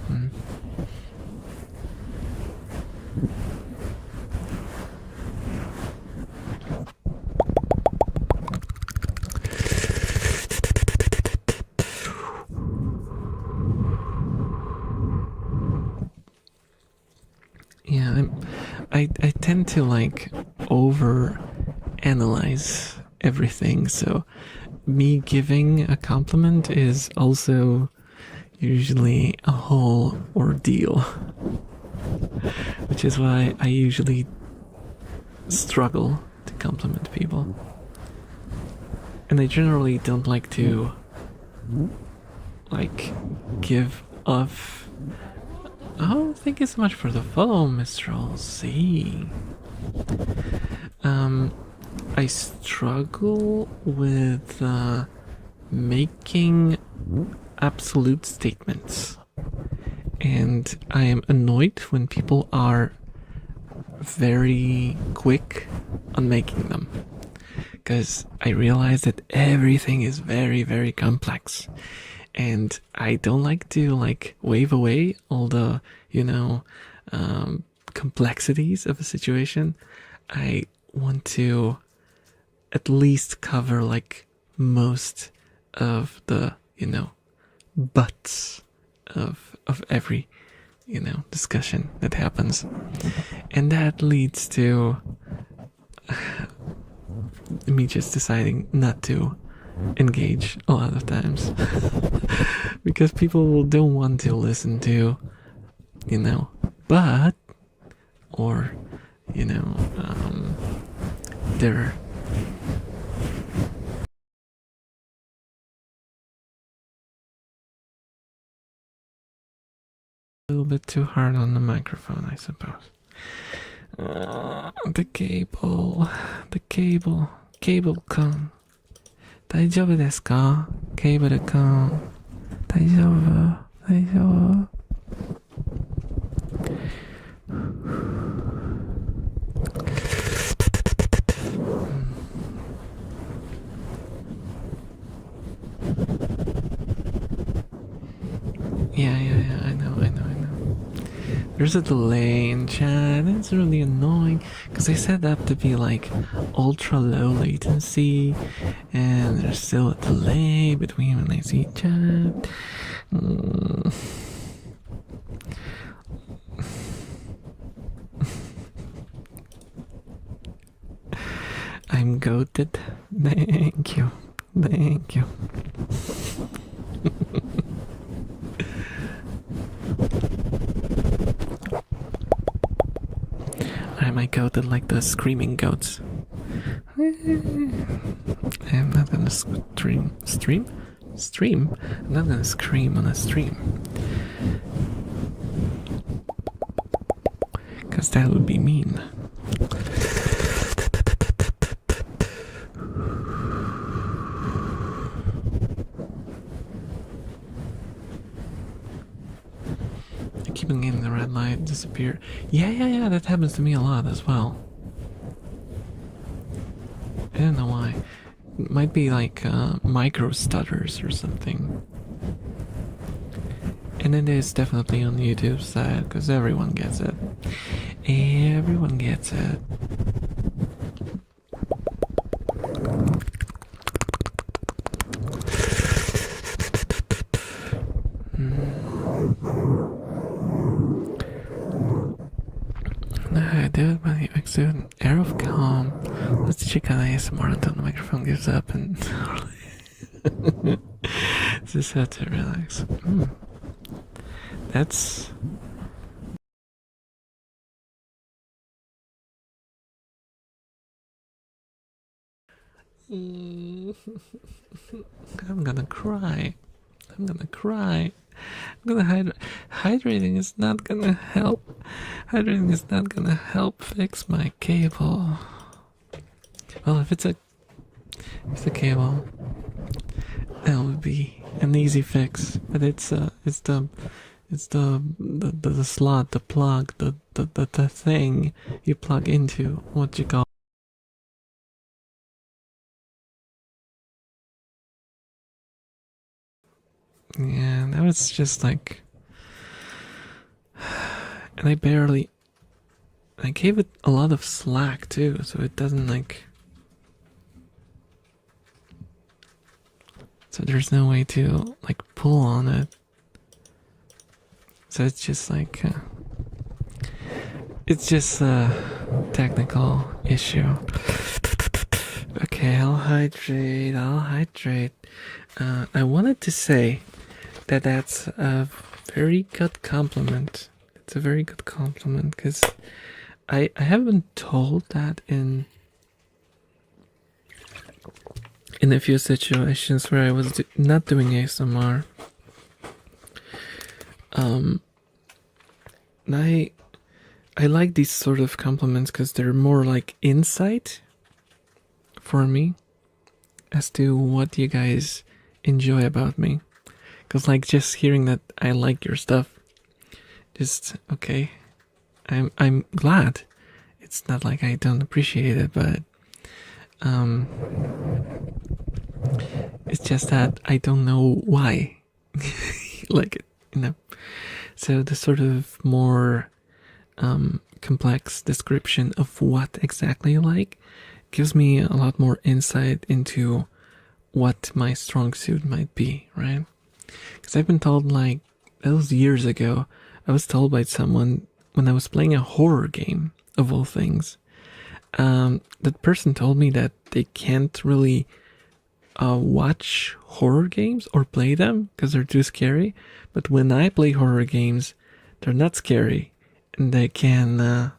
[SPEAKER 1] Yeah, I tend to like over analyze everything, so me giving a compliment is also usually a whole ordeal, which is why I usually struggle to compliment people. And I generally don't like to like give off. Oh, thank you so much for the follow, Mr. Z. I struggle with making absolute statements, and I am annoyed when people are very quick on making them, because I realize that everything is very, very complex, and I don't like to like wave away all the, you know, complexities of a situation. I want to at least cover like most of the, you know, butts of every, you know, discussion that happens, and that leads to me just deciding not to engage a lot of times because people don't want to listen to, you know, but, or, you know, they're a little bit too hard on the microphone, I suppose. The cable, cable con. 大丈夫ですか? Cable con. 大丈夫? Yeah, I know. There's a delay in chat. It's really annoying because I set up to be like ultra low latency, and there's still a delay between when I see chat. I'm goated. Thank you. I might go to like the screaming goats. I'm not gonna stream? I'm not gonna scream on a stream. Cause that would be mean. I keep on getting the red light disappear. Yeah, that happens to me a lot as well. I don't know why. It might be like micro stutters or something. And it is definitely on YouTube side because everyone gets it. Everyone gets it. I do it when you exit an air of calm. Let's check out ASMR until the microphone gives up and just have to relax. That's I'm gonna cry. I'm gonna cry. I'm gonna hydrating is not gonna help. Hydrating is not gonna help fix my cable. Well, if it's a cable, that would be an easy fix. But it's the slot, the plug, the thing you plug into what you call. Yeah, that was just like, and I gave it a lot of slack too, so it doesn't like, so there's no way to like pull on it. So it's just like, it's just a technical issue. Okay, I'll hydrate. I wanted to say that that's a very good compliment. It's a very good compliment because I have been told that in a few situations where I was not doing ASMR. I like these sort of compliments because they're more like insight for me as to what you guys enjoy about me. Because like just hearing that I like your stuff, just okay. I'm glad. It's not like I don't appreciate it, but it's just that I don't know why. Like it, you know. So the sort of more complex description of what exactly you like gives me a lot more insight into what my strong suit might be, right? Because I've been told, like, that was years ago, I was told by someone when I was playing a horror game, of all things, that person told me that they can't really watch horror games or play them because they're too scary, but when I play horror games, they're not scary, and they can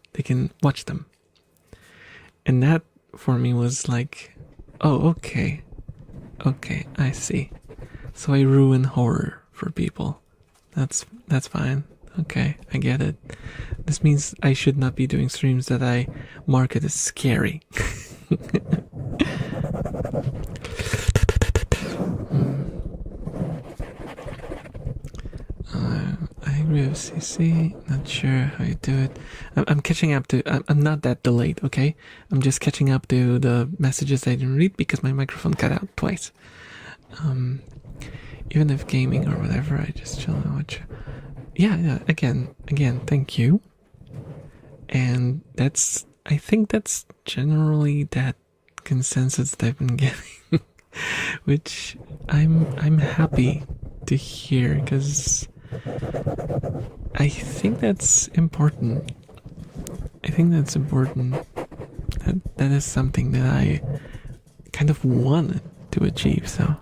[SPEAKER 1] watch them. And that, for me, was like, oh, okay, I see. So I ruin horror for people. That's fine. Okay, I get it. This means I should not be doing streams that I market as scary. I agree with CC. Not sure how you do it. I'm catching up to. I'm not that delayed. Okay, I'm just catching up to the messages I didn't read because my microphone cut out twice. Even if gaming or whatever, I just chill and watch. Yeah. Again, thank you. And I think that's generally that consensus that I've been getting, which I'm happy to hear because I think that's important. That is something that I kind of wanted to achieve. So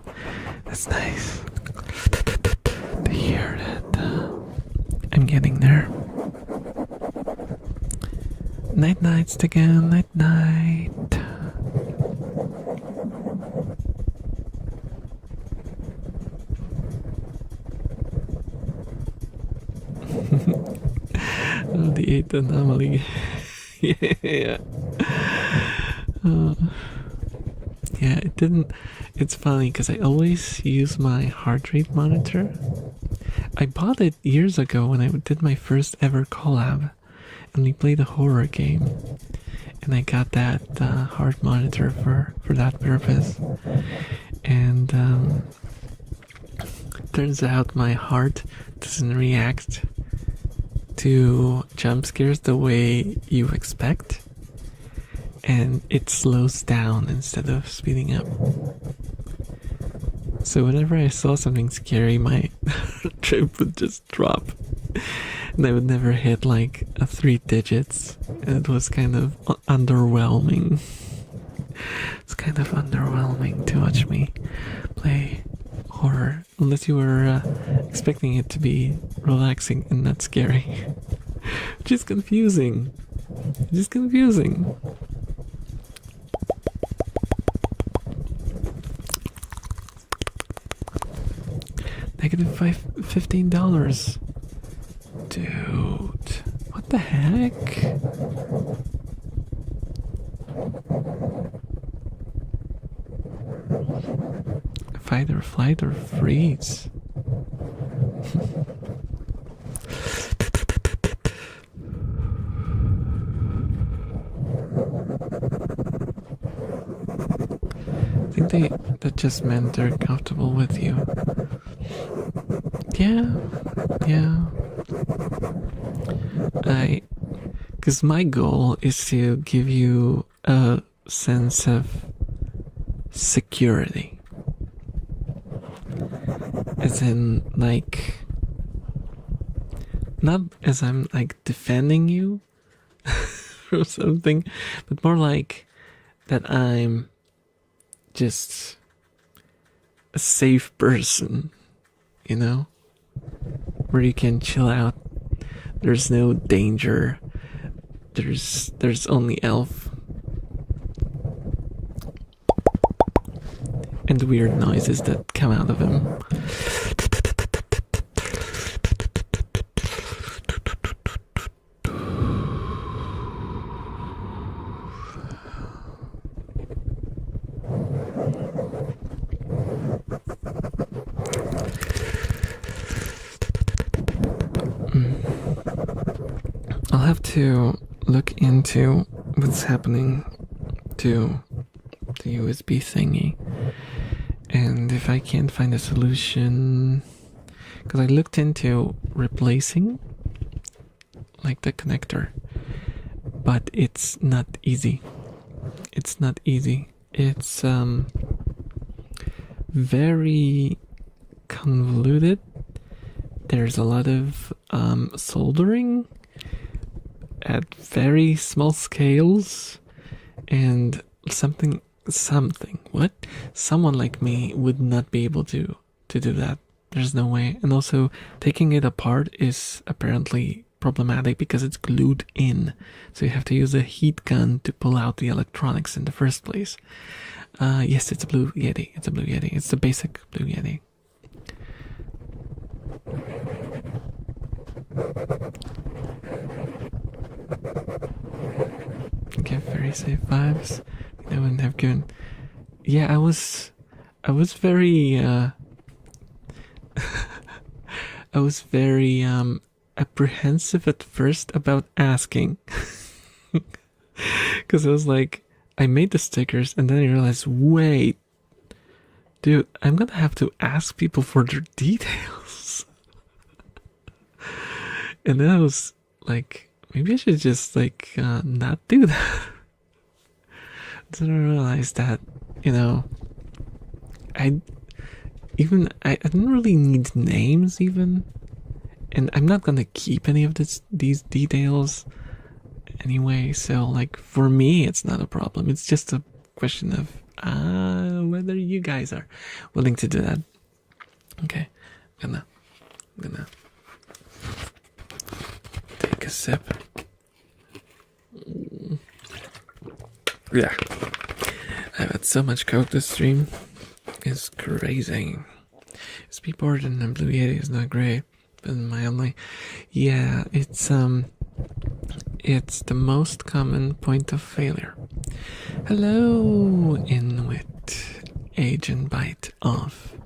[SPEAKER 1] that's nice to hear that I'm getting there. Night nights again, night night. Oh, the 8th anomaly. Yeah. Yeah, it didn't. It's funny because I always use my heart rate monitor. I bought it years ago when I did my first ever collab, and we played a horror game, and I got that heart monitor for that purpose. And turns out my heart doesn't react to jump scares the way you expect, and it slows down instead of speeding up. So whenever I saw something scary, my trip would just drop, and I would never hit like 3 digits, and it was kind of underwhelming. It's kind of underwhelming to watch me play horror, unless you were expecting it to be relaxing and not scary. Which is confusing. Just confusing. Negative $15. Dude, what the heck? Fight or flight or freeze. I think that just meant they're comfortable with you. Yeah. Because my goal is to give you a sense of security. As in, like, not as I'm like defending you or something, but more like that I'm just a safe person, you know, where you can chill out. There's no danger. There's only Elf and weird noises that come out of him. I'll have to look into what's happening to the USB thingy, and if I can't find a solution, because I looked into replacing like the connector, but it's not easy. It's very convoluted. There's a lot of soldering at very small scales, and someone like me would not be able to do that. There's no way. And also, taking it apart is apparently problematic because it's glued in, so you have to use a heat gun to pull out the electronics in the first place. Yes, it's a Blue Yeti. It's the basic Blue Yeti. Okay, very safe vibes. I wouldn't have given. Yeah, I was very I was very apprehensive at first about asking, because I was like, I made the stickers and then I realized, wait, dude, I'm gonna have to ask people for their details. And then I was like, maybe I should just like not do that. Then I realized that, you know, I didn't really need names even, and I'm not gonna keep any of these details anyway. So like for me, it's not a problem. It's just a question of whether you guys are willing to do that. Okay, I'm gonna take a sip. Yeah. I've had so much coke this stream. It's crazy. Speedboard and the Blue Yeti is not great, but mildly. Yeah, it's the most common point of failure. Hello, Inuit Agent Bite Off.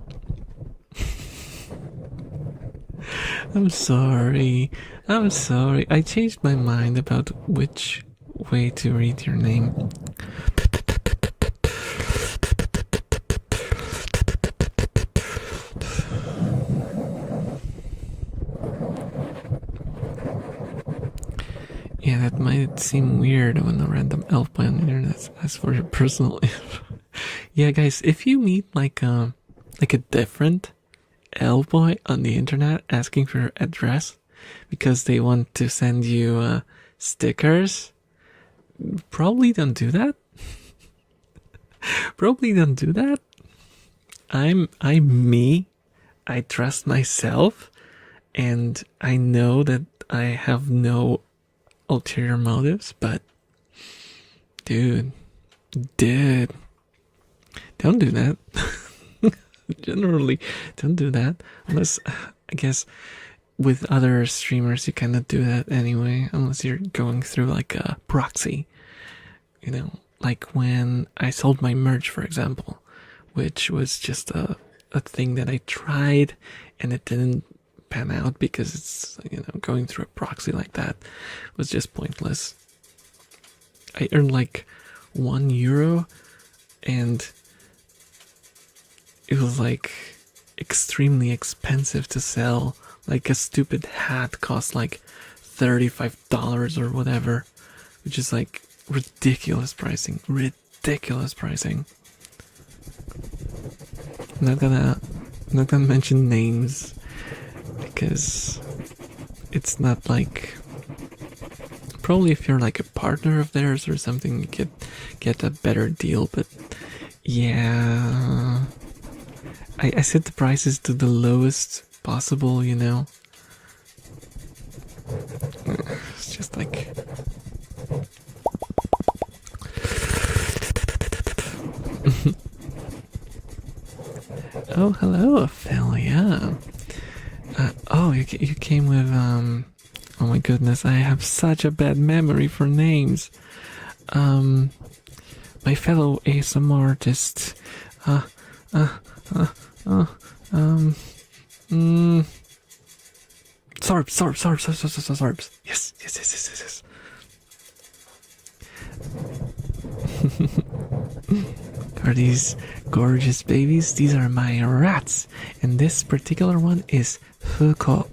[SPEAKER 1] I'm sorry. I changed my mind about which way to read your name. Yeah, that might seem weird when a random elf boy on the internet asks for your personal info. Yeah, guys, if you meet like a different elf boy on the internet asking for your address because they want to send you stickers, probably don't do that. Probably don't do that. I'm me. I trust myself, and I know that I have no ulterior motives, but dude, don't do that. Generally, don't do that unless, I guess, with other streamers you cannot do that anyway, unless you're going through like a proxy, you know, like when I sold my merch, for example, which was just a thing that I tried and it didn't pan out because it's, you know, going through a proxy like that was just pointless. I earned like €1 and it was like extremely expensive to sell. Like a stupid hat cost like $35 or whatever, which is like ridiculous pricing. I'm not gonna mention names because it's not like, probably if you're like a partner of theirs or something you get a better deal, but yeah, I set the prices to the lowest possible, you know. It's just like oh, hello, Ophelia. Oh, you came with oh my goodness, I have such a bad memory for names. My fellow ASMR artist, Sorbs. Yes. Are these gorgeous babies? These are my rats, and this particular one is Huko.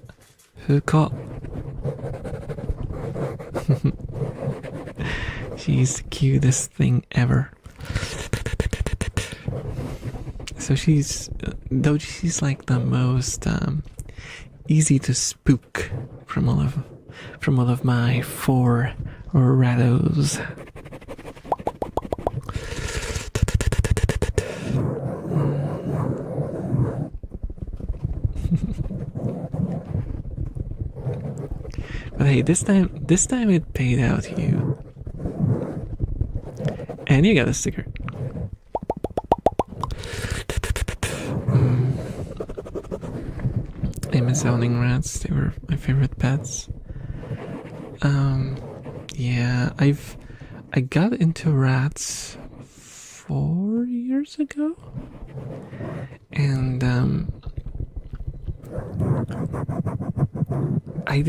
[SPEAKER 1] She's the cutest thing ever. So she's like the most easy to spook from all of my 4 rattos. But hey, this time it paid out you. And you got a sticker. Amazoning rats, they were my favorite pets. Yeah, I got into rats 4 years ago, and I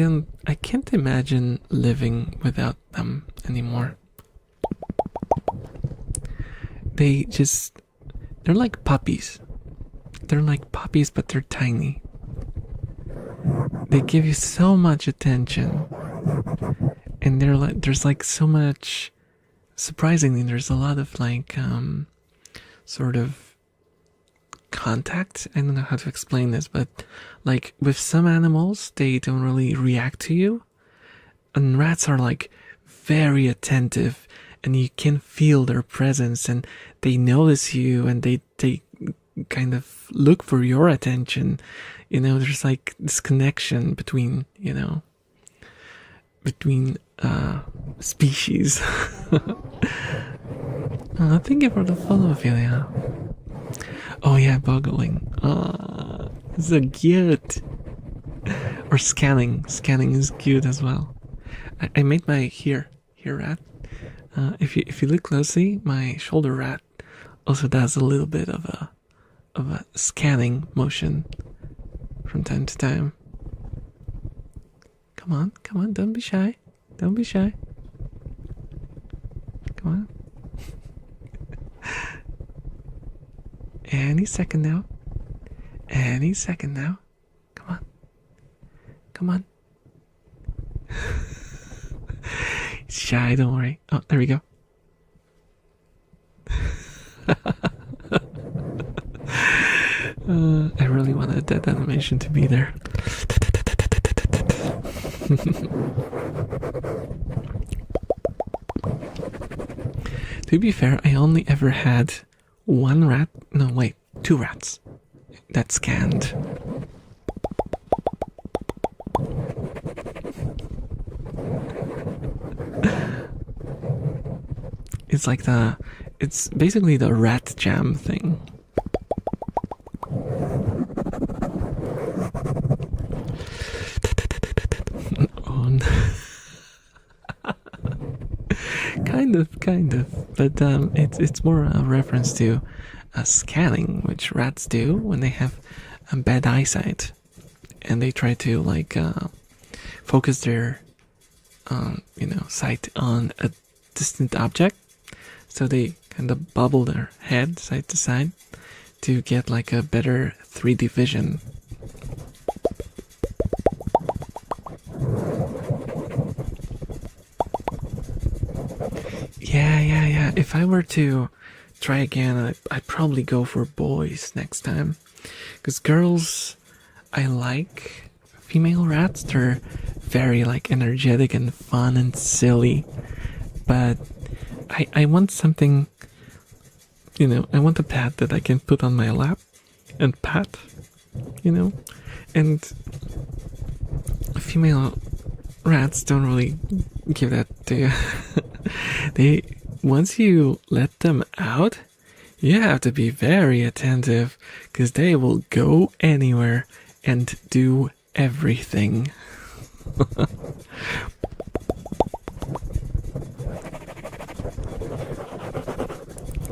[SPEAKER 1] can't imagine living without them anymore. They're like puppies. They're like puppies, but they're tiny. They give you so much attention, and there's like so much. Surprisingly, there's a lot of like sort of contact. I don't know how to explain this, but like with some animals, they don't really react to you, and rats are like very attentive, and you can feel their presence, and they notice you, and they kind of look for your attention. You know, there's like this connection between, you know, between species. Thank you for the follow, Ophelia. Oh yeah, boggling. So cute. Or scanning. Scanning is cute as well. I made my here rat. If you look closely, my shoulder rat also does a little bit of a scanning motion from time to time. Come on, don't be shy. Don't be shy. Come on. Any second now. Any second now. Come on. Come on. Shy, don't worry. Oh, there we go. I really wanted that animation to be there. To be fair, I only ever had one rat. No, wait, 2 rats that scanned. It's like it's basically the rat jam thing. Oh, no. kind of, but it's more a reference to scanning, which rats do when they have bad eyesight, and they try to like focus their sight on a distant object, so they kind of bobble their head side to side to get like a better 3D vision. Yeah. If I were to try again, I'd probably go for boys next time. Because girls, I like female rats. They're very like energetic and fun and silly. But I want something, I want a pet that I can put on my lap and pat, and female rats don't really give that to you. Once you let them out, you have to be very attentive, because they will go anywhere and do everything.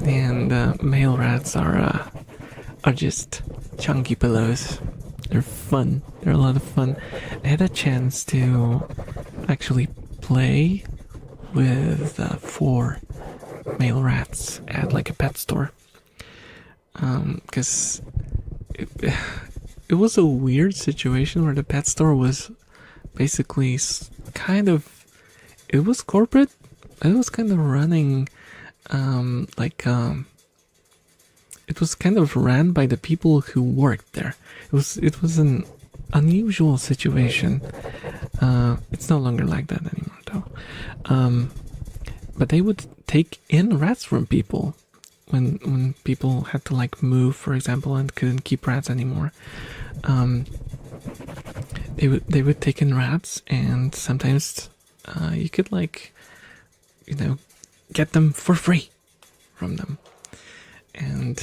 [SPEAKER 1] And male rats are just chunky pillows. They're fun. They're a lot of fun. I had a chance to actually play with 4 male rats at like a pet store. Because it was a weird situation where the pet store was basically it was corporate. It was kind of running it was kind of ran by the people who worked there. It was an unusual situation. It's no longer like that anymore though. But they would take in rats from people when people had to like move, for example, and couldn't keep rats anymore. They would take in rats, and sometimes you could like get them for free from them. And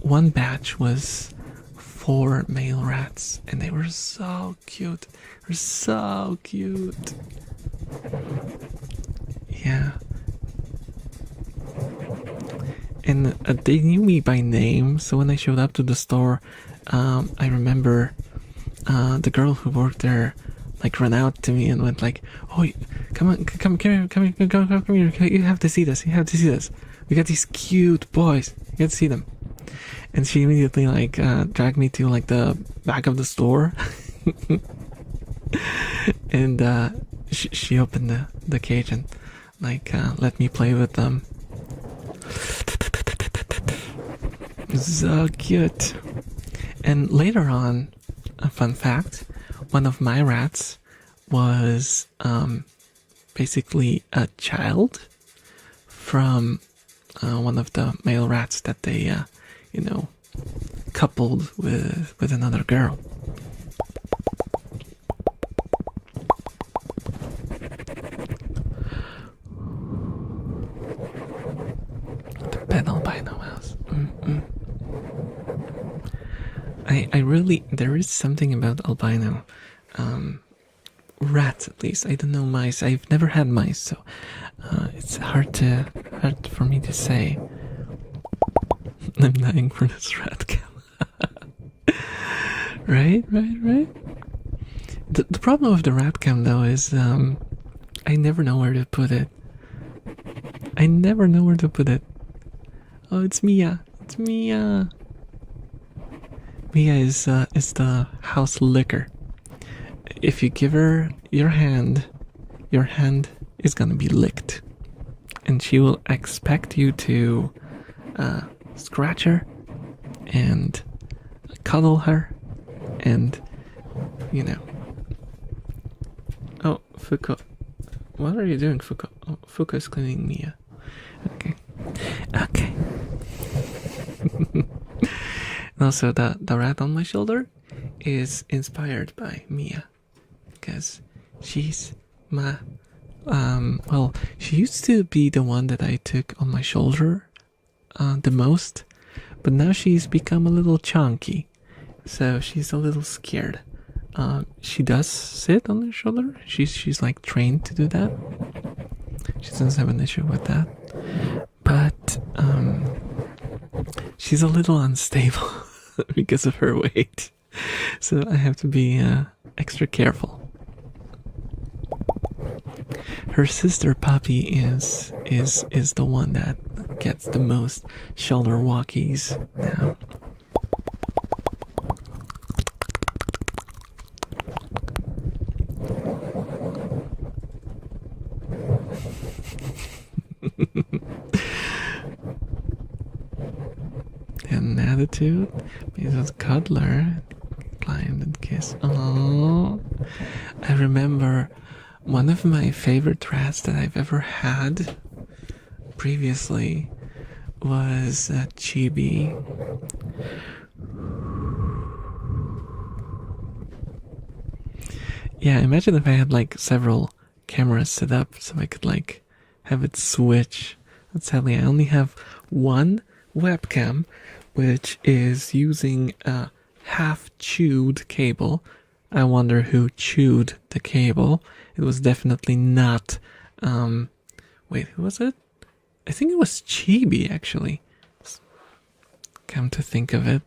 [SPEAKER 1] one batch was 4 male rats, and they were so cute. They're so cute. Yeah. And they knew me by name, so when I showed up to the store, I remember the girl who worked there like ran out to me and went like, "Oh, come here! You have to see this! You have to see this! We got these cute boys! You got to see them!" And she immediately like dragged me to like the back of the store, and she opened the cage and like let me play with them. So cute. And later on, a fun fact, one of my rats was basically a child from one of the male rats that they coupled with another girl. The I really, there is something about albino rats, at least. I don't know mice. I've never had mice, so it's hard for me to say. I'm dying for this rat cam. Right. The problem with the rat cam though is I never know where to put it. Oh, it's Mia. It's Mia. Mia is the house licker. If you give her your hand is gonna be licked, and she will expect you to scratch her and cuddle her, and you know. Oh, Fuko, what are you doing, Fuko? Oh, Fuko is cleaning Mia. Okay. And also, the rat on my shoulder is inspired by Mia, because she's my well, she used to be the one that I took on my shoulder the most, but now she's become a little chunky, so she's a little scared. She does sit on her shoulder. She's like trained to do that. She doesn't have an issue with that, but she's a little unstable because of her weight, so I have to be extra careful. Her sister puppy is the one that gets the most shoulder walkies now. An attitude, Mrs. Cuddler, climbed and kissed. Oh, I remember one of my favorite rats that I've ever had previously was Chibi. Yeah, imagine if I had like several cameras set up so I could like have it switch. But sadly, I only have one webcam, which is using a half-chewed cable. I wonder who chewed the cable. It was definitely not, wait, who was it? I think it was Chibi, actually. Come to think of it.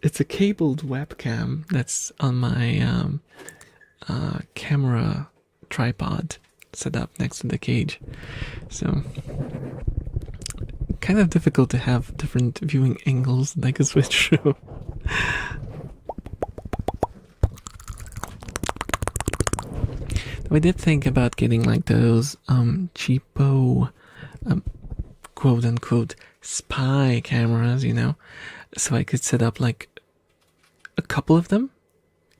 [SPEAKER 1] It's a cabled webcam that's on my camera tripod set up next to the cage. So kind of difficult to have different viewing angles that I could switch through. I did think about getting like those cheapo quote unquote spy cameras, you know, so I could set up like a couple of them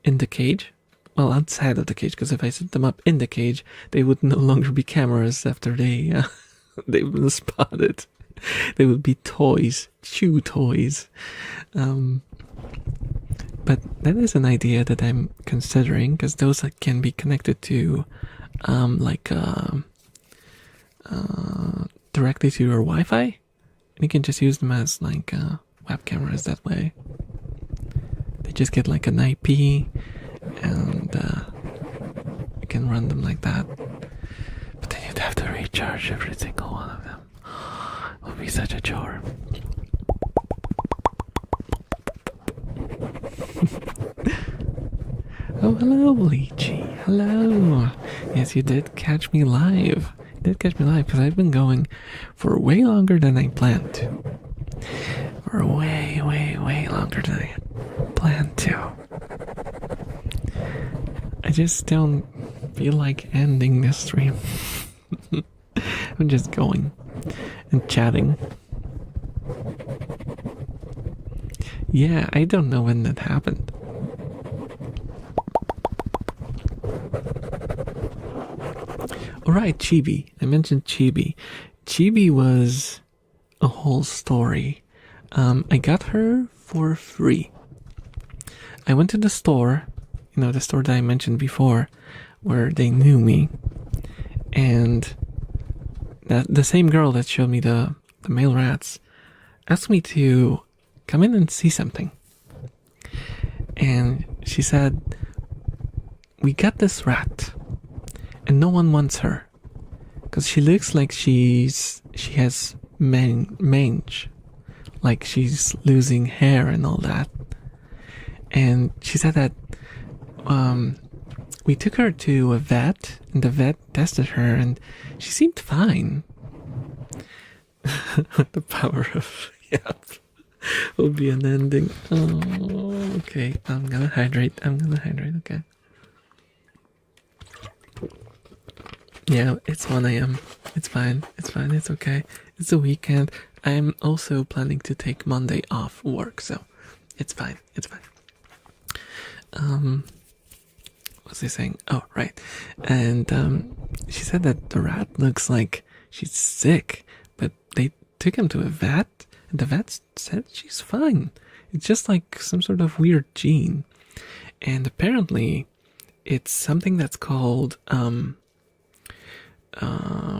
[SPEAKER 1] in the cage, well, outside of the cage, because if I set them up in the cage, they would no longer be cameras after they've been spotted. They would be toys, chew toys. But that is an idea that I'm considering, because those can be connected to directly to your Wi-Fi, and you can just use them as like web cameras that way. They just get like an IP, and you can run them like that. But then you'd have to recharge every single one of them. It would be such a chore. Oh, hello, Lychee. Hello. Yes, you did catch me live. You did catch me live, because I've been going for way longer than I planned to. For way longer than I planned to. I just don't feel like ending this stream. I'm just going and chatting. Yeah, I don't know when that happened. Alright, Chibi. I mentioned Chibi. Chibi was a whole story. I got her for free. I went to the store, you know, the store that I mentioned before, where they knew me, and the same girl that showed me the male rats asked me to come in and see something. And she said, we got this rat, and no one wants her. Because she looks like she has mange. Like she's losing hair and all that. And she said that we took her to a vet, and the vet tested her, and she seemed fine. The power of yep will be an ending. Oh, okay. I'm gonna hydrate. Okay. Yeah, it's 1 a.m. It's fine. It's okay. It's a weekend. I'm also planning to take Monday off work, so it's fine. What's he saying? Oh, right. And she said that the rat looks like she's sick, but they took him to a vet, and the vet said she's fine. It's just like some sort of weird gene. And apparently it's something that's called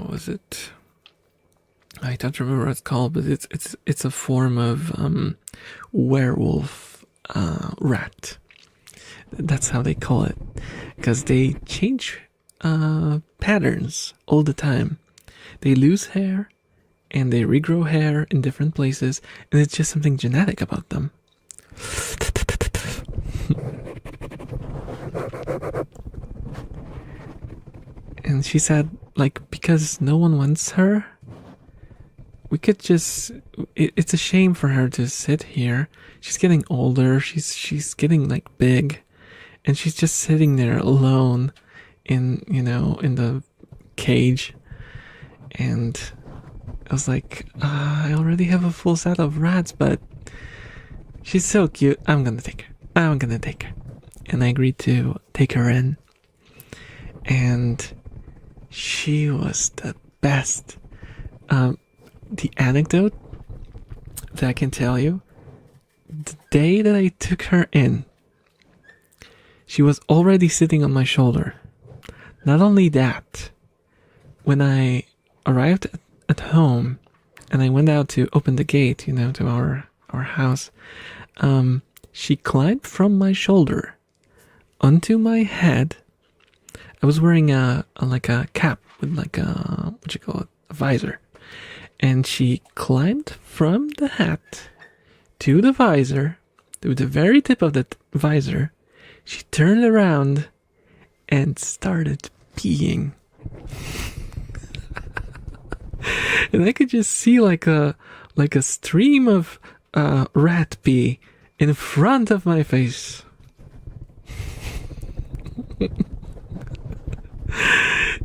[SPEAKER 1] was it? I don't remember what it's called, but it's a form of werewolf rat. That's how they call it, because they change patterns all the time. They lose hair and they regrow hair in different places, and it's just something genetic about them. And she said, like, because no one wants her, we could just, it's a shame for her to sit here. She's getting older, she's getting like big, and she's just sitting there alone in, in the cage. And I was like, I already have a full set of rats, but she's so cute. I'm gonna take her. And I agreed to take her in. And she was the best. The anecdote that I can tell you, the day that I took her in, she was already sitting on my shoulder. Not only that, when I arrived at home and I went out to open the gate, to our house, she climbed from my shoulder onto my head. I was wearing a cap with a visor. And she climbed from the hat to the visor, to the very tip of the visor. She turned around and started peeing. And I could just see like a stream of rat pee in front of my face.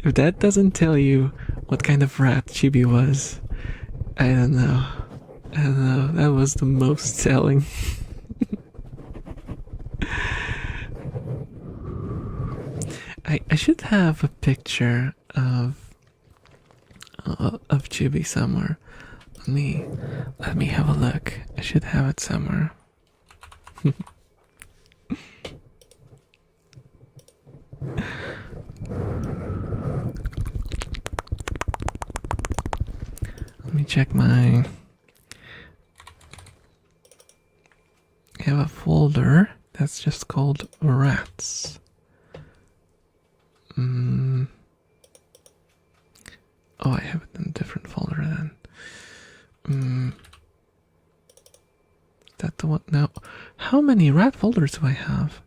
[SPEAKER 1] If that doesn't tell you what kind of rat Chibi was, I don't know. That was the most telling. I should have a picture of Chibi somewhere. Let me have a look. I should have it somewhere. Let me check I have a folder that's just called rats. Oh, I have it in a different folder then. Is that the one? No. How many rat folders do I have?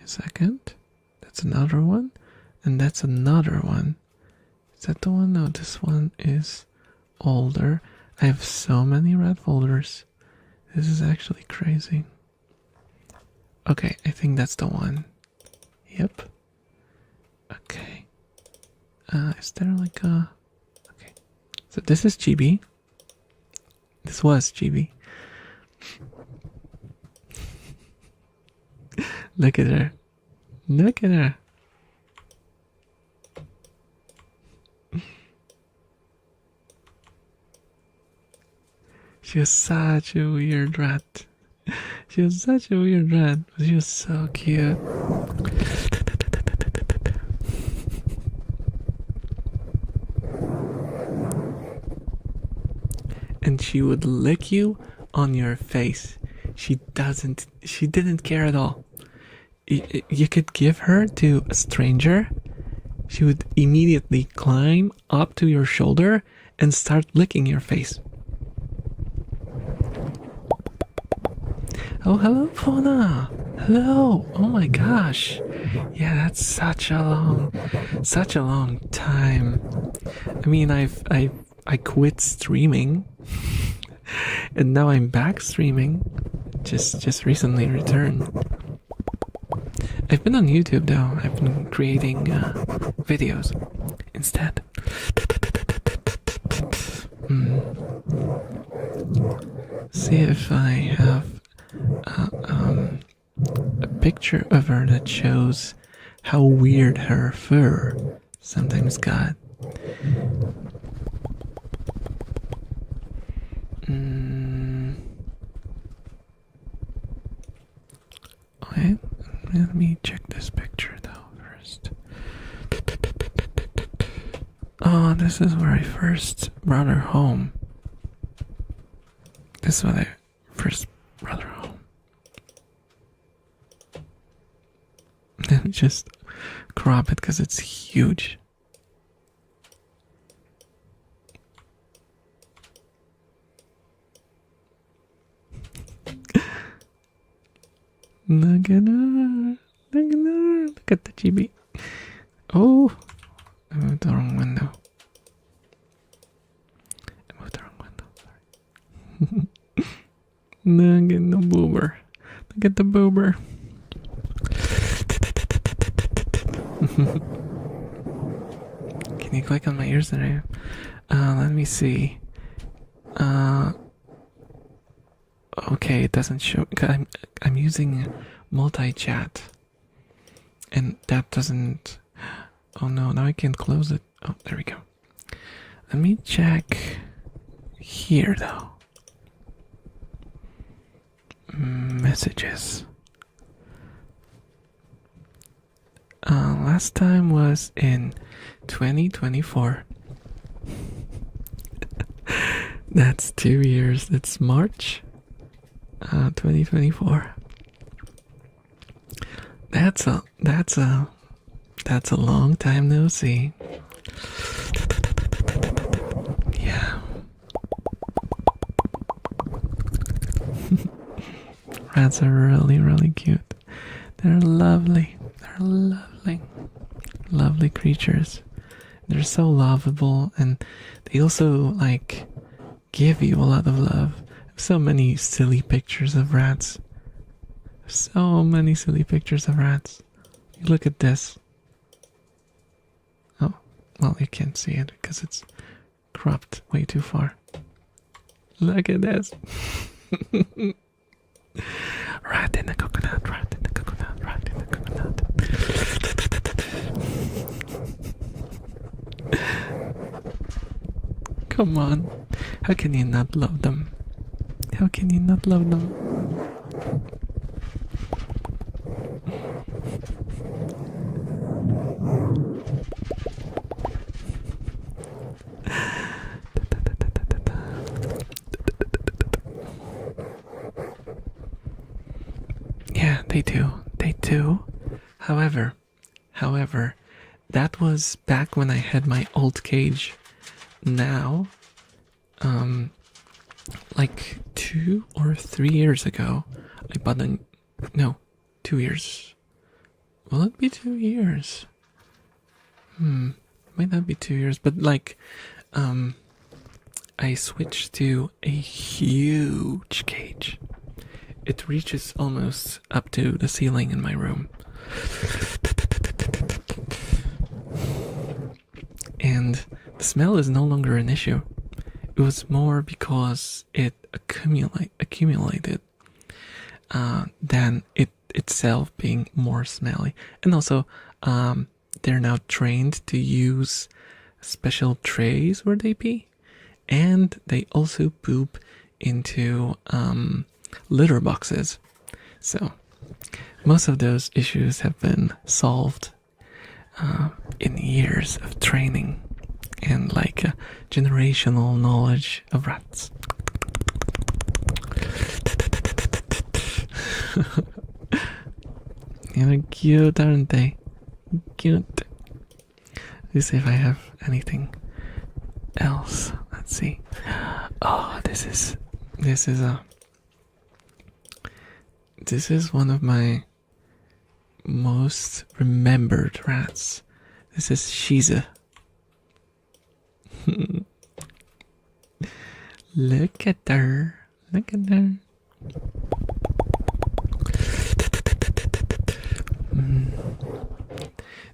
[SPEAKER 1] A second. That's another one. And that's another one. Is that the one? No, this one is older. I have so many rat folders. This is actually crazy. Okay, I think that's the one. Yep. Okay. Is there like a... Okay. So this is Chibi. This was Chibi. Look at her. Look at her. She was such a weird rat. She was such a weird rat, but she was so cute. and she would lick you on your face. She didn't care at all. You could give her to a stranger, she would immediately climb up to your shoulder and start licking your face. Oh, hello, Fauna. Hello. Oh my gosh. Yeah, that's such a long time. I mean, I quit streaming, and now I'm back streaming. Just recently returned. I've been on YouTube though. I've been creating videos instead. See if I have a picture of her that shows how weird her fur sometimes got. Wait, let me check this picture though first. Oh, this is where I first brought her home. This is when I first brought her home. Let me just crop it because it's huge. Look at her. Look at her. Look at the chibi. Oh, I moved the wrong window. Sorry. Look at the boober. Look at the boober. Can you click on my ears today? Let me see. Okay, it doesn't show. I'm using multi-chat, and that doesn't. Oh no! Now I can't close it. Oh, there we go. Let me check here though. Messages. Last time was in 2024. That's 2 years. That's March 2024. That's a long time no see. Yeah. Rats are really, really cute. They're lovely. They're lovely. Lovely creatures. They're so lovable, and they also like give you a lot of love. So many silly pictures of rats. So many silly pictures of rats. Look at this. Oh, well, you can't see it because it's cropped way too far. Look at this. Rat in the coconut, rat in the coconut, rat in the coconut. Come on. How can you not love them? How can you not love them? Yeah, they do. They do. However, that was back when I had my old cage. Now, like 2 or 3 years ago, I bought no, 2 years. Will it be 2 years? Might not be 2 years, but like, I switched to a huge cage. It reaches almost up to the ceiling in my room. And the smell is no longer an issue. It was more because it accumulated than it itself being more smelly. And also, they're now trained to use special trays where they pee, and they also poop into litter boxes. So most of those issues have been solved in years of training and like generational knowledge of rats. They're cute, aren't they? Cute. Let's see if I have anything else. Let's see. Oh, this is one of my most remembered rats. This is Shiza. Look at her. Look at her.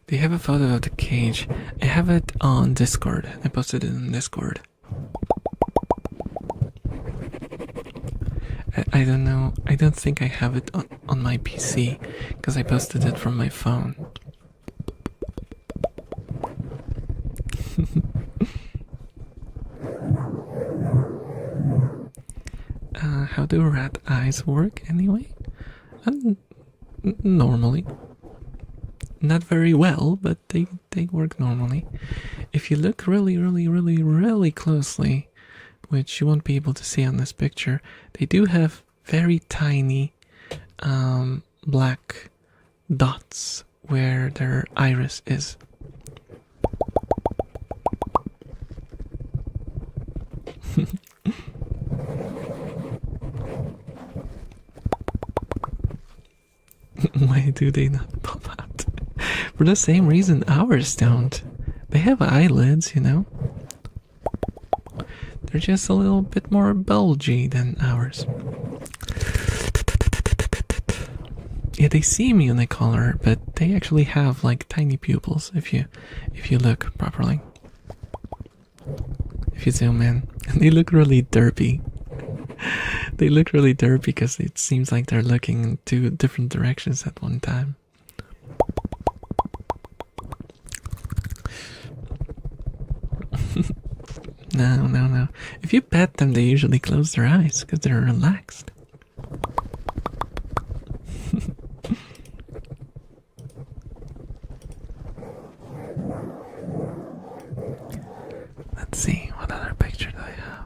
[SPEAKER 1] Do you have a photo of the cage? I have it on Discord. I posted it on Discord. I don't know. I don't think I have it on my PC because I posted it from my phone. How do rat eyes work anyway? Normally. Not very well, but they work normally. If you look really closely, which you won't be able to see on this picture, they do have very tiny black dots where their iris is. Why do they not pop out? For the same reason ours don't. They have eyelids, you know? They're just a little bit more bulgy than ours. Yeah, they seem unicolor, but they actually have like tiny pupils if you look properly. If you zoom in. And they look really derpy. They look really derpy because it seems like they're looking in two different directions at one time. No. If you pet them, they usually close their eyes because they're relaxed. Let's see, what other picture do I have?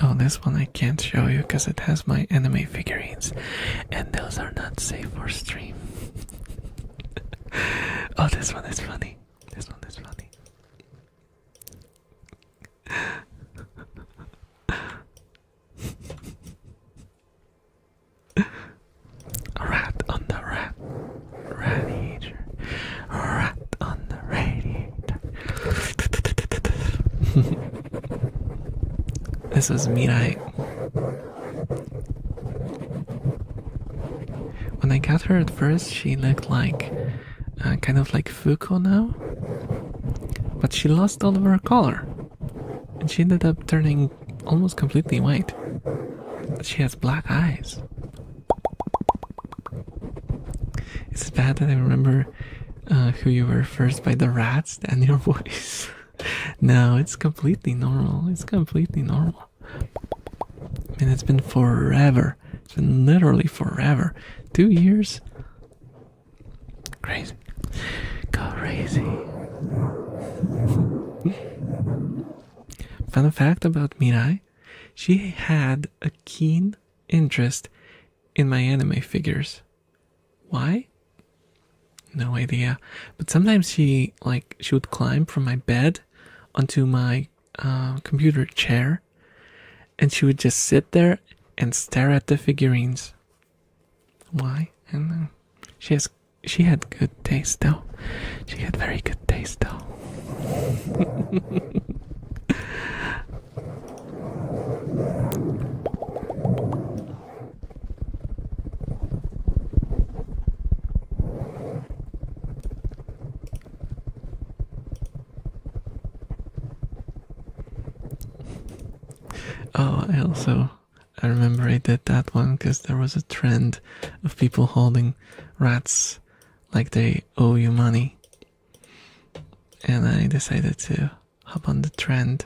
[SPEAKER 1] Oh, this one I can't show you because it has my anime figurines, and those are not safe for stream. Oh, this one is funny. This one is funny. Rat on the radiator. Rat on the radiator. This was Mirai. When I got her at first, she looked like kind of like Fuko now, but she lost all of her color, and she ended up turning almost completely white. But she has black eyes. It's bad that I remember who you were first by the rats and your voice. No, it's completely normal. It's completely normal. I mean, it's been forever. It's been literally forever. 2 years? Crazy. Crazy. Fun fact about Mirai, she had a keen interest in my anime figures. Why? No idea. But sometimes she would climb from my bed onto my computer chair, and she would just sit there and stare at the figurines. Why? I don't know. She had good taste though. She had very good taste though. Oh, I remember I did that one because there was a trend of people holding rats like they owe you money. And I decided to hop on the trend.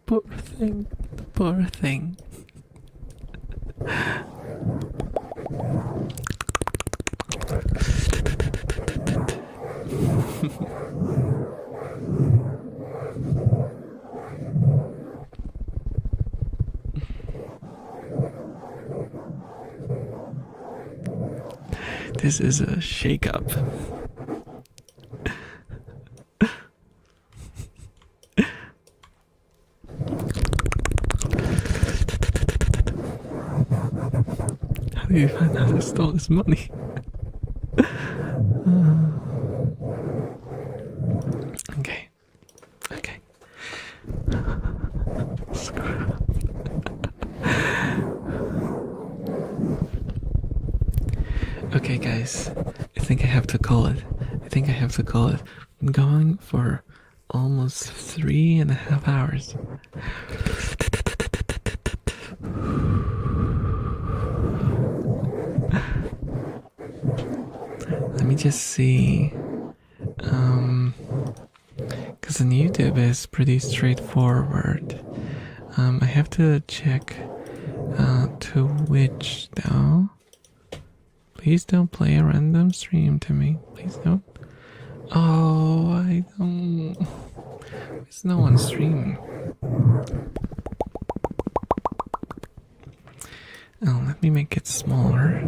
[SPEAKER 1] Poor thing. Poor thing. This is a shake-up. How do you find out I stole his money? Okay. Okay. Screw. Okay, guys. I think I have to call it. I'm going for almost 3.5 hours. Let me just see. Because on YouTube is pretty straightforward. I have to check to which though. Please don't play a random stream to me. Please don't. Oh, I don't. There's no one streaming. Oh, let me make it smaller.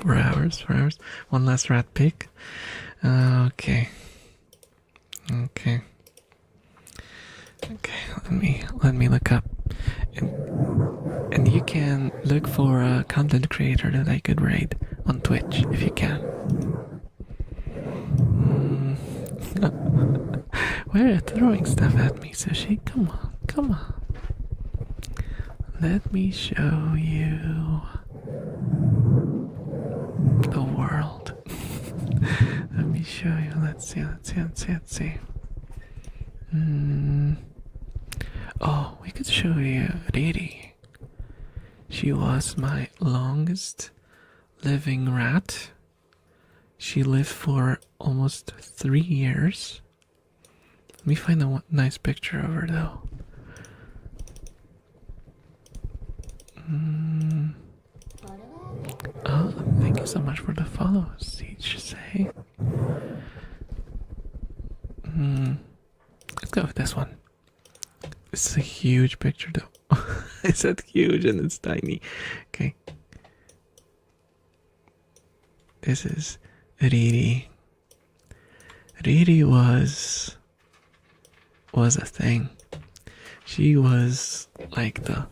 [SPEAKER 1] 4 hours, 4 hours. One last rat pick. Okay. Okay. Okay, let me look up. And you can look for a content creator that I could raid on Twitch if you can. Why are you throwing stuff at me, Sushi? Come on, come on. Let me show you the world. Let me show you. Let's see. Oh, we could show you Riri. She was my longest living rat. She lived for almost 3 years. Let me find a nice picture of her though. Oh, thank you so much for the follow, Siege say. Let's go with this one. This is a huge picture though. I said huge and it's tiny. Okay. This is Riri. Riri was a thing. She was like the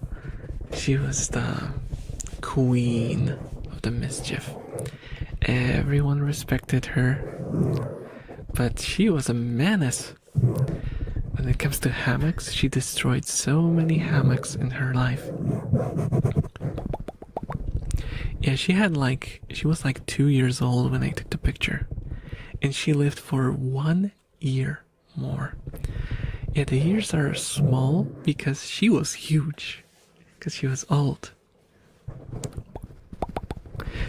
[SPEAKER 1] queen of the mischief. Everyone respected her, but she was a menace. When it comes to hammocks, she destroyed so many hammocks in her life. Yeah, she was like 2 years old when I took the picture. And she lived for 1 year more. Yeah, the years are small because she was huge. Because she was old.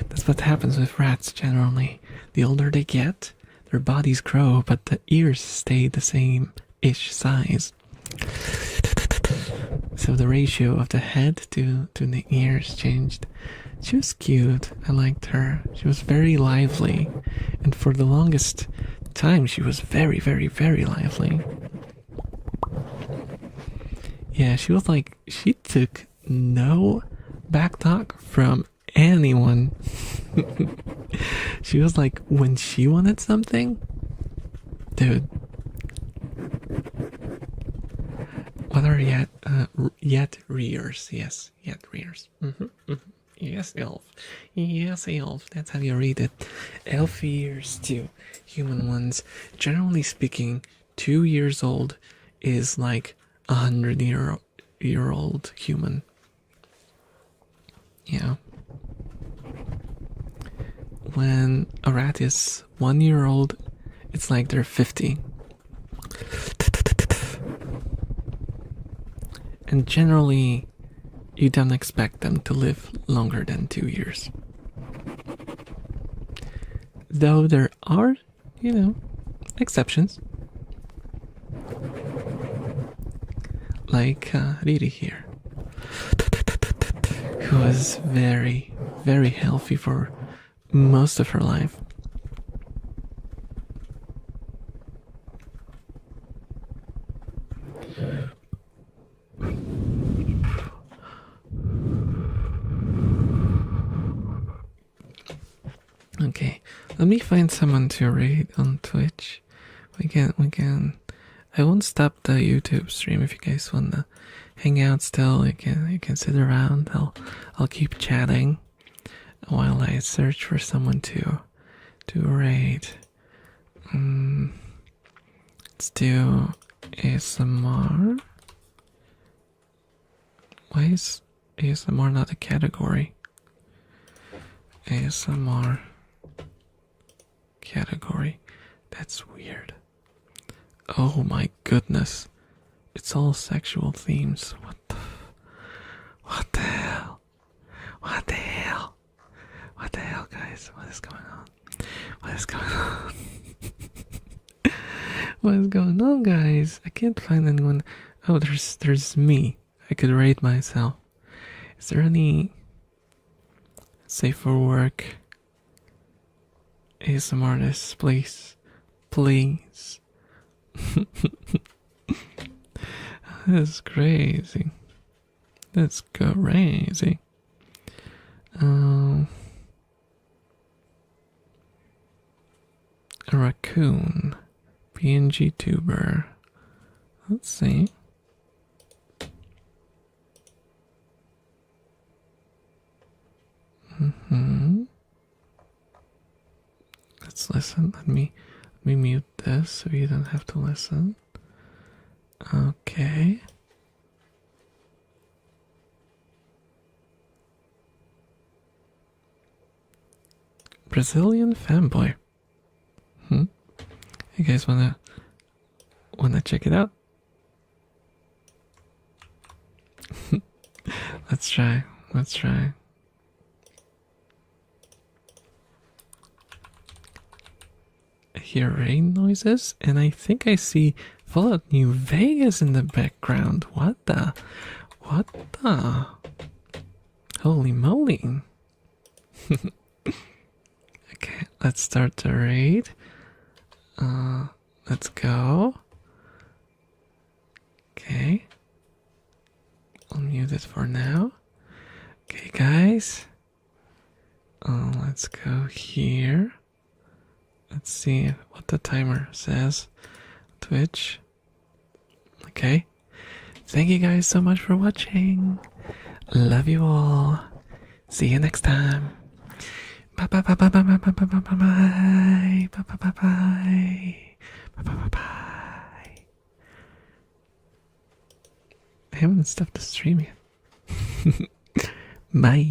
[SPEAKER 1] That's what happens with rats generally. The older they get, their bodies grow, but the ears stay the same-ish size. So the ratio of the head to the ears changed. She was cute. I liked her. She was very lively. And for the longest time, she was very, very, very lively. Yeah, she was like, she took no backtalk from anyone. She was like, when she wanted something, dude. What are yet rears? Yes, yet rears. Yes, elf. Yes, elf. That's how you read it. Elf ears to human ones. Generally speaking, 2 years old is like 100-year-old human. Yeah. When a rat is 1 year old, it's like they're 50. And generally, you don't expect them to live longer than 2 years. Though there are, exceptions. like Riri here, who was very, very healthy for most of her life. Okay, let me find someone to raid on Twitch. We can. I won't stop the YouTube stream if you guys wanna hang out still. You can sit around. I'll keep chatting while I search for someone to raid. Let's do ASMR. Why is ASMR not a category? ASMR category. That's weird. Oh my goodness. It's all sexual themes. What the hell? What the hell? What the hell, guys? What is going on? What is going on? What is going on, guys? I can't find anyone. Oh, there's me. I could rate myself. Is there any safe for work ASMR artists, please? Please. That's crazy. That's crazy. A raccoon. PNG tuber. Let's see. Let's listen. Let me mute this so you don't have to listen. Okay. Brazilian fanboy. You guys wanna check it out? Let's try. I hear rain noises, and I think I see Fallout New Vegas in the background. What the? Holy moly. Okay, let's start the raid. Let's go. Okay. I'll mute it for now. Okay, guys. Let's go here. Let's see what the timer says. Twitch. Okay. Thank you guys so much for watching. Love you all. See you next time. Bye bye bye bye bye bye bye bye bye bye bye bye bye bye bye bye. I haven't stopped the stream yet. Bye.